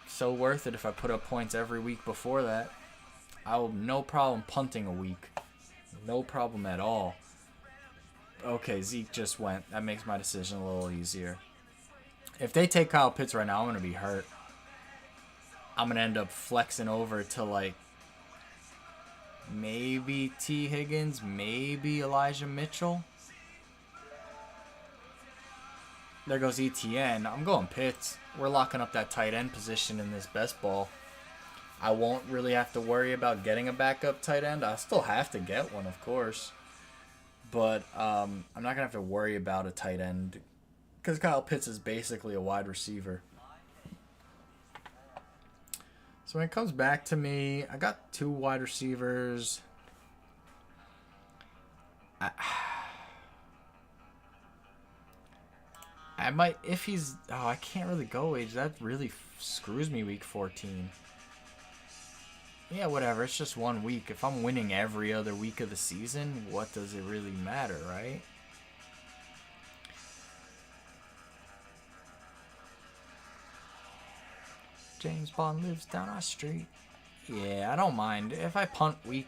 So worth it if I put up points every week before that. I will no problem punting a week. No problem at all. Okay, Zeke just went. That makes my decision a little easier. If they take Kyle Pitts right now, I'm going to be hurt. I'm going to end up flexing over to, like, maybe T. Higgins, maybe Elijah Mitchell. There goes ETN. I'm going Pitts. We're locking up that tight end position in this best ball. I won't really have to worry about getting a backup tight end. I'll still have to get one, of course. But I'm not going to have to worry about a tight end because Kyle Pitts is basically a wide receiver. So when it comes back to me, I got 2 wide receivers. I might, if he's... Oh, I can't really go age. That really screws me week 14. Yeah, whatever. It's just 1 week. If I'm winning every other week of the season, what does it really matter, right? James Bond lives down our street. Yeah, I don't mind. If I punt week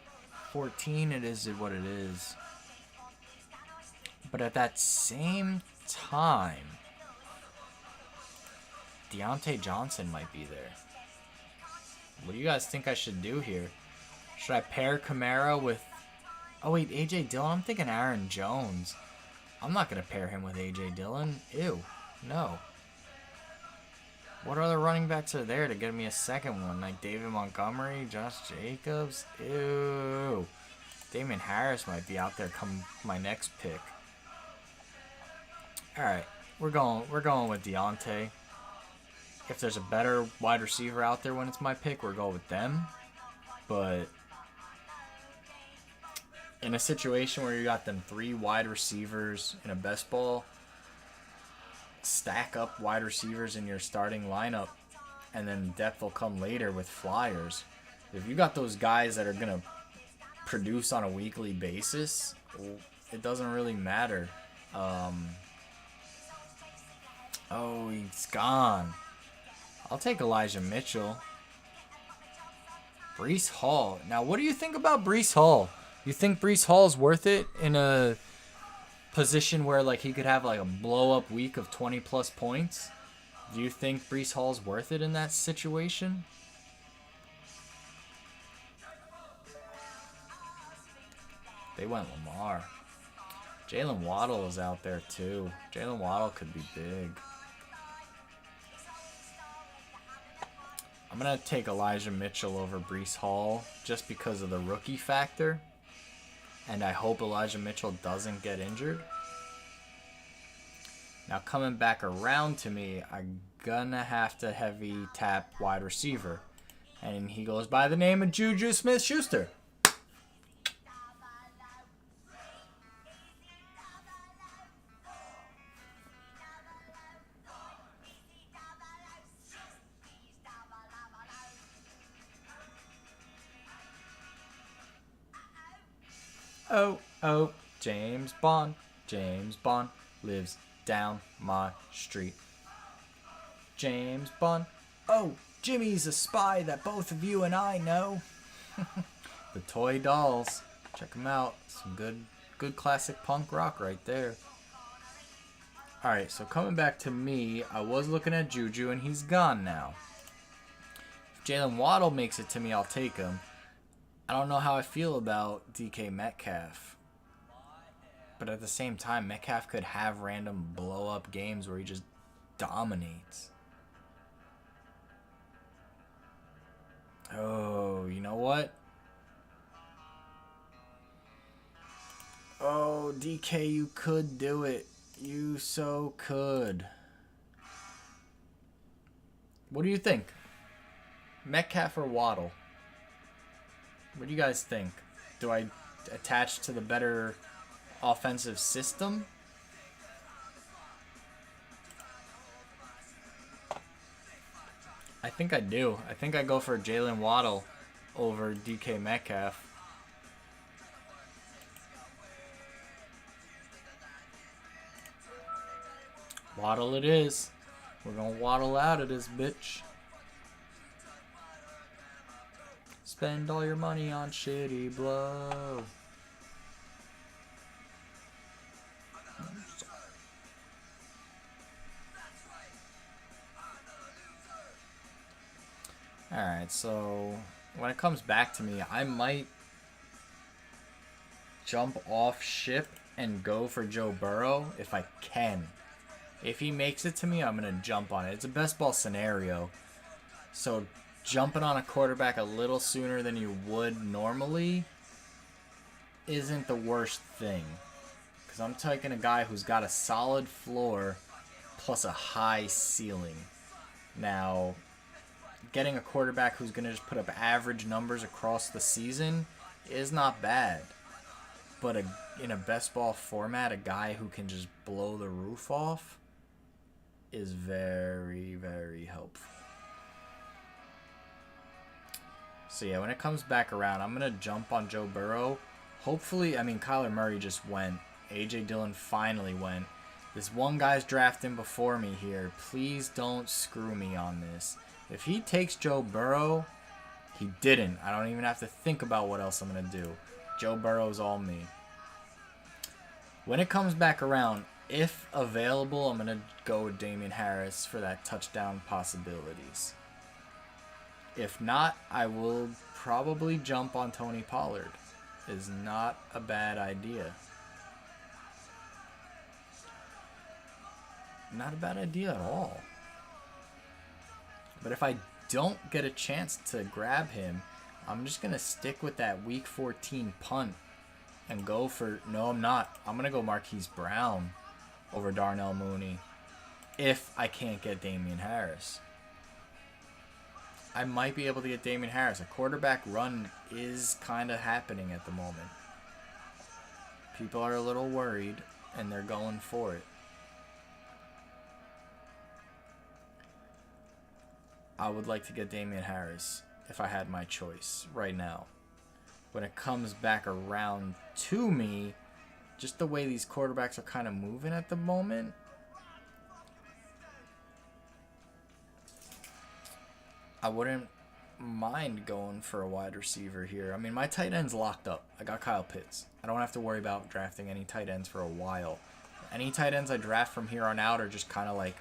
14, it is what it is. But at that same time, Deontay Johnson might be there. What do you guys think I should do here? Should I pair Kamara with... Oh, wait, A.J. Dillon? I'm thinking Aaron Jones. I'm not going to pair him with A.J. Dillon. Ew. No. What other running backs are there to get me a second one? Like David Montgomery, Josh Jacobs? Ew. Damon Harris might be out there come my next pick. Alright. We're going with Deontay. If there's a better wide receiver out there when it's my pick, we're going with them. But in a situation where you got them 3 wide receivers in a best ball, stack up wide receivers in your starting lineup, and then depth will come later with flyers. If you got those guys that are going to produce on a weekly basis, it doesn't really matter. Oh, he's gone. I'll take Elijah Mitchell. Breece Hall. Now, what do you think about Breece Hall? You think Breece Hall's worth it in a position where like he could have like a blow-up week of 20-plus points? Do you think Breece Hall's worth it in that situation? They went Lamar. Jalen Waddle is out there too. Jalen Waddle could be big. I'm going to take Elijah Mitchell over Breece Hall just because of the rookie factor. And I hope Elijah Mitchell doesn't get injured. Now coming back around to me, I'm going to have to heavy tap wide receiver. And he goes by the name of Juju Smith-Schuster. Oh, oh, James Bond lives down my street. James Bond. Oh, Jimmy's a spy that both of you and I know. The Toy Dolls. Check them out. Some good classic punk rock right there. Alright, so coming back to me, I was looking at Juju and he's gone now. Jalen Waddle makes it to me, I'll take him. I don't know how I feel about DK Metcalf. But at the same time, Metcalf could have random blow-up games where he just dominates. Oh, you know what? Oh, DK, you could do it. You so could. What do you think? Metcalf or Waddle? What do you guys think? Do I attach to the better offensive system? I think I do. I think I go for Jalen Waddle over DK Metcalf. Waddle it is. We're gonna waddle out of this bitch. Spend all your money on shitty blow. Alright, so when it comes back to me, I might jump off ship and go for Joe Burrow if I can. If he makes it to me, I'm going to jump on it. It's a best ball scenario. So jumping on a quarterback a little sooner than you would normally isn't the worst thing. Because I'm taking a guy who's got a solid floor plus a high ceiling. Now, getting a quarterback who's going to just put up average numbers across the season is not bad. But in a best ball format, a guy who can just blow the roof off is very, very helpful. So yeah, when it comes back around, I'm going to jump on Joe Burrow. Hopefully, I mean, Kyler Murray just went. A.J. Dillon finally went. This one guy's drafting before me here. Please don't screw me on this. If he takes Joe Burrow, he didn't. I don't even have to think about what else I'm going to do. Joe Burrow's all me. When it comes back around, if available, I'm going to go with Damian Harris for that touchdown possibilities. If not, I will probably jump on Tony Pollard. Is not a bad idea. Not a bad idea at all. But if I don't get a chance to grab him, I'm just going to stick with that week 14 punt and go for... No, I'm not. I'm going to go Marquise Brown over Darnell Mooney if I can't get Damian Harris. I might be able to get Damian Harris. A quarterback run is kind of happening at the moment. People are a little worried, and they're going for it. I would like to get Damian Harris if I had my choice right now. When it comes back around to me, just the way these quarterbacks are kind of moving at the moment, I wouldn't mind going for a wide receiver here. I mean, my tight end's locked up. I got Kyle Pitts. I don't have to worry about drafting any tight ends for a while. Any tight ends I draft from here on out are just kind of like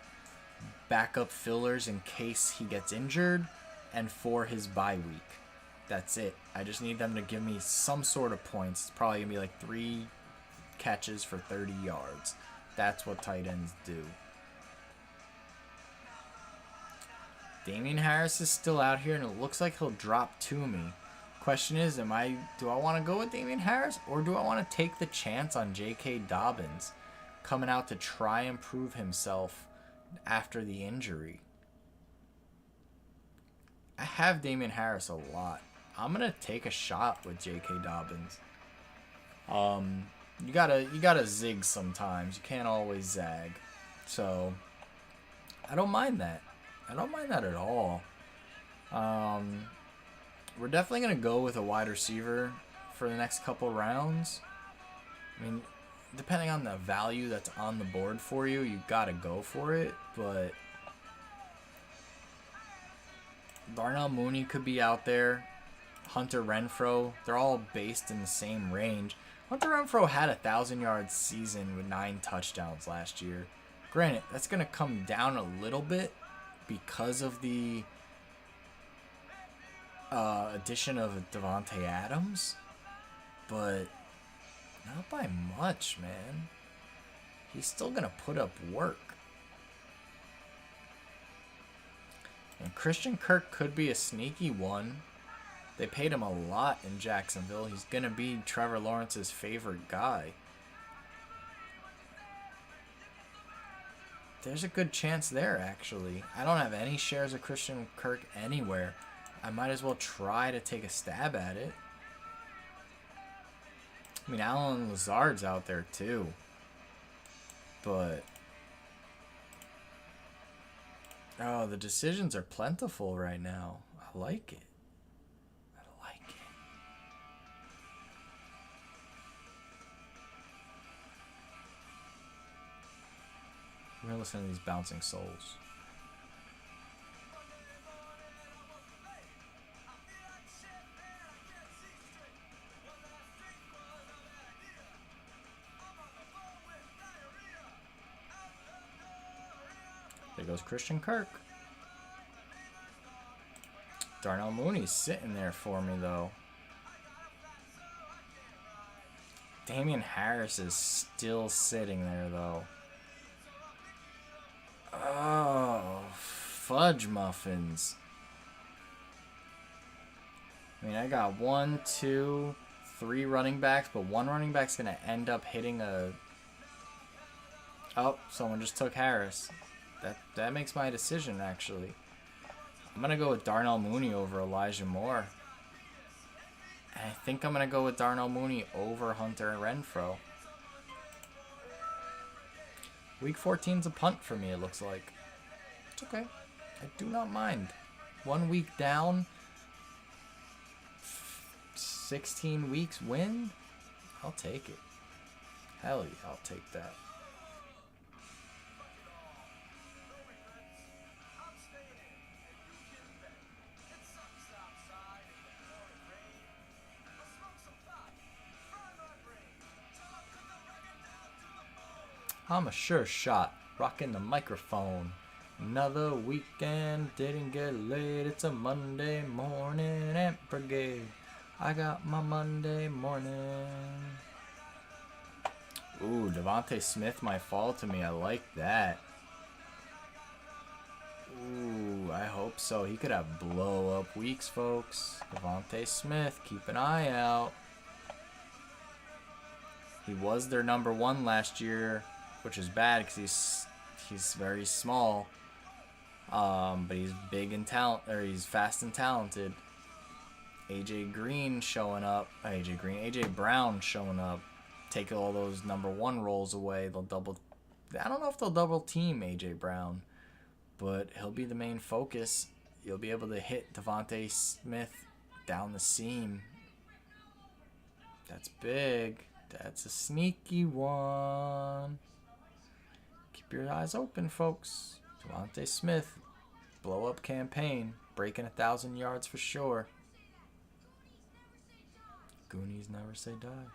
backup fillers in case he gets injured and for his bye week. That's it. I just need them to give me some sort of points. It's probably going to be like 3 catches for 30 yards. That's what tight ends do. Damian Harris is still out here, and it looks like he'll drop to me. Question is, do I want to go with Damian Harris, or do I want to take the chance on J.K. Dobbins coming out to try and prove himself after the injury? I have Damian Harris a lot. I'm going to take a shot with J.K. Dobbins. You gotta zig sometimes. You can't always zag. So, I don't mind that. I don't mind that at all. We're definitely going to go with a wide receiver for the next couple rounds. I mean, depending on the value that's on the board for you, you got to go for it. But Darnell Mooney could be out there. Hunter Renfrow. They're all based in the same range. Hunter Renfrow had a 1,000-yard season with 9 touchdowns last year. Granted, that's going to come down a little bit because of the addition of Devontae Adams, but not by much, man. He's still gonna put up work. And Christian Kirk could be a sneaky one. They paid him a lot in Jacksonville. He's gonna be Trevor Lawrence's favorite guy. There's a good chance there, actually. I don't have any shares of Christian Kirk anywhere. I might as well try to take a stab at it. I mean, Allen Lazard's out there too. But... oh, the decisions are plentiful right now. I like it. I like it. We're gonna listen to these bouncing souls. There goes Christian Kirk. Darnell Mooney's sitting there for me, though. Damian Harris is still sitting there, though. Oh, fudge muffins. I mean, I got 1, 2, 3 running backs, but one running back's going to end up hitting a... oh, someone just took Harris. That makes my decision, actually. I'm going to go with Darnell Mooney over Elijah Moore. And I think I'm going to go with Darnell Mooney over Hunter Renfrow. Week 14's a punt for me, it looks like. It's okay. I do not mind. 1 week down. 16 weeks win? I'll take it. Hell yeah, I'll take that. I'm a sure shot, rocking the microphone. Another weekend, didn't get late. It's a Monday morning, Ant Brigade. I got my Monday morning. Ooh, Devontae Smith might fall to me. I like that. Ooh, I hope so. He could have blow up weeks, folks. Devontae Smith, keep an eye out. He was their number 1 last year, which is bad because he's very small, but he's big and he's fast and talented. AJ Brown showing up, take all those number 1 roles away. I don't know if they'll double team AJ Brown, but he'll be the main focus. You'll be able to hit Devontae Smith down the seam. That's big. That's a sneaky one. Keep your eyes open, folks. Devontae Smith, blow up campaign, breaking 1,000 yards for sure. Goonies never say die.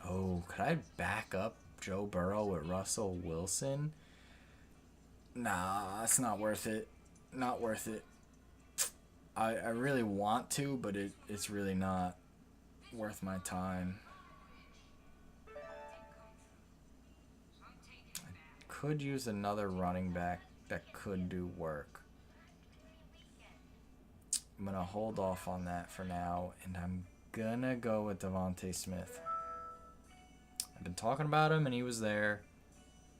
Oh, could I back up Joe Burrow with Russell Wilson? Nah, it's not worth it. Not worth it. I really want to, but it's really not worth my time. Could use another running back that could do work. I'm going to hold off on that for now, and I'm going to go with Devontae Smith. I've been talking about him, and he was there.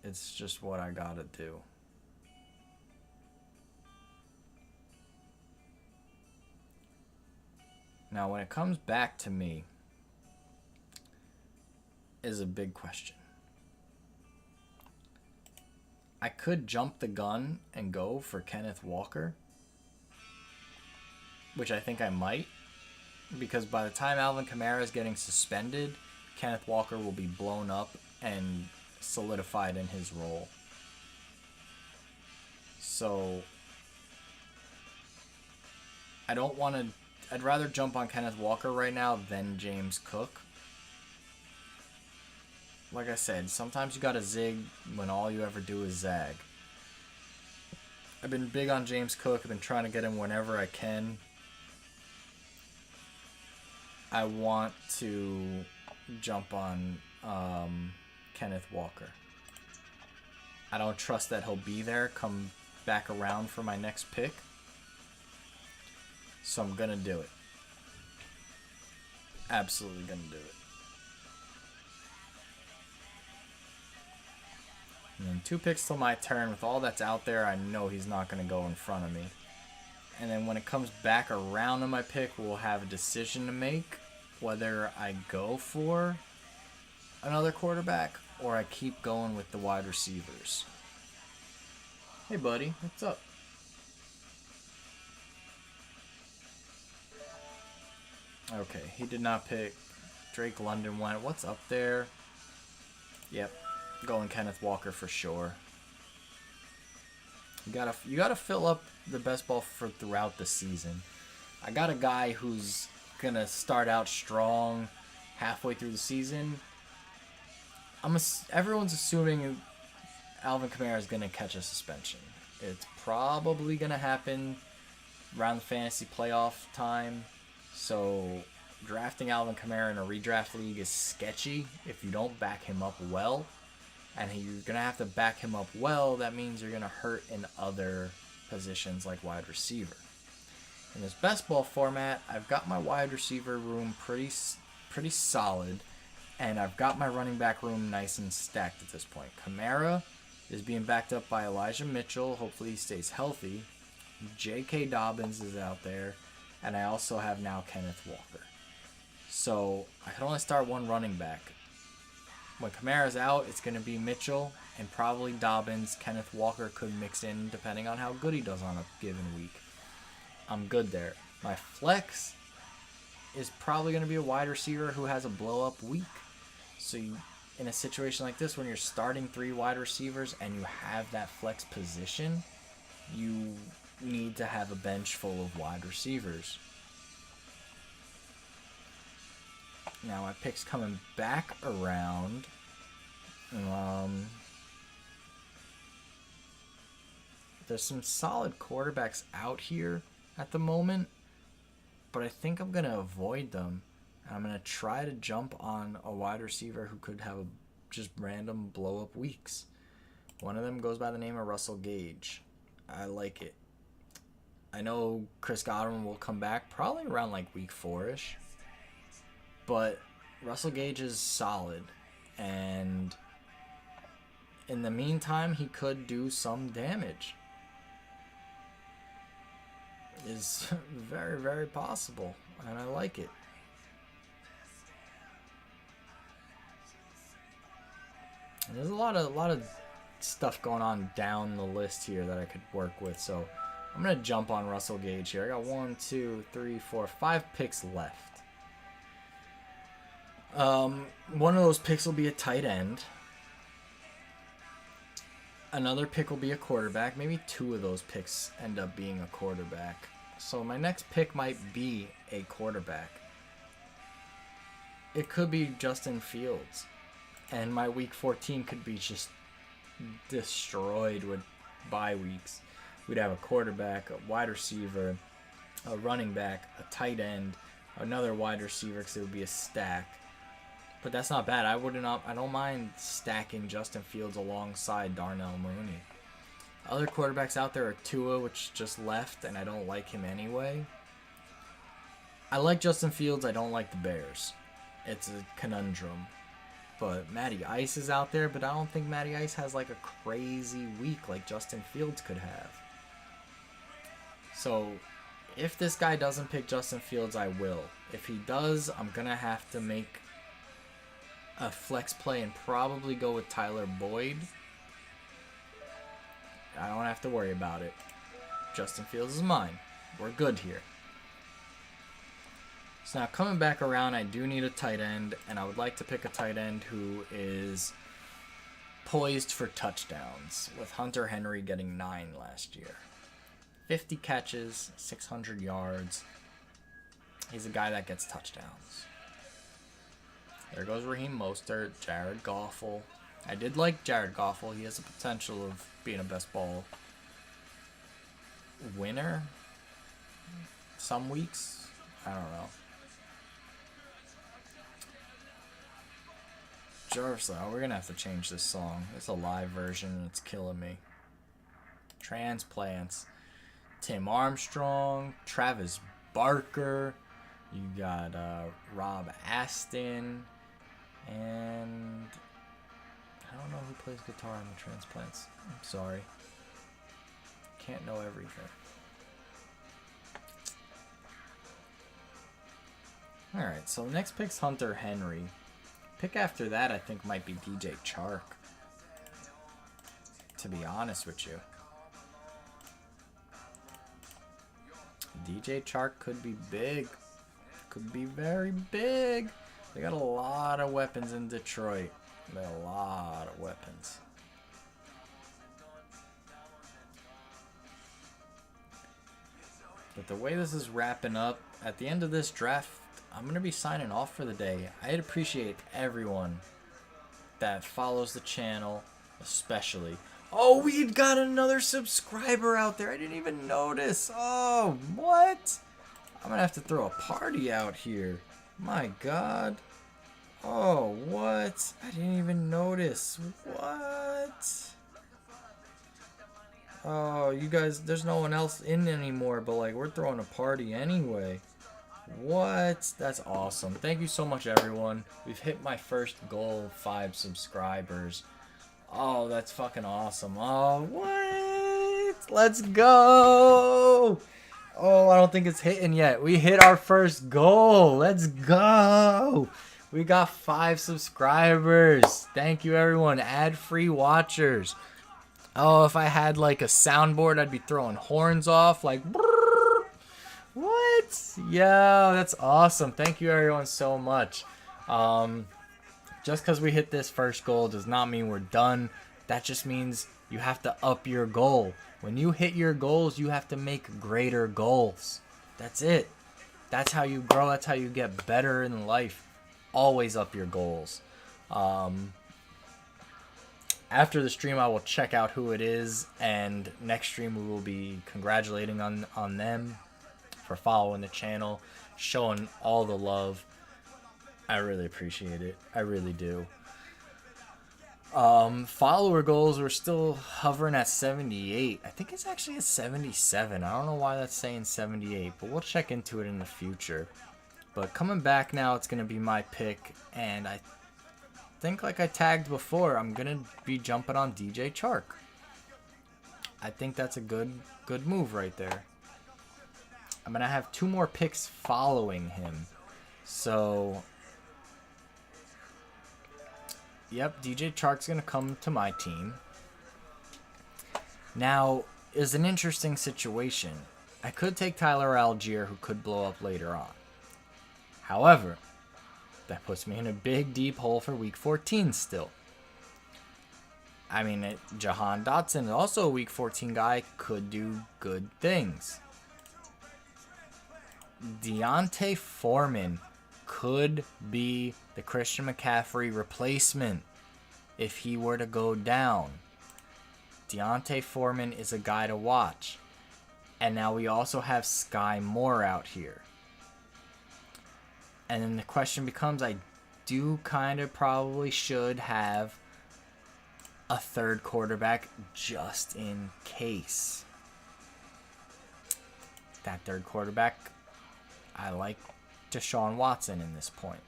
It's just what I got to do. Now, when it comes back to me, is a big question. I could jump the gun and go for Kenneth Walker, which I think I might, because by the time Alvin Kamara is getting suspended, Kenneth Walker will be blown up and solidified in his role. So I don't want to... I'd rather jump on Kenneth Walker right now than James Cook. Like I said, sometimes you gotta zig when all you ever do is zag. I've been big on James Cook. I've been trying to get him whenever I can. I want to jump on Kenneth Walker. I don't trust that he'll be there come back around for my next pick. So I'm going to do it. Absolutely going to do it. And then 2 picks till my turn. With all that's out there, I know he's not going to go in front of me. And then when it comes back around to my pick, we'll have a decision to make. Whether I go for another quarterback or I keep going with the wide receivers. Hey, buddy. What's up? Okay, he did not pick. Drake London went. What's up there? Yep. Going Kenneth Walker for sure. You gotta fill up the best ball for throughout the season. I got a guy who's gonna start out strong halfway through the season. Everyone's assuming Alvin Kamara is gonna catch a suspension. It's probably gonna happen around the fantasy playoff time. So drafting Alvin Kamara in a redraft league is sketchy if you don't back him up well. And you're going to have to back him up well. That means you're going to hurt in other positions like wide receiver. In this best ball format, I've got my wide receiver room pretty solid. And I've got my running back room nice and stacked at this point. Kamara is being backed up by Elijah Mitchell. Hopefully he stays healthy. J.K. Dobbins is out there. And I also have now Kenneth Walker. So I can only start one running back. When Kamara's out, it's going to be Mitchell and probably Dobbins. Kenneth Walker could mix in depending on how good he does on a given week. I'm good there. My flex is probably going to be a wide receiver who has a blow-up week. So in a situation like this, when you're starting 3 wide receivers and you have that flex position, you need to have a bench full of wide receivers. Now my pick's coming back around. There's some solid quarterbacks out here at the moment, but I think I'm going to avoid them. I'm going to try to jump on a wide receiver who could have just random blow-up weeks. One of them goes by the name of Russell Gage. I like it. I know Chris Godwin will come back probably around like week 4-ish. But Russell Gage is solid. And in the meantime, he could do some damage. Is very, very possible. And I like it. And there's a lot of stuff going on down the list here that I could work with. So I'm going to jump on Russell Gage here. I got 1, 2, 3, 4, 5 picks left. One of those picks will be a tight end. Another pick will be a quarterback. Maybe 2 of those picks end up being a quarterback. So my next pick might be a quarterback. It could be Justin Fields. And my week 14 could be just destroyed with bye weeks. We'd have a quarterback, a wide receiver, a running back, a tight end, another wide receiver because it would be a stack. But that's not bad. I don't mind stacking Justin Fields alongside Darnell Mooney. Other quarterbacks out there are Tua, which just left, and I don't like him anyway. I like Justin Fields. I don't like the Bears. It's a conundrum. But Matty Ice is out there, but I don't think Matty Ice has like a crazy week like Justin Fields could have. So if this guy doesn't pick Justin Fields, I will. If he does, I'm going to have to make a flex play and probably go with Tyler Boyd. I don't have to worry about it. Justin Fields is mine. We're good here. So now coming back around, I do need a tight end, and I would like to pick a tight end who is poised for touchdowns, with Hunter Henry getting 9 last year. 50 catches, 600 yards. He's a guy that gets touchdowns. There goes Raheem Mostert, Jared Goffel. I did like Jared Goffel. He has the potential of being a best ball winner some weeks. I don't know. Jarvis, we're gonna have to change this song. It's a live version and it's killing me. Transplants. Tim Armstrong, Travis Barker, you got Rob Aston, and I don't know who plays guitar in the Transplants. I'm sorry. Can't know everything. Alright, so next pick's Hunter Henry. Pick after that I think might be DJ Chark. To be honest with you. DJ Chark could be big. Could be very big. They got a lot of weapons in Detroit. They got a lot of weapons. But the way this is wrapping up, at the end of this draft, I'm going to be signing off for the day. I'd appreciate everyone that follows the channel, especially. Oh, we got another subscriber out there. I didn't even notice. Oh, what? I'm going to have to throw a party out here. My God. Oh, what? I didn't even notice. What? Oh, you guys, there's no one else in anymore, but like we're throwing a party anyway. What? That's awesome. Thank you so much, everyone. We've hit my first goal of 5 subscribers. Oh, that's fucking awesome. Oh, what? Let's go. Oh, I don't think it's hitting yet. We hit our first goal. Let's go. We got 5 subscribers. Thank you, everyone. Ad-free watchers. Oh, if I had like a soundboard, I'd be throwing horns off like... Brrr. What? Yeah, that's awesome. Thank you, everyone, so much. Just because we hit this first goal does not mean we're done. That just means you have to up your goal. When you hit your goals, you have to make greater goals. That's it. That's how you grow. That's how you get better in life. Always up your goals. After the stream, I will check out who it is. And next stream, we will be congratulating on them for following the channel, showing all the love. I really appreciate it. I really do. Follower goals, we're still hovering at 78. I think it's actually at 77. I don't know why that's saying 78, but we'll check into it in the future. But coming back now, it's going to be my pick. And I think, like I tagged before, I'm going to be jumping on DJ Chark. I think that's a good move right there. I'm going to have 2 more picks following him. So... Yep, DJ Chark's going to come to my team. Now, is an interesting situation. I could take Tyler Algier, who could blow up later on. However, that puts me in a big, deep hole for Week 14 still. I mean, Jahan Dotson, also a Week 14 guy, could do good things. Deontay Foreman could be the Christian McCaffrey replacement if he were to go down. Deontay Foreman is a guy to watch. And now we also have Sky Moore out here. And then the question becomes, I do kind of probably should have a third quarterback just in case. That third quarterback, I like Deshaun Watson in this point.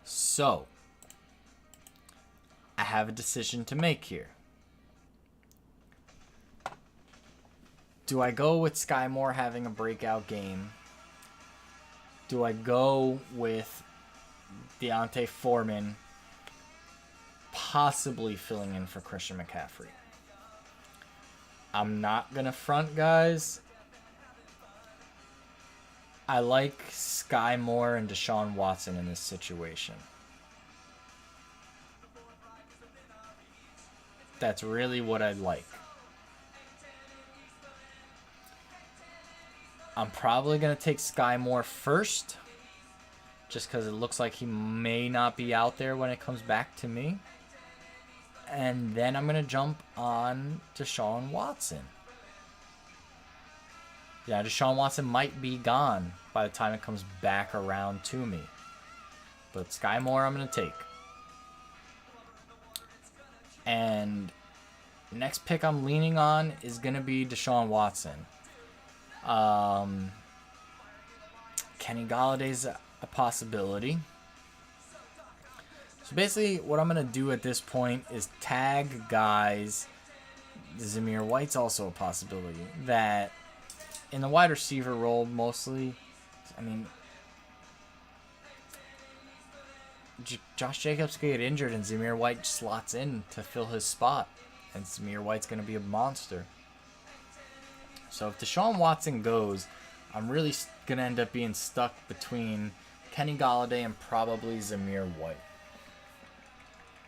So, I have a decision to make here. Do I go with Sky Moore having a breakout game? Do I go with Deontay Foreman possibly filling in for Christian McCaffrey? I'm not going to front, guys. I like Sky Moore and Deshaun Watson in this situation. That's really what I'd like. I'm probably going to take Sky Moore first, just because it looks like he may not be out there when it comes back to me. And then I'm going to jump on Deshaun Watson. Yeah, Deshaun Watson might be gone by the time it comes back around to me. But Sky Moore I'm going to take. And next pick I'm leaning on is going to be Deshaun Watson. Kenny Galladay's a possibility. So basically what I'm going to do at this point is tag guys. Zamir White's also a possibility. That in the wide receiver role mostly, I mean, Josh Jacobs could get injured and Zamir White slots in to fill his spot. And Zamir White's going to be a monster. So if Deshaun Watson goes, I'm really going to end up being stuck between Kenny Galladay and probably Zamir White.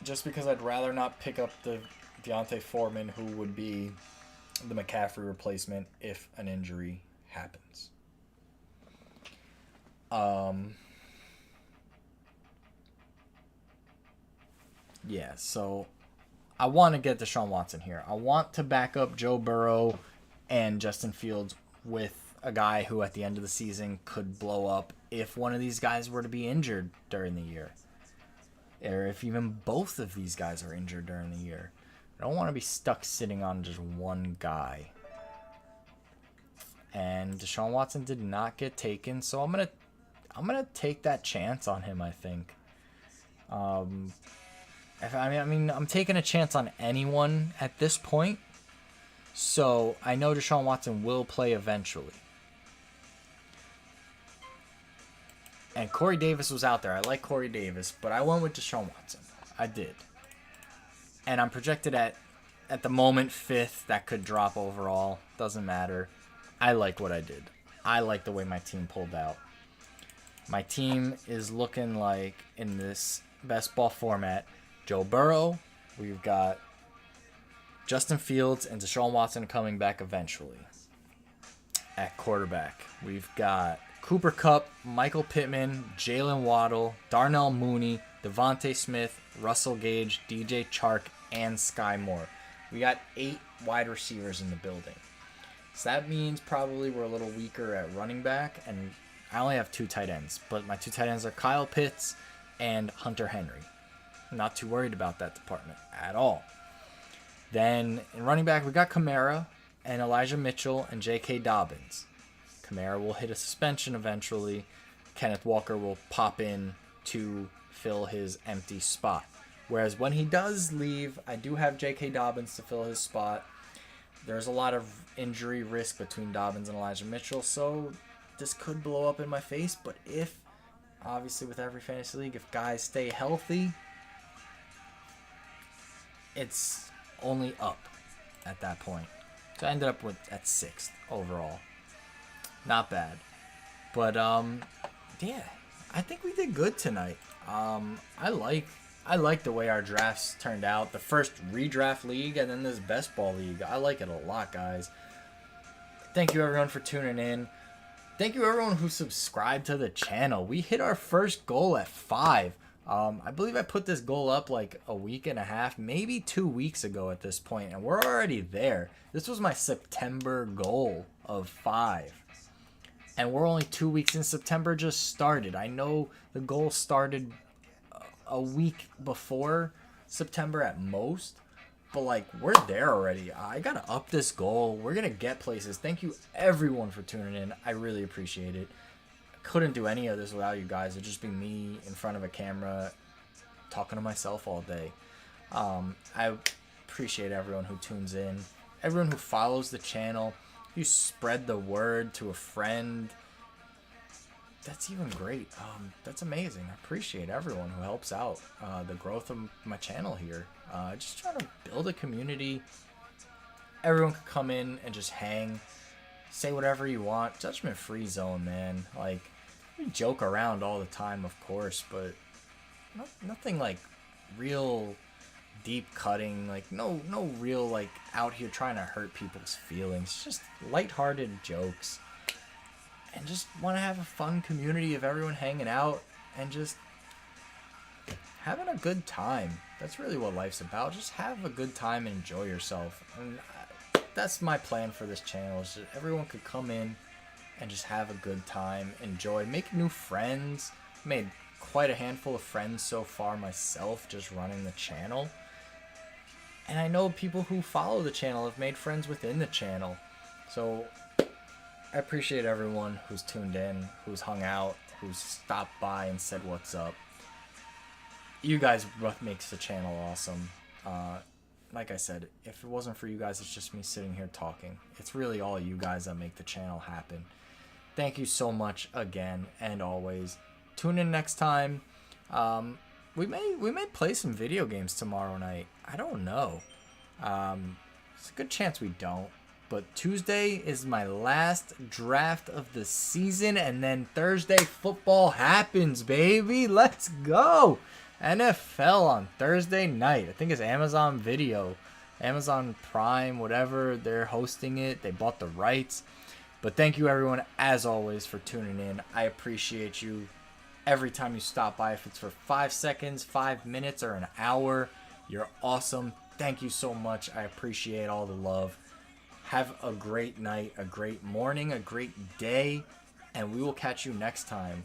Just because I'd rather not pick up the Deontay Foreman, who would be the McCaffrey replacement if an injury happens. Yeah, so I want to get Deshaun Watson here. I want to back up Joe Burrow and Justin Fields with a guy who at the end of the season could blow up if one of these guys were to be injured during the year. Or if even both of these guys are injured during the year. I don't want to be stuck sitting on just one guy. And Deshaun Watson did not get taken, so I'm gonna take that chance on him, I think. I'm taking a chance on anyone at this point. So I know Deshaun Watson will play eventually. And Corey Davis was out there. I like Corey Davis, but I went with Deshaun Watson. I did. And I'm projected at the moment 5th. That could drop overall. Doesn't matter. I like what I did. I like the way my team pulled out. My team is looking like, in this best ball format, Joe Burrow. We've got Justin Fields and Deshaun Watson coming back eventually. At quarterback, we've got Cooper Kupp, Michael Pittman, Jalen Waddle, Darnell Mooney, Devontae Smith, Russell Gage, DJ Chark, and Sky Moore. We got 8 wide receivers in the building. So that means probably we're a little weaker at running back, and I only have 2 tight ends, but my 2 tight ends are Kyle Pitts and Hunter Henry. I'm not too worried about that department at all. Then in running back, we got Kamara and Elijah Mitchell and J.K. Dobbins. Kamara will hit a suspension eventually. Kenneth Walker will pop in to fill his empty spot. Whereas when he does leave, I do have J.K. Dobbins to fill his spot. There's a lot of injury risk between Dobbins and Elijah Mitchell, so this could blow up in my face. But if, obviously with every fantasy league, if guys stay healthy, it's only up at that point. So I ended up at 6th overall. Not bad. But, yeah, I think we did good tonight. I like the way our drafts turned out. The first redraft league and then this best ball league. I like it a lot, guys. Thank you, everyone, for tuning in. Thank you, everyone who subscribed to the channel. We hit our first goal at 5. I believe I put this goal up like a week and a half, maybe 2 weeks ago at this point, and we're already there. This was my September goal of 5. And we're only 2 weeks in. September just started. I know the goal started a week before September at most, but like we're there already. I gotta up this goal. We're gonna get places. Thank you everyone for tuning in. I really appreciate it. Couldn't do any of this without you guys. It'd just be me in front of a camera talking to myself all day. I appreciate everyone who tunes in, everyone who follows the channel. You spread the word to a friend. That's even great. That's amazing. I appreciate everyone who helps out the growth of my channel here. Just trying to build a community. Everyone can come in and just hang, say whatever you want. Judgment free zone, man. Like, we joke around all the time, of course, but nothing like real deep cutting. Like no real like out here trying to hurt people's feelings. Just lighthearted jokes. And just want to have a fun community of everyone hanging out and just having a good time. That's really what life's about. Just have a good time and enjoy yourself. And that's my plan for this channel, is that everyone could come in and just have a good time, enjoy, make new friends. Made quite a handful of friends so far myself just running the channel. And I know people who follow the channel have made friends within the channel. So I appreciate everyone who's tuned in, who's hung out, who's stopped by and said what's up. You guys are what makes the channel awesome. Like I said, if it wasn't for you guys, it's just me sitting here talking. It's really all you guys that make the channel happen. Thank you so much again and always. Tune in next time. We may play some video games tomorrow night. I don't know. It's a good chance we don't. But Tuesday is my last draft of the season, and then Thursday football happens, baby. Let's go. NFL on Thursday night. I think it's Amazon Video, Amazon Prime, whatever. They're hosting it. They bought the rights. But thank you, everyone, as always, for tuning in. I appreciate you every time you stop by. If it's for 5 seconds, 5 minutes, or an hour, you're awesome. Thank you so much. I appreciate all the love. Have a great night, a great morning, a great day, and we will catch you next time